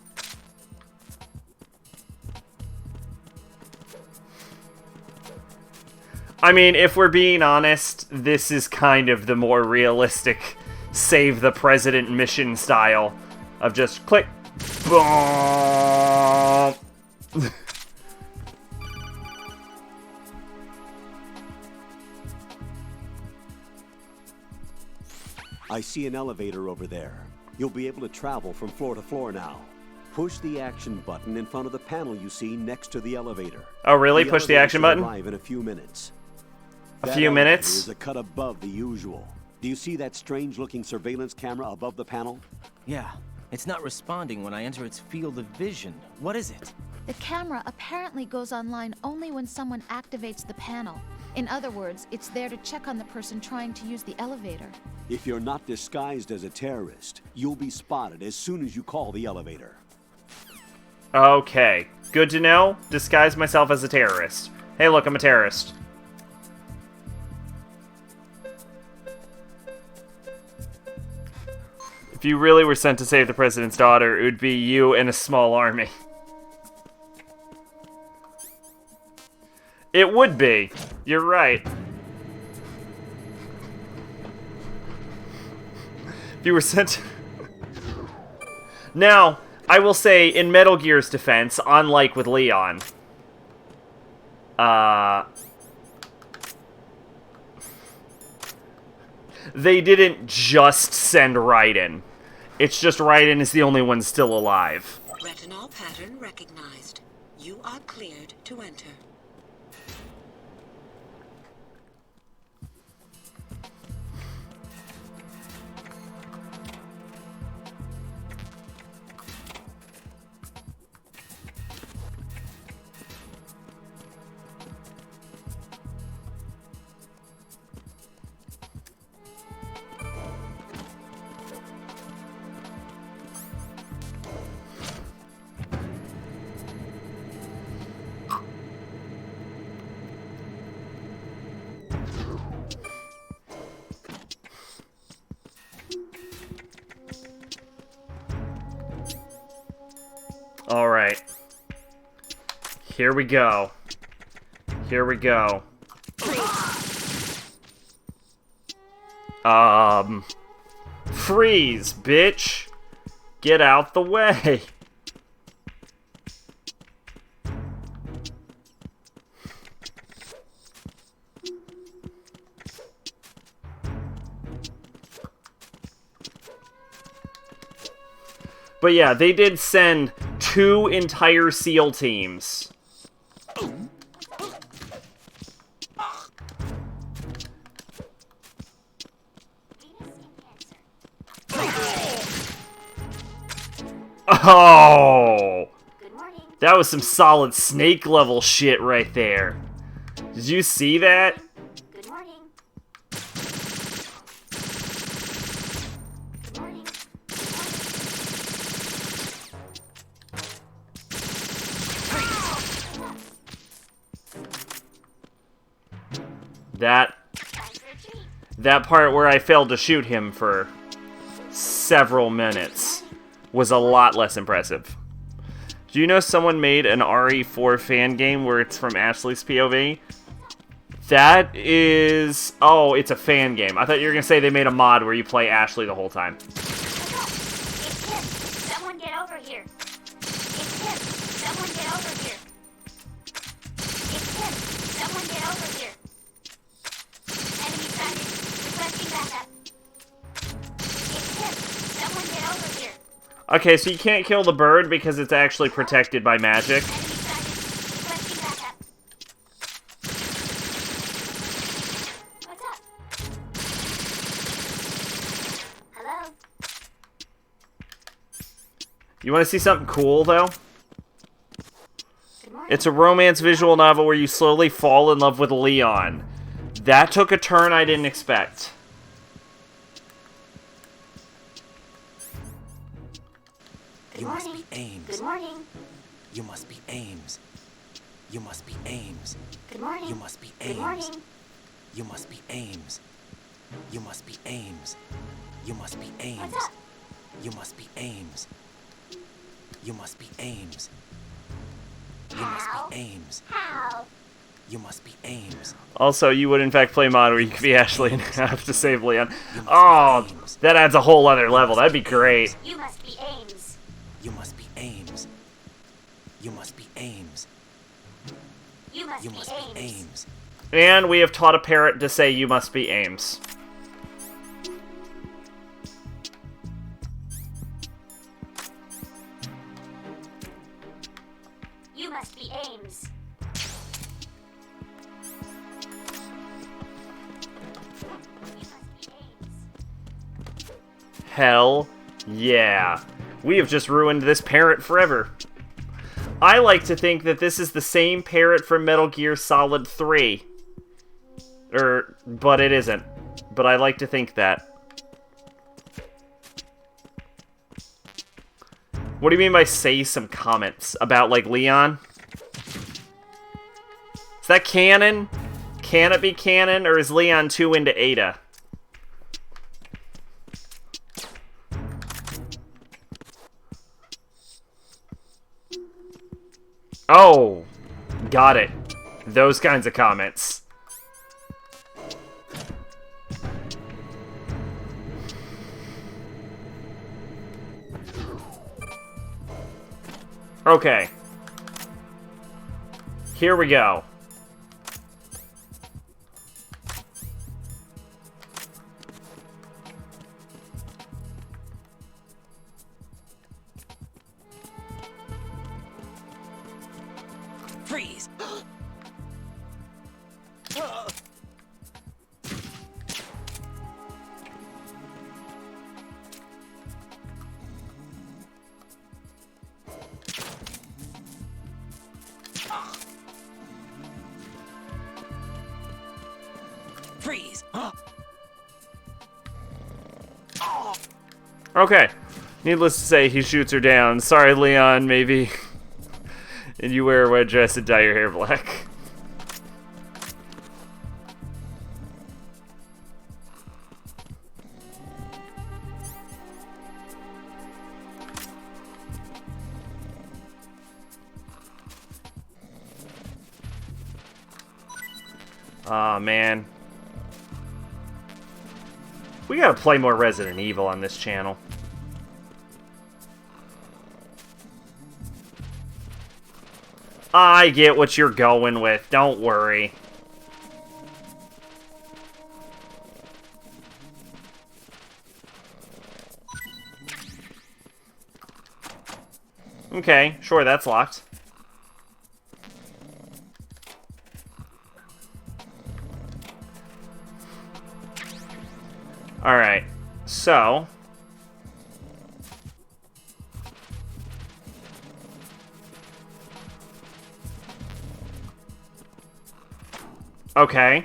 I mean, if we're being honest, this is kind of the more realistic save the president mission style of just click. Boom. I see an elevator over there. You'll be able to travel from floor to floor now. Push the action button in front of the panel you see next to the elevator. Oh, really? Push the action button? Arrive in a few minutes. A few minutes? Is a cut above the usual. Do you see that strange-looking surveillance camera above the panel? Yeah. It's not responding when I enter its field of vision. What is it? The camera apparently goes online only when someone activates the panel. In other words, it's there to check on the person trying to use the elevator. If you're not disguised as a terrorist, you'll be spotted as soon as you call the elevator. Okay. Good to know. Disguise myself as a terrorist. Hey, look, I'm a terrorist. If you really were sent to save the president's daughter, it would be you and a small army. It would be. You're right. If you were sent... Now, I will say, in Metal Gear's defense, unlike with Leon, they didn't just send Raiden. It's just Raiden is the only one still alive. Retinol pattern recognized. You are cleared to enter. Alright. Here we go. Here we go. Freeze, bitch! Get out the way! But yeah, they did send 2 entire SEAL teams. Oh! That was some solid snake level shit right there. Did you see that? Good morning. That part where I failed to shoot him for several minutes was a lot less impressive. Do you know someone made an RE4 fan game where it's from Ashley's POV? That is... Oh, it's a fan game. I thought you were going to say they made a mod where you play Ashley the whole time. It's him. Someone get over here. It's him. Someone get over here. It's him. Someone get over here. Enemy sighted. Requesting backup. It's him. Someone get over here. Okay, so you can't kill the bird because it's actually protected by magic. You want to see something cool, though? It's a romance visual novel where you slowly fall in love with Leon. That took a turn I didn't expect. You must be Ames. Good morning. You must be Ames. You must be Ames. Good morning. You must be Good Ames. morning. You must be Ames. You must be Ames. You must be Ames. What's up? You must be Ames. You must be Ames. You How? must be Ames. How? You must be Ames. Also, you would in fact play mod where you could be Ashley and have to save Leon. Oh, that adds a whole other level. That'd be great. You must be Ames. You must be Ames. You must be Ames. You must You be must be Ames. Ames. And we have taught a parrot to say, "You must be Ames." You must be Ames. Hell yeah. We have just ruined this parrot forever. I like to think that this is the same parrot from Metal Gear Solid 3. But it isn't. But I like to think that. What do you mean by say some comments about, like, Leon? Is that canon? Can it be canon, or is Leon too into Ada? Oh, got it. Those kinds of comments. Okay. Here we go. Freeze! Freeze! Okay. Needless to say, he shoots her down. Sorry, Leon, maybe. And you wear a red dress and dye your hair black. Aw, man. We gotta play more Resident Evil on this channel. I get what you're going with. Don't worry. Okay, sure, that's locked. Alright, so... Okay.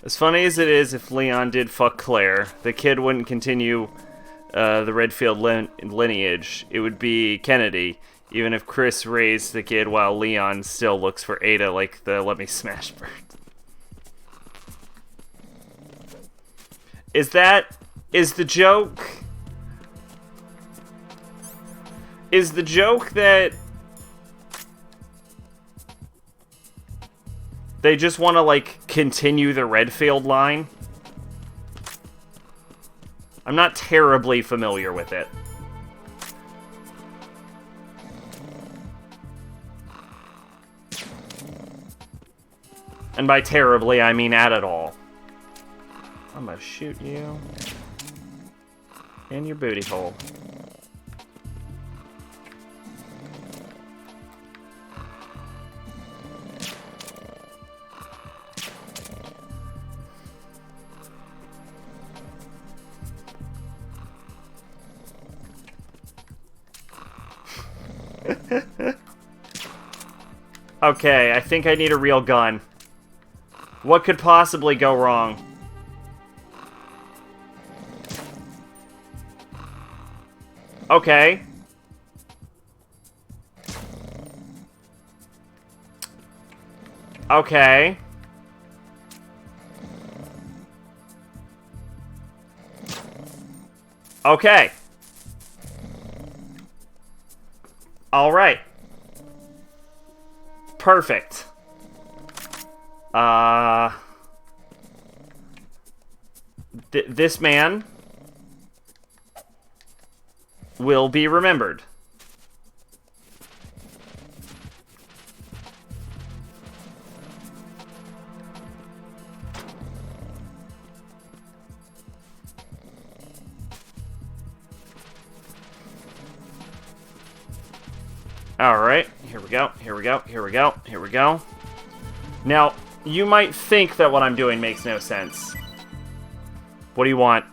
As funny as it is, if Leon did fuck Claire, the kid wouldn't continue the Redfield lineage. It would be Kennedy, even if Chris raised the kid while Leon still looks for Ada like the Let Me Smash bird. Is the joke that they just want to, like, continue the Redfield line? I'm not terribly familiar with it. And by terribly, I mean at all. I'm gonna shoot you in your booty hole. Okay, I think I need a real gun. What could possibly go wrong? Okay. Okay. Okay. All right. Perfect. This man will be remembered. Alright, here we go, here we go, here we go, here we go. Now, you might think that what I'm doing makes no sense. What do you want?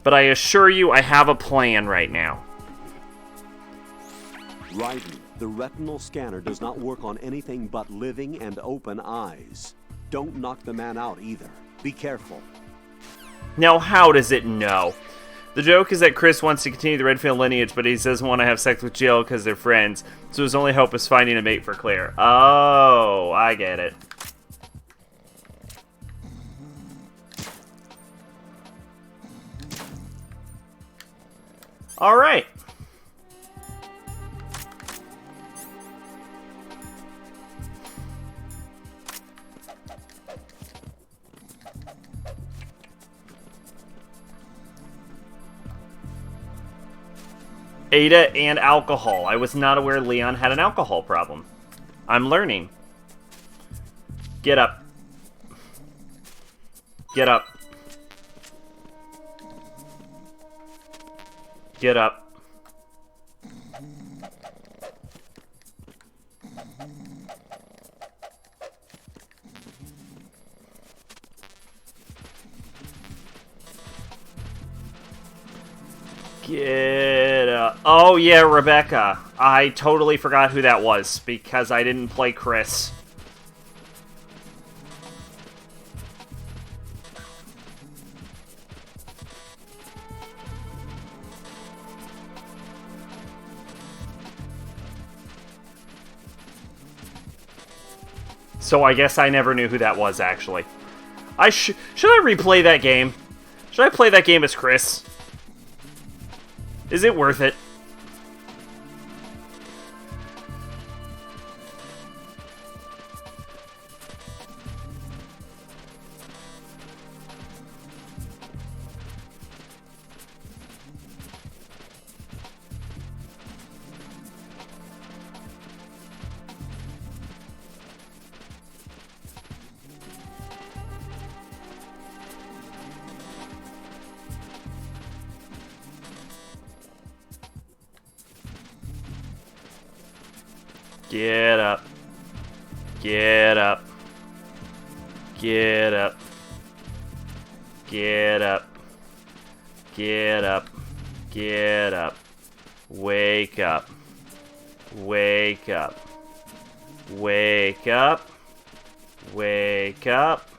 But I assure you I have a plan right now. Raiden, the retinal scanner does not work on anything but living and open eyes. Don't knock the man out either. Be careful. Now, how does it know? The joke is that Chris wants to continue the Redfield lineage, but he doesn't want to have sex with Jill because they're friends, so his only hope is finding a mate for Claire. Oh, I get it. All right. Ada and alcohol. I was not aware Leon had an alcohol problem. I'm learning. Get up. Get up. Get up. Get up. Oh yeah, Rebecca. I totally forgot who that was because I didn't play Chris. So I guess I never knew who that was, actually. Should I replay that game? Should I play that game as Chris? Is it worth it? Get up. Get up. Get up. Get up. Get up. Get up. Wake up. Wake up. Wake up. Wake up.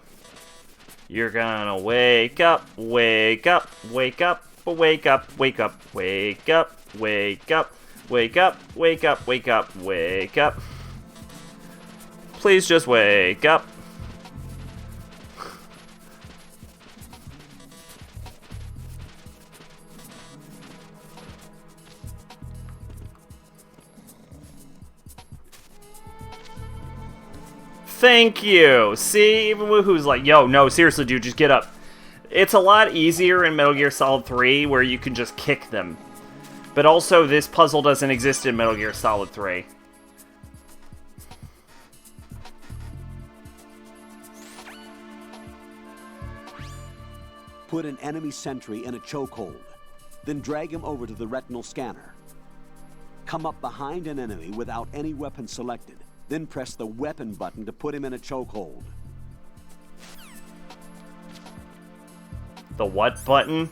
You're gonna wake up. Wake up. Wake up. Wake up. Wake up. Wake up. Wake up. Wake up, wake up, wake up, wake up. Please just wake up. Thank you. See, even Woohoo's like, yo, no, seriously, dude, just get up. It's a lot easier in Metal Gear Solid 3 where you can just kick them. But also, this puzzle doesn't exist in Metal Gear Solid 3. Put an enemy sentry in a chokehold, then drag him over to the retinal scanner. Come up behind an enemy without any weapon selected, then press the weapon button to put him in a chokehold. The what button?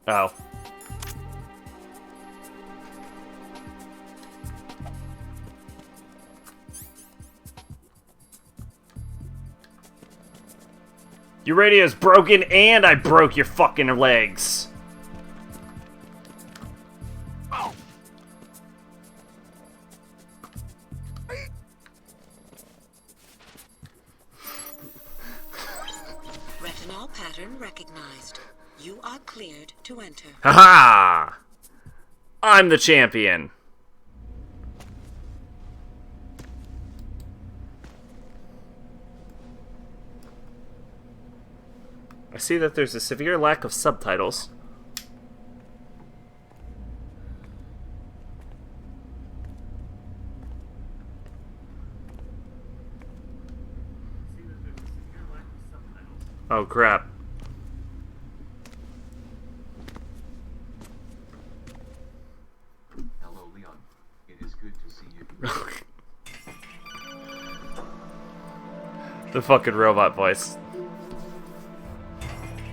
Oh. Your radio's broken and I broke your fucking legs. Retinol pattern recognized. You are cleared to enter. Haha! I'm the champion. I see that there's a severe lack of subtitles. Oh crap. Hello, Leon. It is good to see you. The fucking robot voice.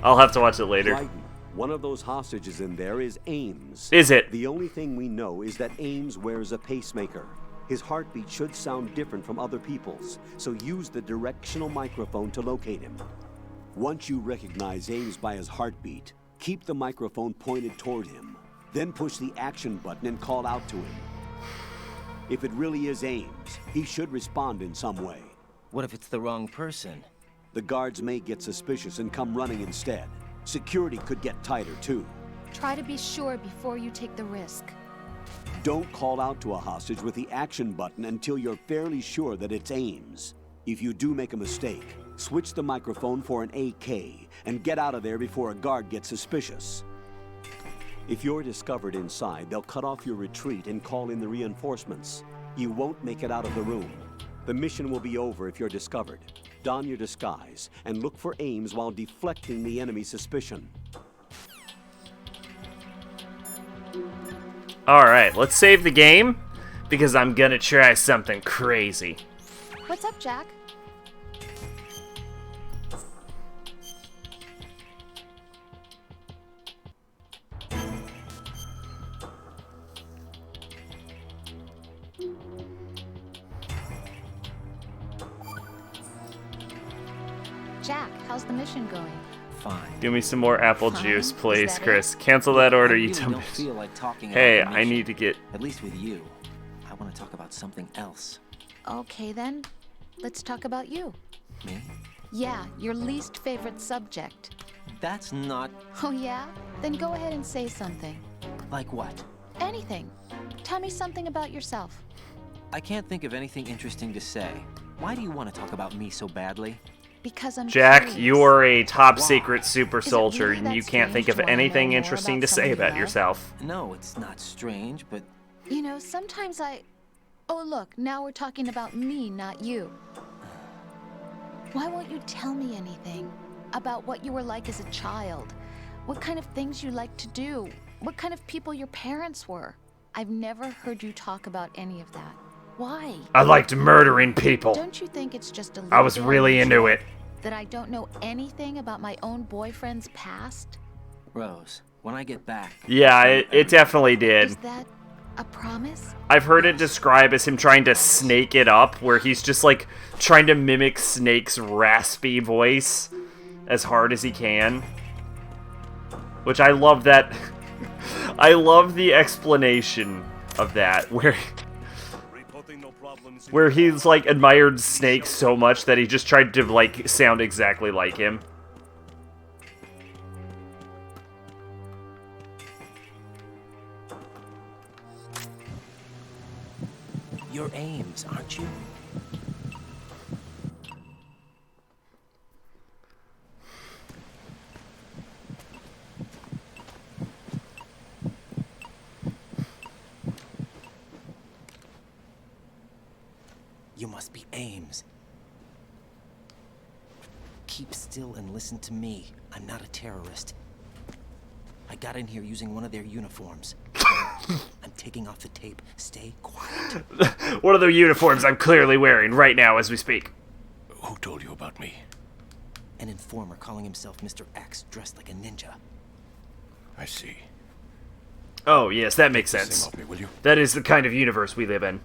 I'll have to watch it later. Dryden, one of those hostages in there is Ames. Is it? The only thing we know is that Ames wears a pacemaker. His heartbeat should sound different from other people's, so use the directional microphone to locate him. Once you recognize Ames by his heartbeat, keep the microphone pointed toward him. Then push the action button and call out to him. If it really is Ames, he should respond in some way. What if it's the wrong person? The guards may get suspicious and come running instead. Security could get tighter, too. Try to be sure before you take the risk. Don't call out to a hostage with the action button until you're fairly sure that it's Ames. If you do make a mistake, switch the microphone for an AK and get out of there before a guard gets suspicious. If you're discovered inside, they'll cut off your retreat and call in the reinforcements. You won't make it out of the room. The mission will be over if you're discovered. Don your disguise and look for Ames while deflecting the enemy's suspicion. Alright, let's save the game, because I'm gonna try something crazy. What's up, Jack? Jack, how's the mission going? Fine. Give me some more apple Fine? juice, Is please, that Chris. Cancel that order, I you really dumb don't bitch. feel like talking Hey, about the I mission. need to get... At least with you. I want to talk about something else. Okay then, let's talk about you. Me? Yeah, your least favorite subject. That's not... Oh yeah? Then go ahead and say something. Like what? Anything. Tell me something about yourself. I can't think of anything interesting to say. Why do you want to talk about me so badly? Because I'm Jack, curious. you are a top secret super Is it soldier, really and that you can't think strange of to wanna know anything more interesting about to say somebody you about love? yourself. No, it's not strange, but... You know, sometimes I... Oh look, now we're talking about me, not you. Why won't you tell me anything? About what you were like as a child? What kind of things you liked to do? What kind of people your parents were? I've never heard you talk about any of that. Why? I liked murdering people. Don't you think it's just a little I was bit really into unusual it. that I don't know anything about my own boyfriend's past? Rose, when I get back... Yeah, it definitely did. Is that a promise? I've heard it described as him trying to snake it up, where he's just like trying to mimic Snake's raspy voice as hard as he can. Which I love that. I love the explanation of that, where he's like admired Snake so much that he just tried to like sound exactly like him. You're Ames, aren't you? You must be Ames. Keep still and listen to me. I'm not a terrorist. I got in here using one of their uniforms. I'm taking off the tape. Stay quiet. One of the uniforms I'm clearly wearing right now as we speak. Who told you about me? An informer calling himself Mr. X, dressed like a ninja. I see. Oh, yes, that makes Take this sense. thing off me, will you? That is the kind of universe we live in.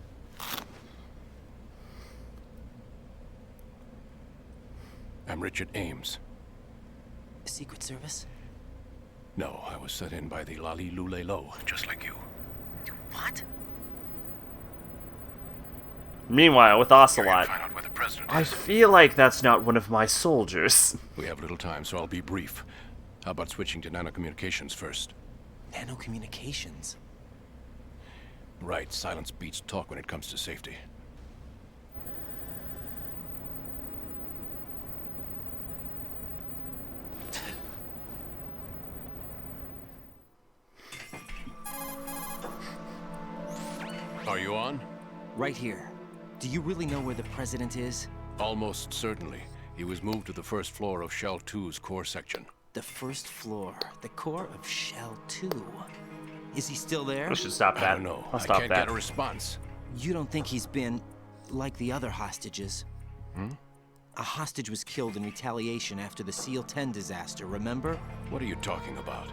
I'm Richard Ames. Secret Service? No, I was sent in by the Lali Lule Lo, just like you. What? Meanwhile, with Ocelot, Find out where the president I is. feel like that's not one of my soldiers. We have little time, so I'll be brief. How about switching to nanocommunications first? Nanocommunications? Right, silence beats talk when it comes to safety. Are you on? Right here. Do you really know where the president is? Almost certainly. He was moved to the first floor of Shell 2's core section. The first floor. The core of Shell 2. Is he still there? I should stop that. I don't know. I'll stop I can't that. get a response. You don't think he's been like the other hostages? A hostage was killed in retaliation after the SEAL 10 disaster, remember? What are you talking about?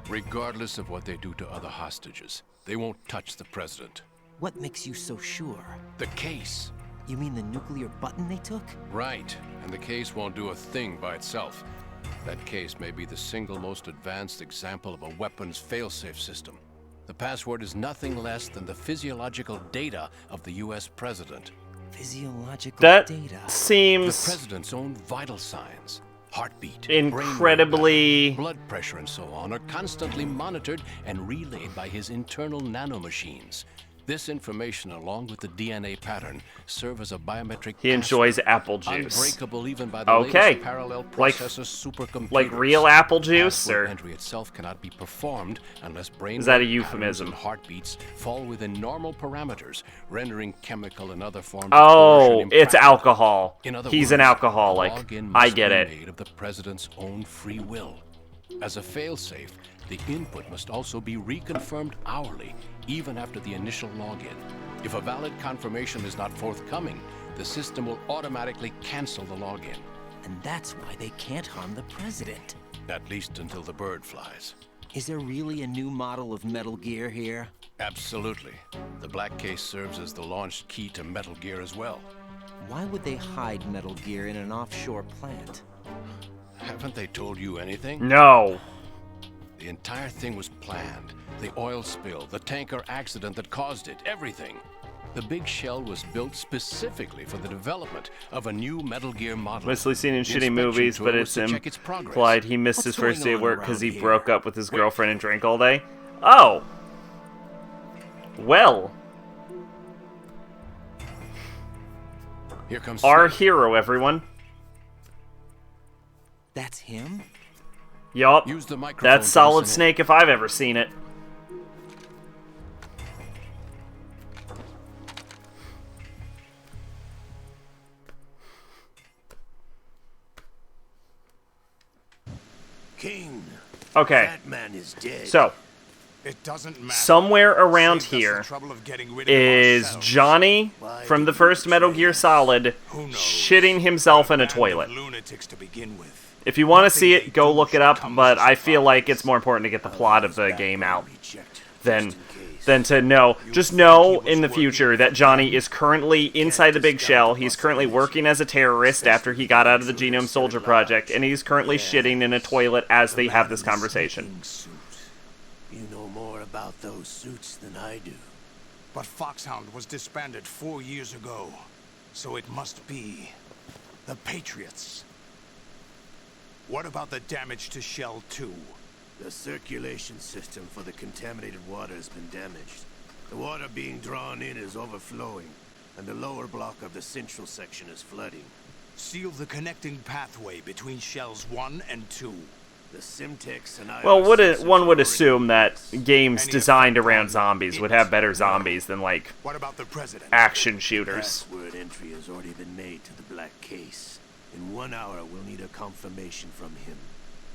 Regardless of what they do to other hostages, they won't touch the president. What makes you so sure? The case. You mean the nuclear button they took? Right. And the case won't do a thing by itself. That case may be the single most advanced example of a weapons failsafe system. The password is nothing less than the physiological data of the US president. Physiological That data? The seems president's own vital signs, heartbeat, incredibly... brain blood pressure and so on are constantly monitored and relayed by his internal nanomachines. This information, along with the DNA pattern, serve as a biometric He enjoys apple juice. unbreakable even by the Okay. latest parallel Like- processor supercomputers. like real apple juice, Password or- entry itself cannot be performed unless brain Is that a patterns euphemism? and heartbeats fall within normal parameters, rendering chemical and other forms of Oh, coercion it's impractical. alcohol. In other He's words, an alcoholic. login I must get be it. made of the president's own free will. As a failsafe, the input must also be reconfirmed hourly, even after the initial login. If a valid confirmation is not forthcoming, the system will automatically cancel the login. And that's why they can't harm the president. At least until the bird flies. Is there really a new model of Metal Gear here? Absolutely. The black case serves as the launch key to Metal Gear as well. Why would they hide Metal Gear in an offshore plant? Haven't they told you anything? No. The entire thing was planned. The oil spill, the tanker accident that caused it, everything. The big shell was built specifically for the development of a new Metal Gear model. Mostly seen in The shitty inspection movies, tour but was it's to check its progress. implied he missed his What's first day going at on work because he around broke here? up with his girlfriend and drank all day. Oh! Well. Here comes Our Snake. hero, everyone. That's him? Yup. Use the microphone That's to Solid listen in. Snake if I've ever seen it. King. Okay. That man is dead. So, It doesn't matter. somewhere around Saved us the here trouble of getting rid of him is ourselves. Johnny Why from the did first you Metal betray Gear us? Solid Who knows? shitting himself in a Band of toilet. lunatics to begin with. If you want to see it, go look it up, but I feel like it's more important to get the plot of the game out than to know. Just know in the future that Johnny is currently inside the Big Shell. He's currently working as a terrorist after he got out of the Genome Soldier Project, and he's currently shitting in a toilet as they have this conversation. You know more about those suits than I do. But Foxhound was disbanded 4 years ago, so it must be the Patriots. What about the damage to Shell 2? The circulation system for the contaminated water has been damaged. The water being drawn in is overflowing, and the lower block of the central section is flooding. Seal the connecting pathway between Shells 1 and 2. The Simtex and Well, IR one would assume that games designed around zombies would have better zombies than, like, What about the president? action shooters. Password entry has already been made to the black case. In 1 hour, we'll need a confirmation from him.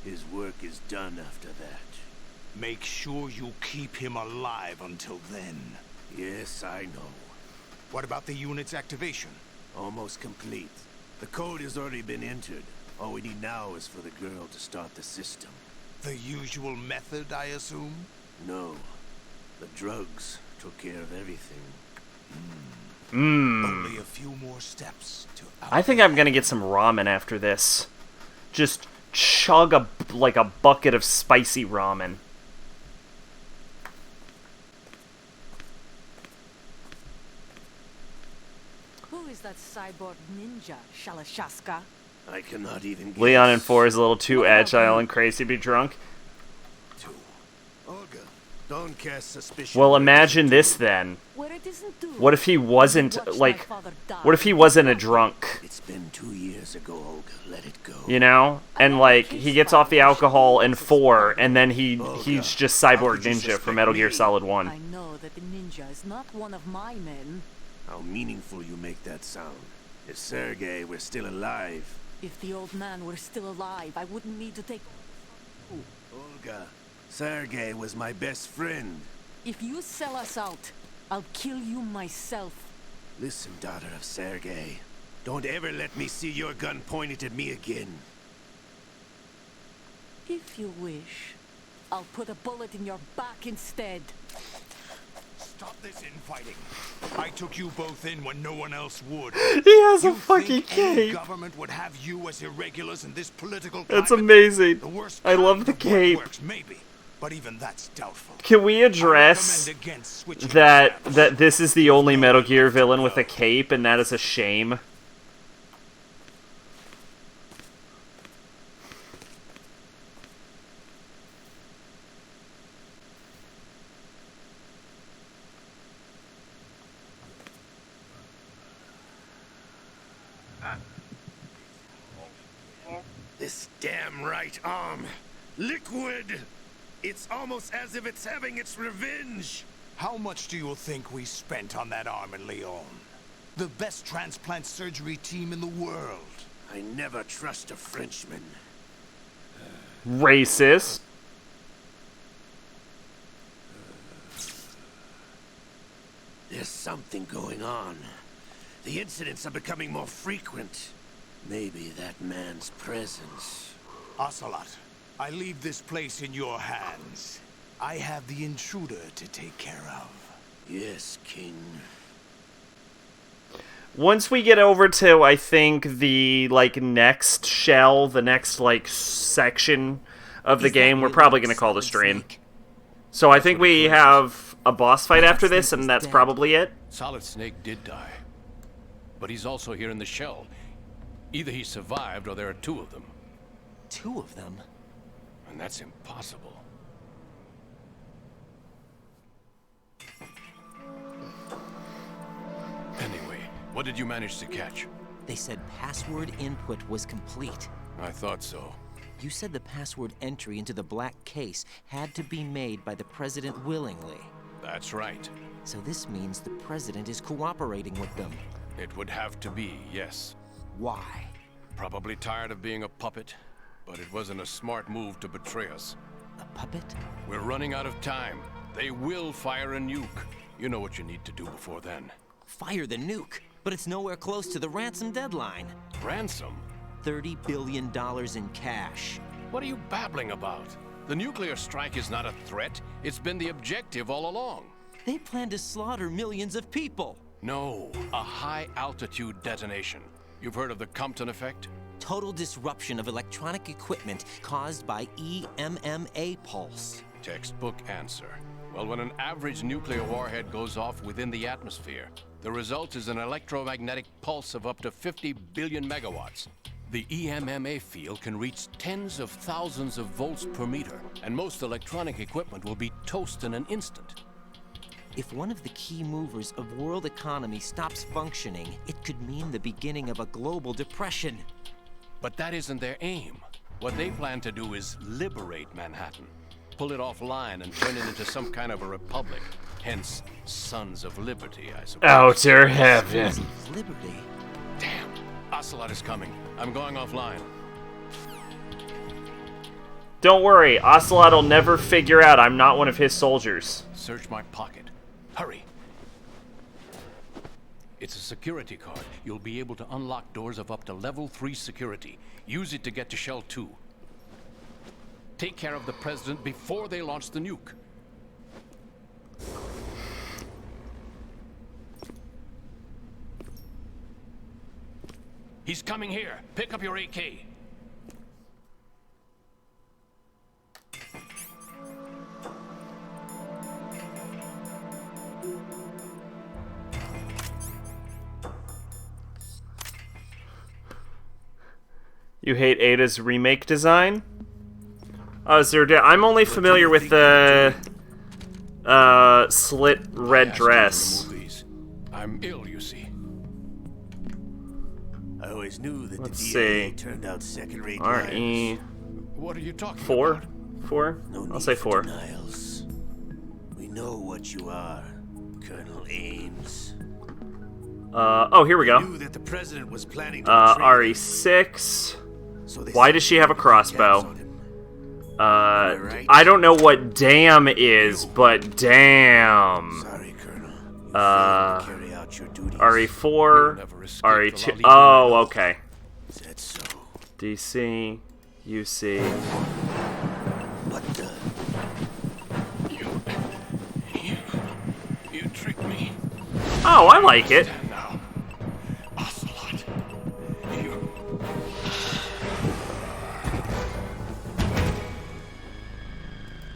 His work is done after that. Make sure you keep him alive until then. Yes, I know. What about the unit's activation? Almost complete. The code has already been entered. All we need now is for the girl to start the system. The usual method, I assume? No. The drugs took care of everything. Only a few more steps to I think I'm gonna get some ramen after this. Just chug a bucket of spicy ramen. Who is that cyborg ninja, Shalashaska? I cannot even guess. Leon and 4 is a little too agile and crazy to be drunk. Olga, don't cast suspicion. Well, imagine this then. What if he wasn't, like, what if he wasn't a drunk? It's been 2 years ago, Olga. Let it go. You know? And, like, he gets off the alcohol in 4, and then he's just Cyborg Ninja from Metal Gear Solid 1. I know that the ninja is not one of my men. How meaningful you make that sound. If Sergei were still alive. If the old man were still alive, I wouldn't need to take... Olga, Sergei was my best friend. If you sell us out, I'll kill you myself. Listen, daughter of Sergei. Don't ever let me see your gun pointed at me again. If you wish, I'll put a bullet in your back instead. Stop this infighting. I took you both in when no one else would. He has a You fucking think any cape. government would have you as irregulars in this political That's climate? amazing. The worst I love kind the of what cape. works, maybe, but even that's doubtful. Can we address I recommend against switching that this is the only Metal Gear villain with a cape, and that is a shame? This damn right arm. Liquid! It's almost as if it's having its revenge. How much do you think we spent on that arm in Lyon? The best transplant surgery team in the world. I never trust a Frenchman. Racist. There's something going on. The incidents are becoming more frequent. Maybe that man's presence. Ocelot, I leave this place in your hands. I have the intruder to take care of. Yes, King. Once we get over to, I think, the, like, next shell, the next, like, section of the game, we're probably going to call the stream. So I think we have a boss fight after this, and that's probably it. Solid Snake did die. But he's also here in the shell. Either he survived or there are two of them. Two of them? And that's impossible. Anyway, what did you manage to catch? They said password input was complete. I thought so. You said the password entry into the black case had to be made by the president willingly. That's right. So this means the president is cooperating with them. It would have to be, yes. Why? Probably tired of being a puppet, but it wasn't a smart move to betray us. A puppet? We're running out of time. They will fire a nuke. You know what you need to do before then. Fire the nuke? But it's nowhere close to the ransom deadline. Ransom? $30 billion in cash. What are you babbling about? The nuclear strike is not a threat. It's been the objective all along. They plan to slaughter millions of people. No, a high-altitude detonation. You've heard of the Compton effect? Total disruption of electronic equipment caused by EMMA pulse. Textbook answer. Well, when an average nuclear warhead goes off within the atmosphere, the result is an electromagnetic pulse of up to 50 billion megawatts. The EMMA field can reach tens of thousands of volts per meter, and most electronic equipment will be toast in an instant. If one of the key movers of world economy stops functioning, it could mean the beginning of a global depression. But that isn't their aim. What they plan to do is liberate Manhattan. Pull it offline and turn it into some kind of a republic. Hence, Sons of Liberty, I suppose. Outer heaven. Sons of Liberty? Damn. Ocelot is coming. I'm going offline. Don't worry, Ocelot will never figure out I'm not one of his soldiers. Search my pocket. Hurry. It's a security card. You'll be able to unlock doors of up to level 3 security. Use it to get to Shell 2. Take care of the president before they launch the nuke. He's coming here. Pick up your AK. You hate Ada's remake design? Oh, is there? I'm only familiar with the slit red dress. I'm ill, you see. I always knew that Let's the see. DA turned out second-rate R.E. liars. What are you talking Four? about? 4? No I'll say 4. Denials. We know what you are, Colonel Ames. Oh, here we go. Knew that the president was planning to betray RE6. So they Why does she have a crossbow? I don't know what damn is, but damn. Sorry, Colonel. RE4, You'll never escape the RE2. Lalique Oh, okay. Said so. DC, UC. What the? You tricked me. Oh, I like it. Now, Ocelot.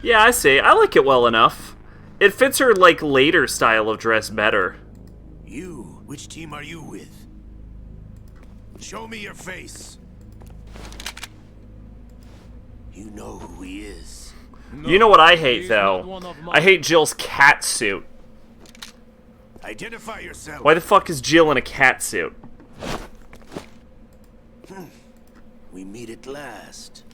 Yeah, I see. I like it well enough. It fits her, like, later style of dress better. You? Which team are you with? Show me your face. You know who he is. You know what I hate, though? I hate Jill's cat suit. Identify yourself. Why the fuck is Jill in a cat suit? We meet at last.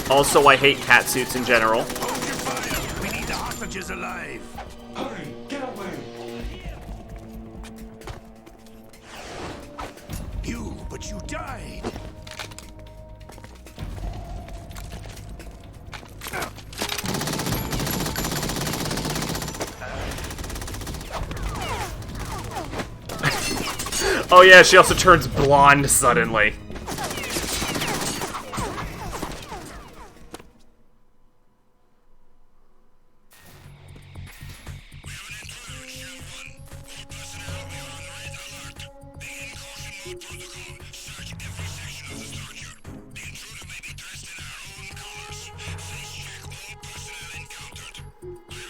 Also, I hate cat suits in general. Hold your fire. We need the hostages alive. Hurry, get away! But you died. Oh yeah, she also turns blonde suddenly.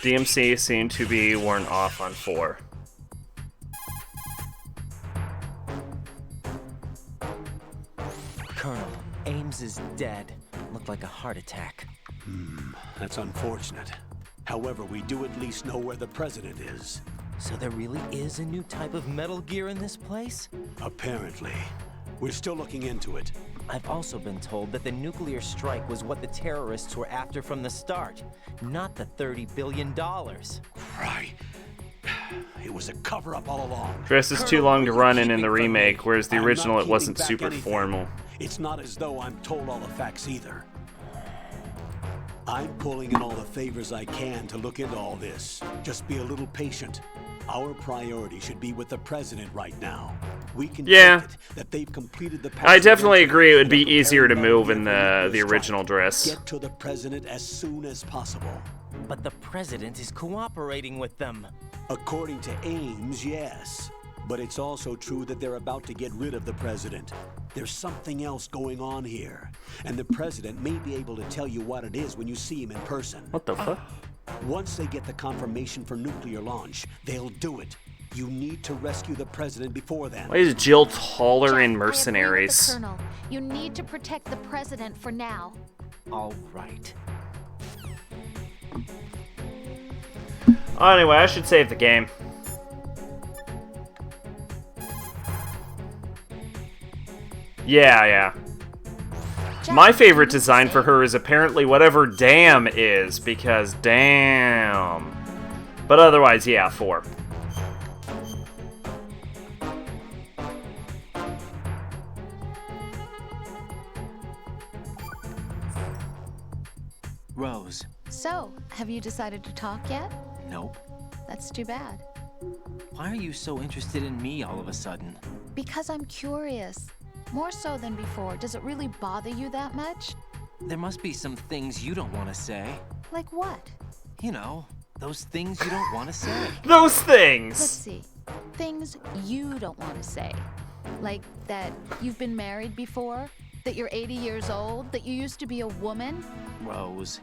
DMC seemed to be worn off on 4. Colonel, Ames is dead. Looked like a heart attack. That's unfortunate. However, we do at least know where the president is. So there really is a new type of Metal Gear in this place? Apparently. We're still looking into it. I've also been told that the nuclear strike was what the terrorists were after from the start, not the $30 billion. Right. It was a cover-up all along. Dress is too long to run in the remake, whereas the original it wasn't super formal. It's not as though I'm told all the facts either. I'm pulling in all the favors I can to look into all this. Just be a little patient. Our priority should be with the president right now. We can take it that they've completed the I definitely agree it would be easier to move in the original Dress. Get to the president as soon as possible. But the president is cooperating with them. According to Ames, yes. But it's also true that they're about to get rid of the president. There's something else going on here. And the president may be able to tell you what it is when you see him in person. What the fuck? Once they get the confirmation for nuclear launch, they'll do it. You need to rescue the president before then. Why is Jill taller in Mercenaries? Colonel, you need to protect the president for now. All right. Anyway, I should save the game. Yeah. My favorite design for her is apparently whatever damn is, because damn. But otherwise, yeah, 4. Rose. So, have you decided to talk yet? Nope. That's too bad. Why are you so interested in me all of a sudden? Because I'm curious. More so than before. Does it really bother you that much? There must be some things you don't want to say. Like what? You know, those things you don't want to say. Those things! Let's see. Things you don't want to say. Like that you've been married before? That you're 80 years old? That you used to be a woman? Rose.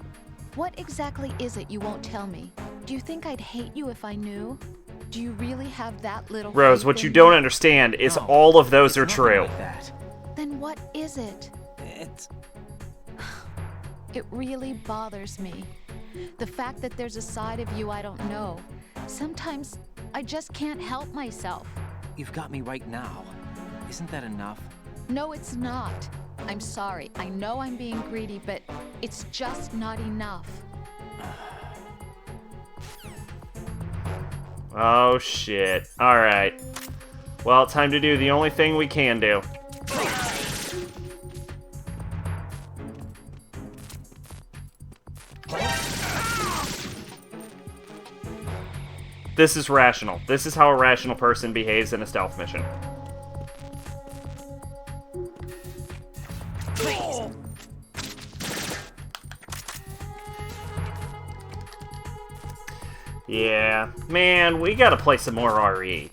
What exactly is it you won't tell me? Do you think I'd hate you if I knew? Do you really have that little Rose, what you don't understand is all of those are true. Then what is it? It really bothers me. The fact that there's a side of you I don't know. Sometimes I just can't help myself. You've got me right now. Isn't that enough? No, it's not. I'm sorry. I know I'm being greedy, but it's just not enough. Oh shit. Alright. Well, time to do the only thing we can do. This is rational. This is how a rational person behaves in a stealth mission. Yeah, man, we gotta play some more RE.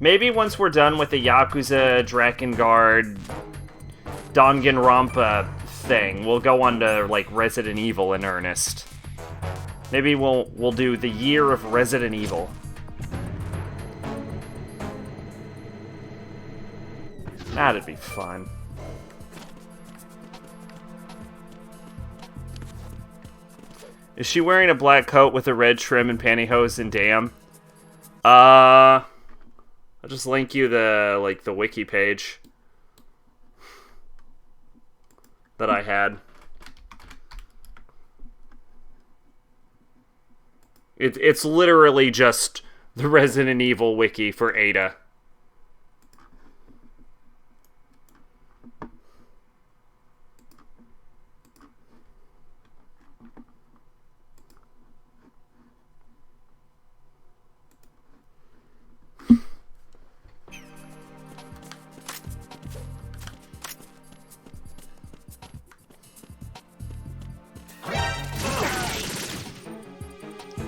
Maybe once we're done with the Yakuza, Drakengard, Danganronpa thing, we'll go on to, like, Resident Evil in earnest. Maybe we'll do the year of Resident Evil. That'd be fun. Is she wearing a black coat with a red trim and pantyhose and damn? I'll just link you the wiki page that I had. It's literally just the Resident Evil wiki for Ada.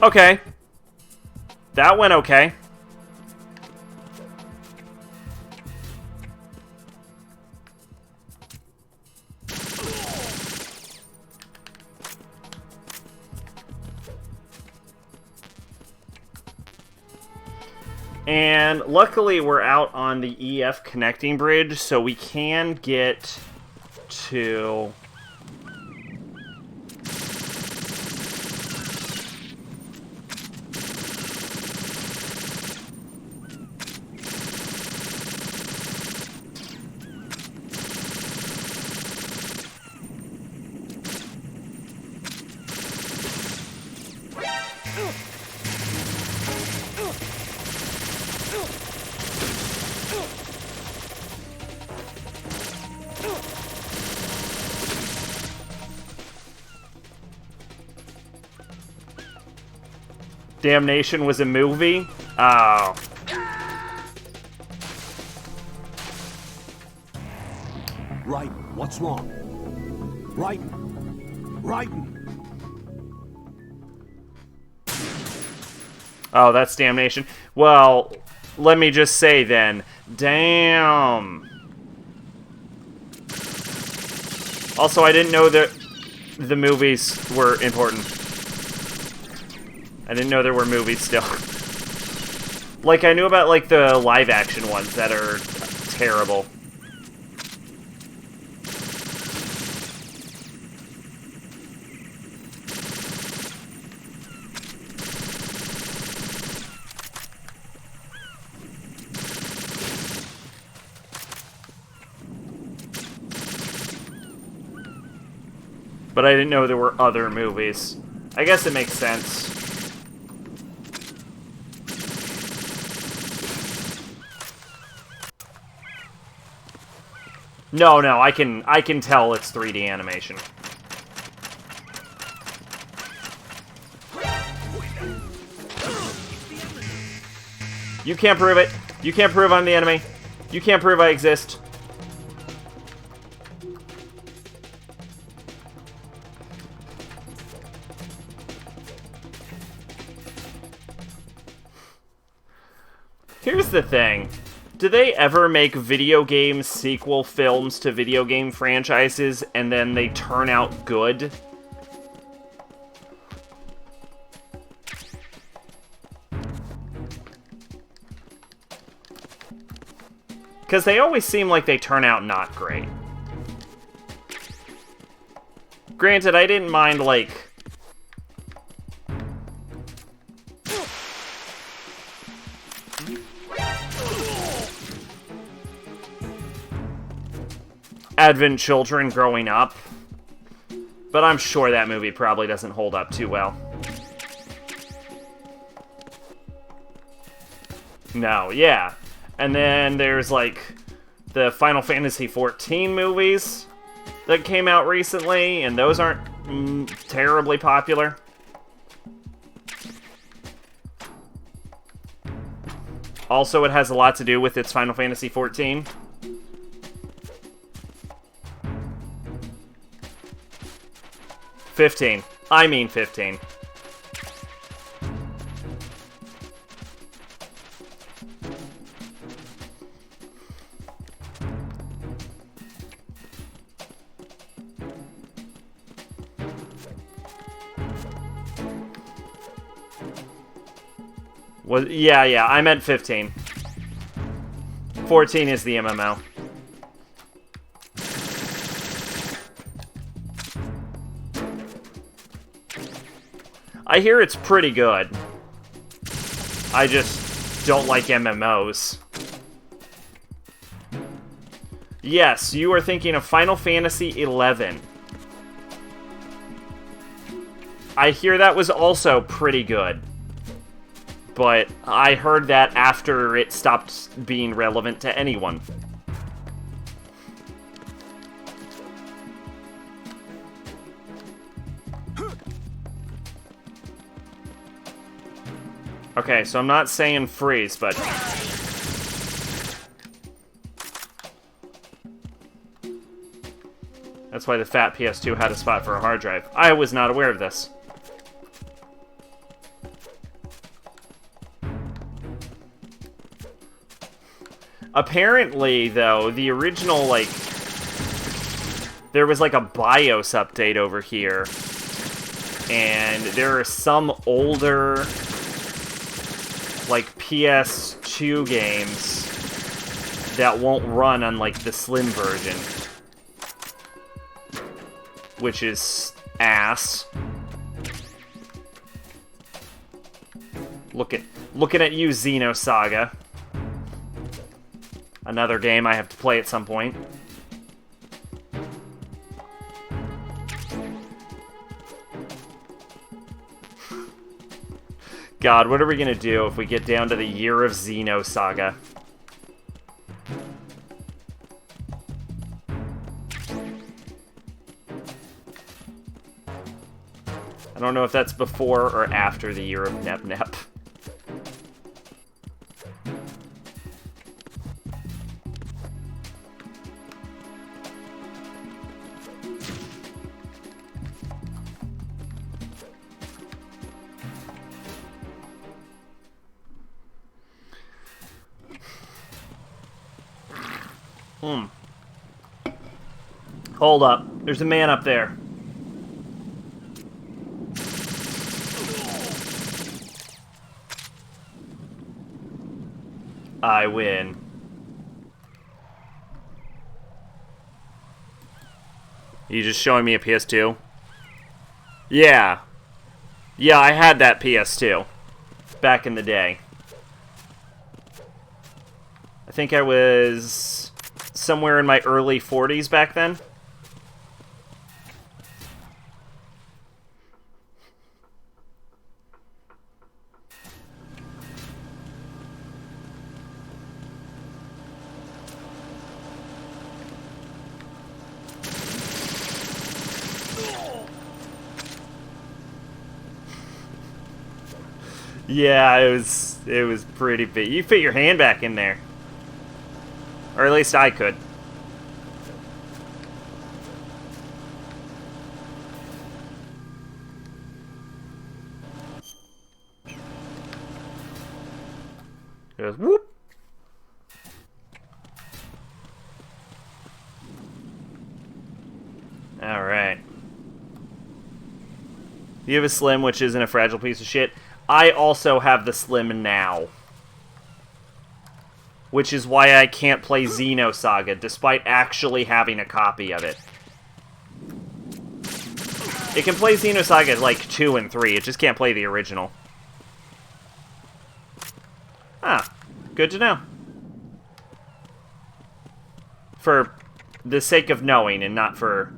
Okay. That went okay. And luckily we're out on the EF connecting bridge, so we can get to... Damnation was a movie? Oh. Raiden, what's wrong? Raiden! Raiden! Oh, that's Damnation. Well, let me just say then. Damn. Also, I didn't know that the movies were important. I didn't know there were movies still. Like, I knew about, like, the live-action ones that are terrible. But I didn't know there were other movies. I guess it makes sense. No, I can tell it's 3D animation. You can't prove it. You can't prove I'm the enemy. You can't prove I exist. Here's the thing. Do they ever make video game sequel films to video game franchises and then they turn out good? Because they always seem like they turn out not great. Granted, I didn't mind, like... Advent Children growing up. But I'm sure that movie probably doesn't hold up too well. No, yeah. And then there's, like, the Final Fantasy XIV movies that came out recently, and those aren't terribly popular. Also, it has a lot to do with its Final Fantasy XIV. $15. I mean 15. Well, yeah, I meant 15. 14 is the MMO. I hear it's pretty good. I just don't like MMOs. Yes, you are thinking of Final Fantasy XI. I hear that was also pretty good. But I heard that after it stopped being relevant to anyone. Okay, so I'm not saying freeze, but... That's why the fat PS2 had a spot for a hard drive. I was not aware of this. Apparently, though, the original, like... There was, like, a BIOS update over here. And there are some older... like PS2 games that won't run on like the Slim version, which is ass. Looking at you, Xenosaga. Another game I have to play at some point. God, what are we gonna do if we get down to the year of Xenosaga? I don't know if that's before or after the year of Nep Nep. Hold up. There's a man up there. I win. You just showing me a PS2? Yeah. Yeah, I had that PS2. Back in the day. I think I was somewhere in my early 40s back then. Yeah, it was pretty big. You fit your hand back in there. Or at least I could. Goes whoop. All right. You have a Slim, which isn't a fragile piece of shit. I also have the Slim now. Which is why I can't play Xenosaga, despite actually having a copy of it. It can play Xenosaga like 2 and 3, it just can't play the original. Ah, good to know. For the sake of knowing, and not for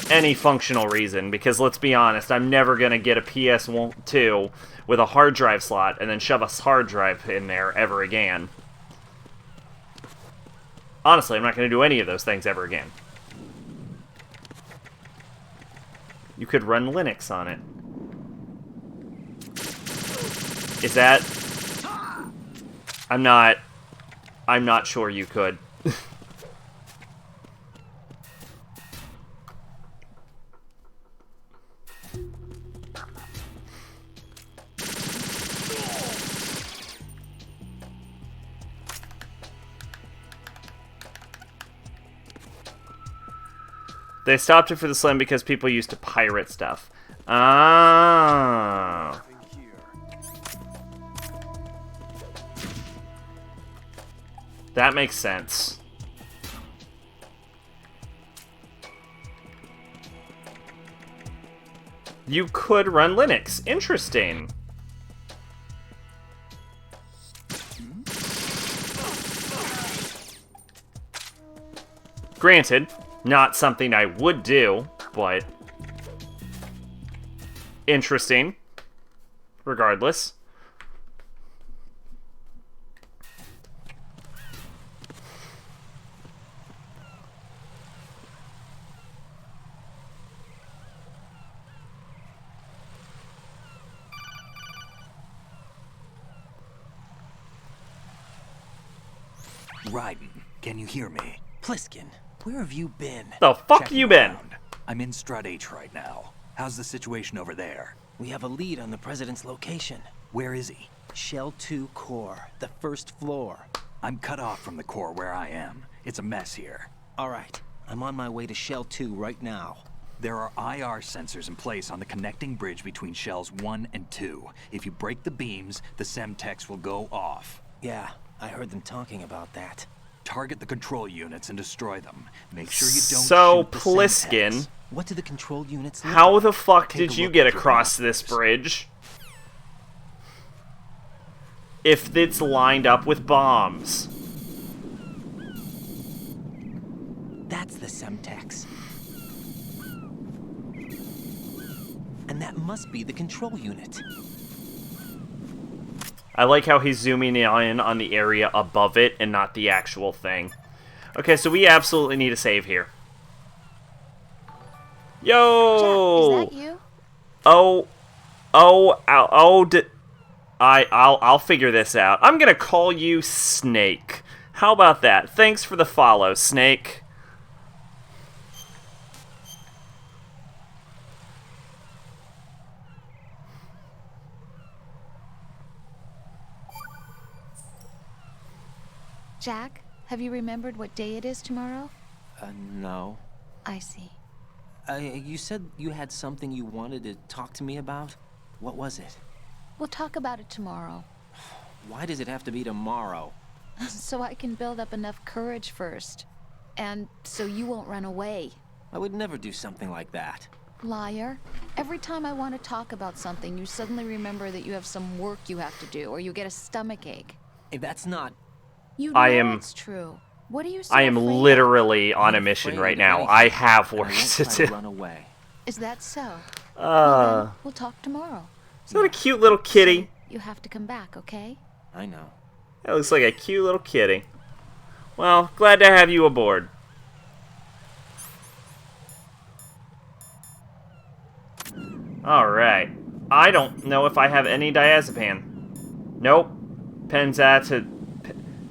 any functional reason, because let's be honest, I'm never going to get a PS2 with a hard drive slot and then shove a hard drive in there ever again. Honestly, I'm not going to do any of those things ever again. You could run Linux on it. Is that... I'm not sure you could. They stopped it for the Slim because people used to pirate stuff. Ah. That makes sense. You could run Linux. Interesting. Granted, not something I would do, but interesting, regardless. Raiden, can you hear me? Pliskin, where have you been? The fuck Checking you been? around. I'm in Strut H right now. How's the situation over there? We have a lead on the president's location. Where is he? Shell 2 core, the first floor. I'm cut off from the core where I am. It's a mess here. All right, I'm on my way to Shell 2 right now. There are IR sensors in place on the connecting bridge between shells 1 and 2. If you break the beams, the Semtex will go off. Yeah, I heard them talking about that. Target the control units and destroy them. Make sure you don't So, shoot the Pliskin, Semtex. What do the control units look how like? the fuck Take a did you look get at your across this bridge? If it's lined up with bombs. That's the Semtex. And that must be the control unit. I like how he's zooming in on the area above it and not the actual thing. Okay, so we absolutely need a save here. Yo! Jack, is that you? I'll figure this out. I'm gonna call you Snake. How about that? Thanks for the follow, Snake. Jack, have you remembered what day it is tomorrow? No. I see. You said you had something you wanted to talk to me about? What was it? We'll talk about it tomorrow. Why does it have to be tomorrow? So I can build up enough courage first. And so you won't run away. I would never do something like that. Liar. Every time I want to talk about something, you suddenly remember that you have some work you have to do, or you get a stomachache. Hey, that's not... You know it's true. What are you so I am afraid of? literally on a mission right now. I have work to do. Run away. Is that so? Well, then, we'll talk tomorrow. Is that a cute little kitty? You have to come back, okay? I know. That looks like a cute little kitty. Well, glad to have you aboard. Alright. I don't know if I have any diazepam. Nope.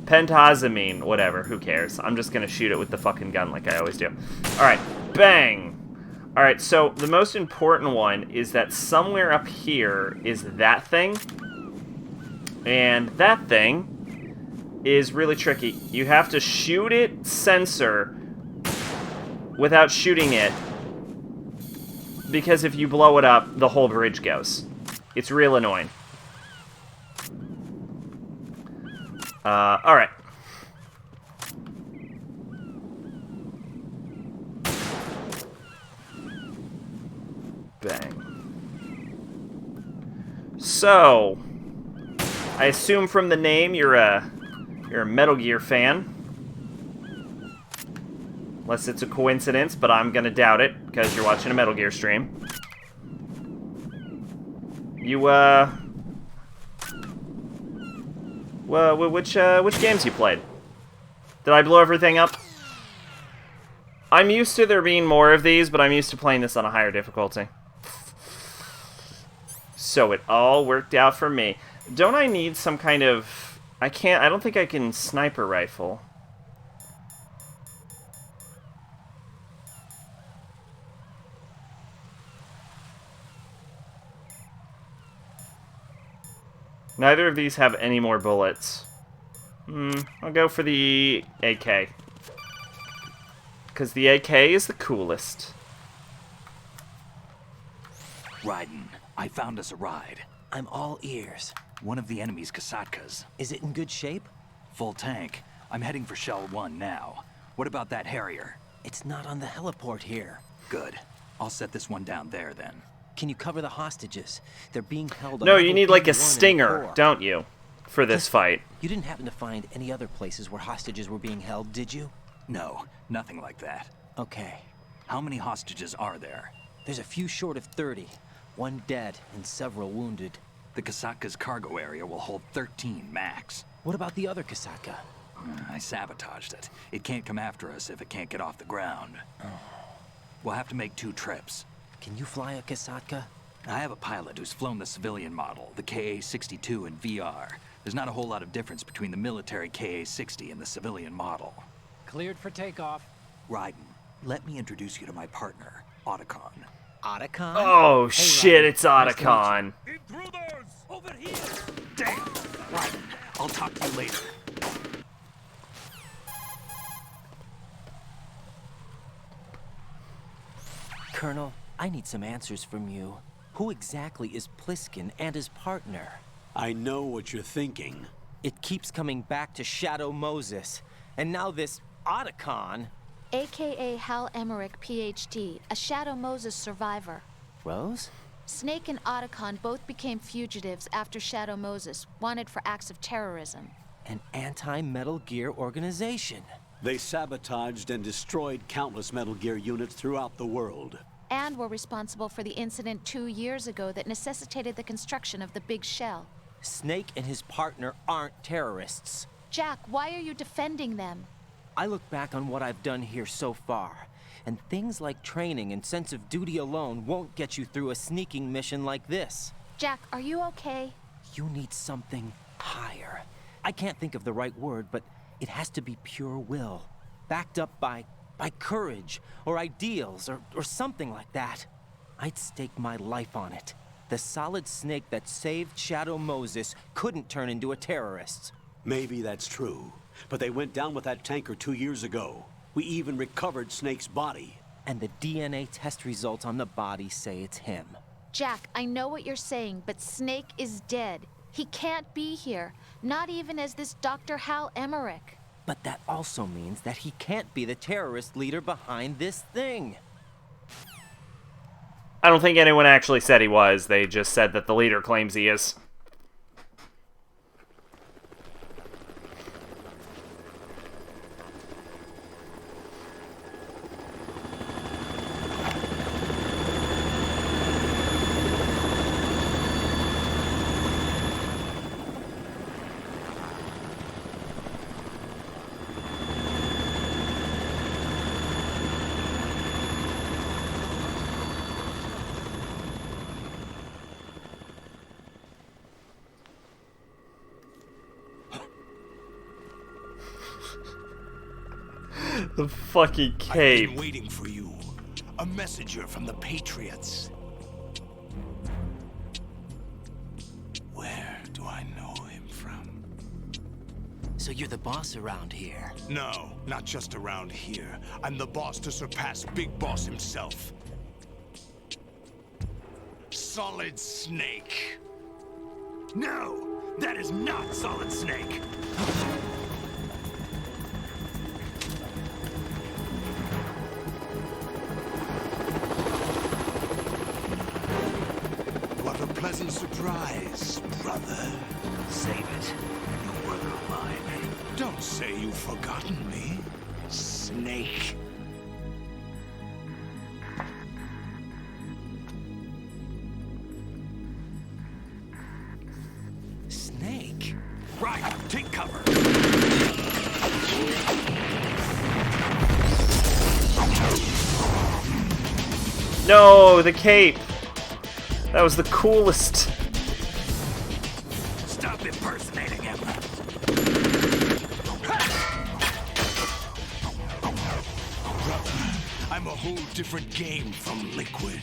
Pentazamine. Whatever. Who cares? I'm just gonna shoot it with the fucking gun like I always do. Alright. Bang! Alright, so the most important one is that somewhere up here is that thing. And that thing is really tricky. You have to shoot it sensor without shooting it, because if you blow it up, the whole bridge goes. It's real annoying. Alright. Bang. So, I assume from the name you're a Metal Gear fan. Unless it's a coincidence, but I'm gonna doubt it, because you're watching a Metal Gear stream. You, which games you played? Did I blow everything up? I'm used to there being more of these, but I'm used to playing this on a higher difficulty. So it all worked out for me. Don't I need some kind of... I don't think I can sniper rifle. Neither of these have any more bullets. I'll go for the AK. Because the AK is the coolest. Raiden, I found us a ride. I'm all ears. One of the enemy's Kasatkas. Is it in good shape? Full tank. I'm heading for Shell 1 now. What about that Harrier? It's not on the heliport here. Good. I'll set this one down there then. Can you cover the hostages? They're being held on No, you need like a B1 stinger, and don't you? For this fight. You didn't happen to find any other places where hostages were being held, did you? No, nothing like that. Okay. How many hostages are there? There's a few short of 30. One dead and several wounded. The Kasatka's cargo area will hold 13 max. What about the other Kasaka? I sabotaged it. It can't come after us if it can't get off the ground. We'll have to make 2 trips. Can you fly a Kasatka? I have a pilot who's flown the civilian model, the KA-62 in VR. There's not a whole lot of difference between the military KA-60 and the civilian model. Cleared for takeoff. Raiden, let me introduce you to my partner, Otacon. Otacon? Oh shit, it's Otacon. Intruders! Over here! Damn! Raiden, I'll talk to you later. Colonel, I need some answers from you. Who exactly is Pliskin and his partner? I know what you're thinking. It keeps coming back to Shadow Moses. And now this Otacon. AKA Hal Emmerich, PhD, a Shadow Moses survivor. Rose? Snake and Otacon both became fugitives after Shadow Moses, wanted for acts of terrorism. An anti-Metal Gear organization. They sabotaged and destroyed countless Metal Gear units throughout the world. And were responsible for the incident 2 years ago that necessitated the construction of the Big Shell. Snake and his partner aren't terrorists. Jack, why are you defending them? I look back on what I've done here so far, and things like training and sense of duty alone won't get you through a sneaking mission like this. Jack, are you okay? You need something higher. I can't think of the right word, but it has to be pure will, backed up by courage, or ideals, or something like that. I'd stake my life on it. The Solid Snake that saved Shadow Moses couldn't turn into a terrorist. Maybe that's true, but they went down with that tanker 2 years ago. We even recovered Snake's body. And the DNA test results on the body say it's him. Jack, I know what you're saying, but Snake is dead. He can't be here, not even as this Dr. Hal Emmerich. But that also means that he can't be the terrorist leader behind this thing. I don't think anyone actually said he was. They just said that the leader claims he is. The fucking cape. I've been waiting for you. A messenger from the Patriots. Where do I know him from? So you're the boss around here? No, not just around here. I'm the boss to surpass Big Boss himself. Solid Snake. No, that is not Solid Snake. What a pleasant surprise, brother. Save it. You brother of mine. Don't say you've forgotten me, Snake. Snake? Right, take cover. No, the cape. That was the coolest. Stop impersonating him. Brother, I'm a whole different game from Liquid.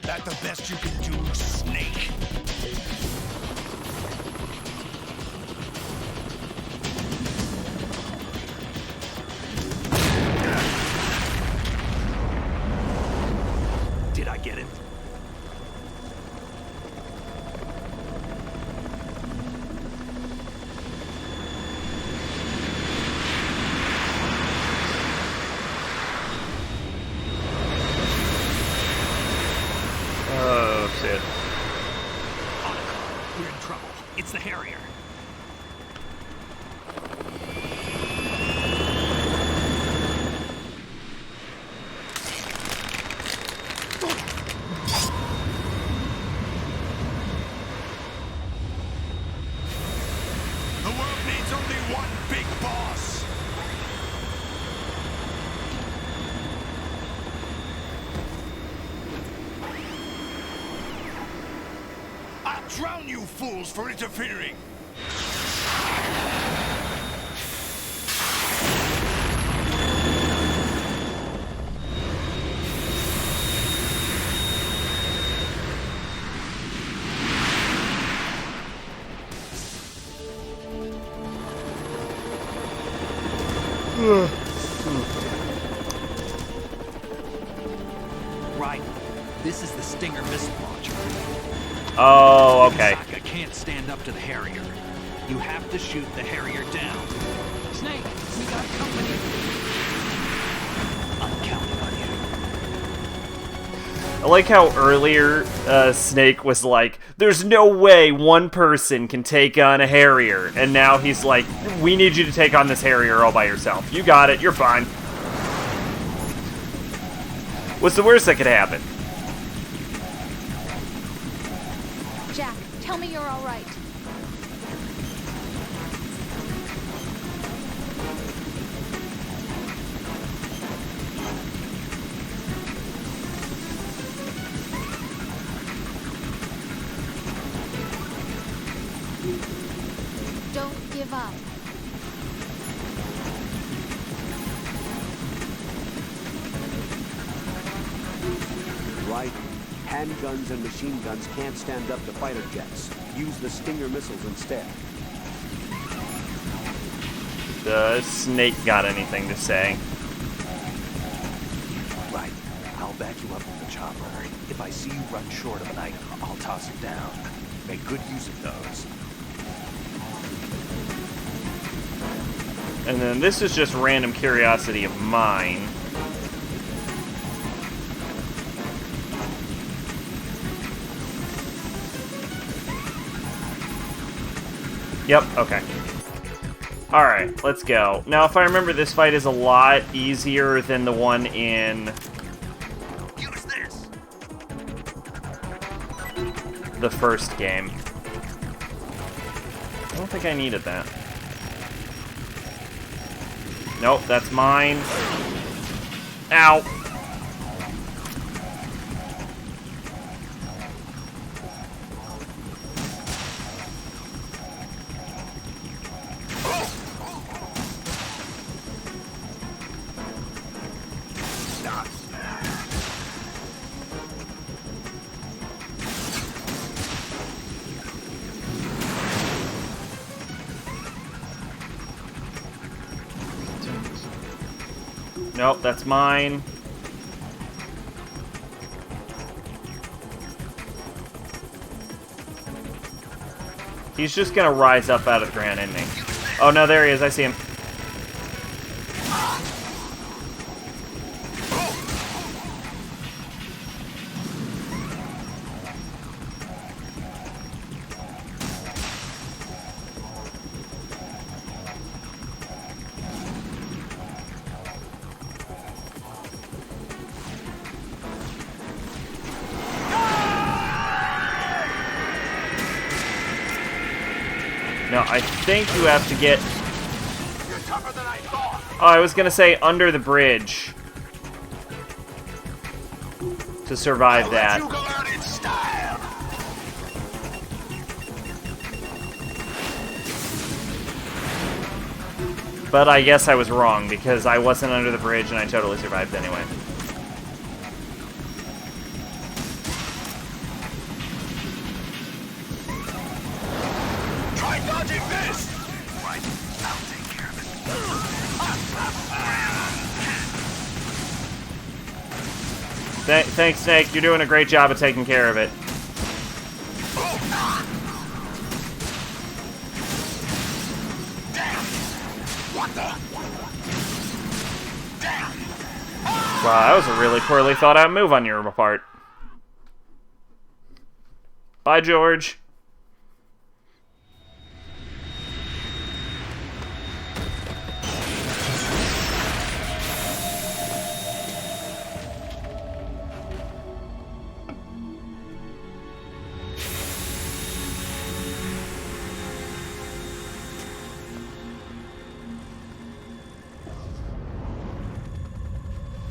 That the best you can do, Snake? Did I get it? Oh, shit. We're in trouble. It's the Harrier. drown you fools for interfering! Right. This is the Stinger missile launcher. Oh, okay. Sokka can't stand up to the Harrier. You have to shoot the Harrier down. Snake, we got company. I'm counting on you. I like how earlier Snake was like, there's no way one person can take on a Harrier. And now he's like, we need you to take on this Harrier all by yourself. You got it, you're fine. What's the worst that could happen? Jack, tell me you're all right. Don't give up. Right? Handguns and machine guns can't stand up to fighter jets. Use the Stinger missiles instead. Does Snake got anything to say? Right. I'll back you up from the chopper. If I see you run short of an item, I'll toss it down. Make good use of those. And then this is just random curiosity of mine. Yep, okay. Alright, let's go. Now, if I remember, this fight is a lot easier than the one in the first game. I don't think I needed that. Nope, that's mine. Ow. Nope, that's mine. He's just gonna rise up out of the ground, isn't he? Oh no, there he is, I see him. No, I think you have to get... Oh, I was gonna say under the bridge to survive that. But I guess I was wrong because I wasn't under the bridge and I totally survived anyway. Thanks, Snake. You're doing a great job of taking care of it. Wow, that was a really poorly thought out move on your part. Bye, George.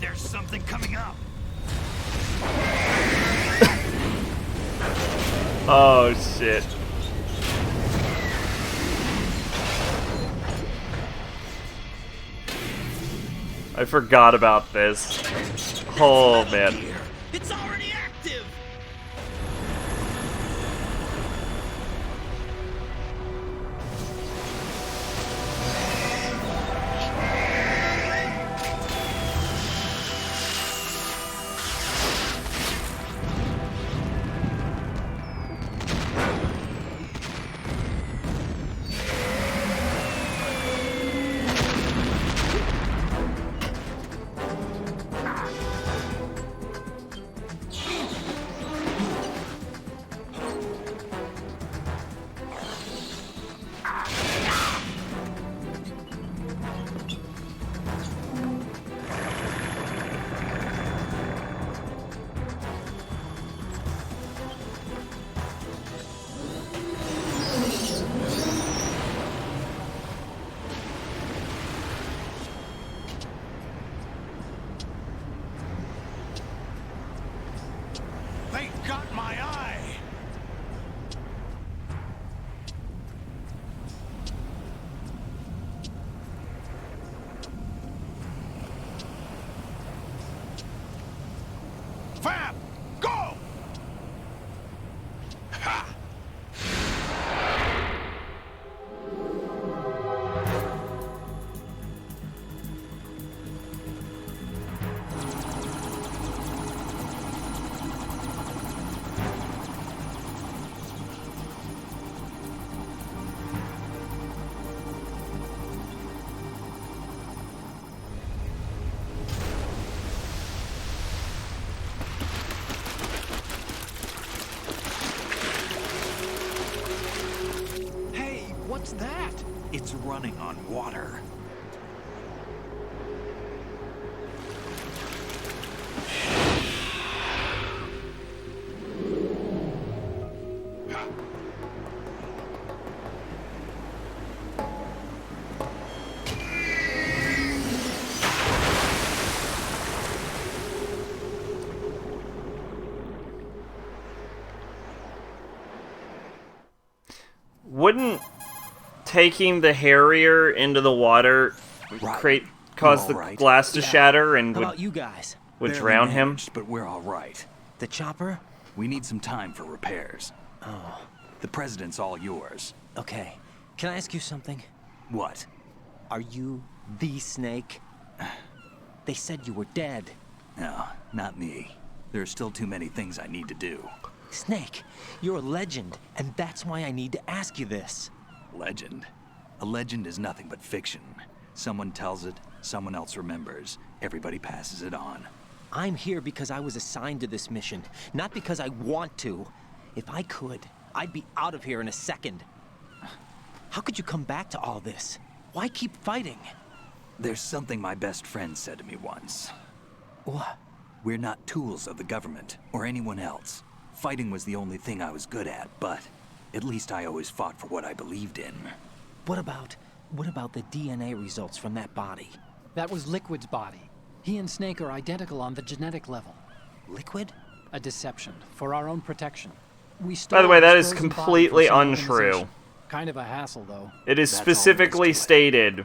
There's something coming up. Oh, shit. I forgot about this. Oh, man. It's already active! They got my eye! Fab! Go! Ha! Hey, what's that? It's running on water. Wouldn't taking the Harrier into the water cause the right? glass to Yeah. shatter and How would, about you guys? would Barely drown him? managed, but we're all right. The chopper? We need some time for repairs. Oh. The president's all yours. Okay. Can I ask you something? What? Are you the Snake? They said you were dead. No, not me. There are still too many things I need to do. Snake, you're a legend, and that's why I need to ask you this. Legend? A legend is nothing but fiction. Someone tells it, someone else remembers. Everybody passes it on. I'm here because I was assigned to this mission, not because I want to. If I could, I'd be out of here in a second. How could you come back to all this? Why keep fighting? There's something my best friend said to me once. What? We're not tools of the government or anyone else. Fighting was the only thing I was good at, but at least I always fought for what I believed in. What about the DNA results from that body? That was Liquid's body. He and Snake are identical on the genetic level. Liquid? A deception, for our own protection. We By the way, that his is frozen body completely for some untrue. organization. Kind of a hassle, though. It is specifically stated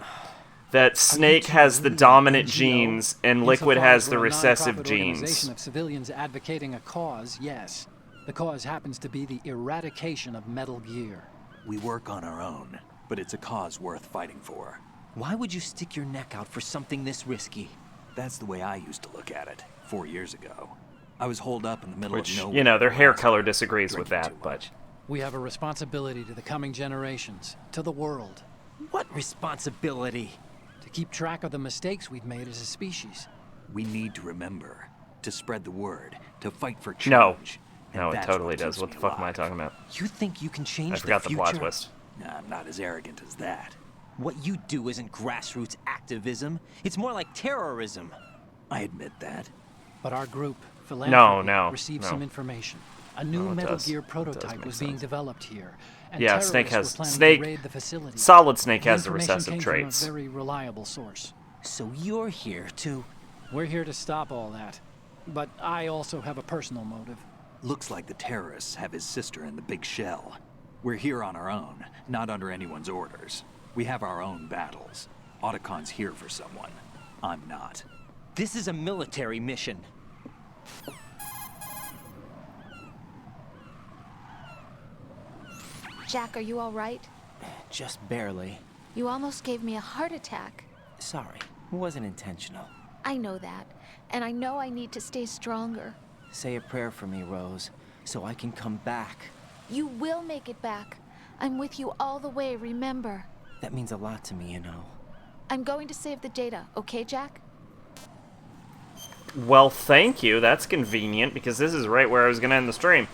that Snake has the dominant genes and Liquid has the recessive genes. Organization of civilians advocating a cause, yes. The cause happens to be the eradication of Metal Gear. We work on our own, but it's a cause worth fighting for. Why would you stick your neck out for something this risky? That's the way I used to look at it 4 years ago. I was holed up in the middle Which, of nowhere. you know, their hair color disagrees with that, but... We have a responsibility to the coming generations, to the world. What responsibility? To keep track of the mistakes we've made as a species. We need to remember, to spread the word, to fight for No. change. No, it That's totally what does. keeps What the me fuck am I alive. talking about? You think you can change I forgot the the future? plot twist. Nah, I'm not as arrogant as that. What you do isn't grassroots activism. It's more like terrorism. I admit that. But our group, Philanthropy, No, received no. some information. A new No, it Metal does. Gear It does prototype make was being sense. developed here. And Yeah, Snake terrorists has... were planning to raid Snake... the facility. Solid Snake has the information recessive came from traits. a very reliable source. So you're here to... We're here to stop all that. But I also have a personal motive. Looks like the terrorists have his sister in the big shell. We're here on our own, not under anyone's orders. We have our own battles. Otacon's here for someone. I'm not. This is a military mission. Jack, are you all right? Just barely. You almost gave me a heart attack. Sorry, it wasn't intentional. I know that, and I know I need to stay stronger. Say a prayer for me, Rose, so I can come back. You will make it back. I'm with you all the way, remember? That means a lot to me, you know. I'm going to save the data, okay, Jack? Well, thank you. That's convenient, because this is right where I was going to end the stream.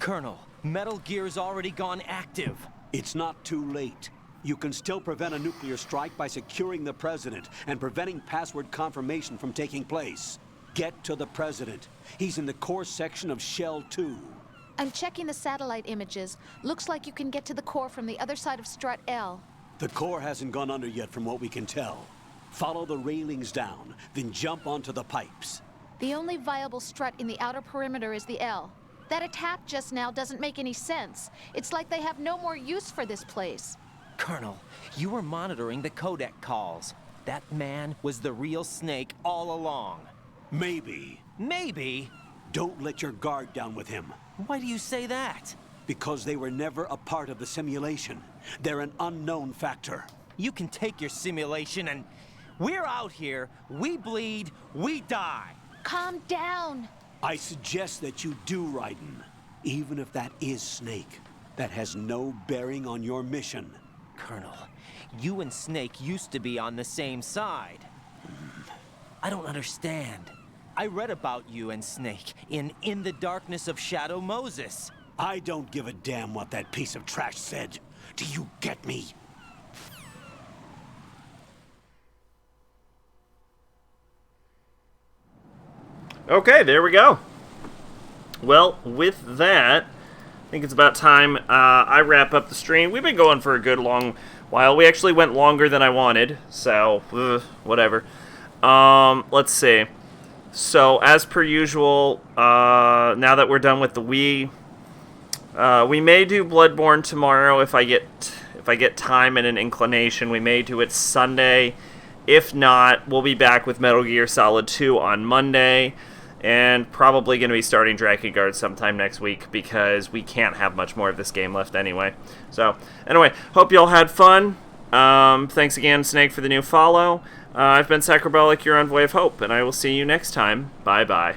Colonel, Metal Gear's already gone active. It's not too late. You can still prevent a nuclear strike by securing the President and preventing password confirmation from taking place. Get to the President. He's in the core section of Shell 2. I'm checking the satellite images. Looks like you can get to the core from the other side of Strut L. The core hasn't gone under yet from what we can tell. Follow the railings down, then jump onto the pipes. The only viable strut in the outer perimeter is the L. That attack just now doesn't make any sense. It's like they have no more use for this place. Colonel, you were monitoring the codec calls. That man was the real Snake all along. Maybe. Maybe? Don't let your guard down with him. Why do you say that? Because they were never a part of the simulation. They're an unknown factor. You can take your simulation and... We're out here, we bleed, we die. Calm down. I suggest that you do, Raiden. Even if that is Snake, that has no bearing on your mission. Colonel, you and Snake used to be on the same side. I don't understand. I read about you and Snake in the Darkness of Shadow Moses. I don't give a damn what that piece of trash said. Do you get me? Okay, there we go. Well, with that, I think it's about time I wrap up the stream. We've been going for a good long while. We actually went longer than I wanted, so whatever. Let's see. So, as per usual, now that we're done with the Wii, we may do Bloodborne tomorrow if I get time and an inclination. We may do it Sunday. If not, we'll be back with Metal Gear Solid 2 on Monday. And probably going to be starting Drakengard sometime next week because we can't have much more of this game left anyway. So, anyway, hope you all had fun. Thanks again, Snake, for the new follow. I've been Sacrobolic, your Envoy of Hope, and I will see you next time. Bye-bye.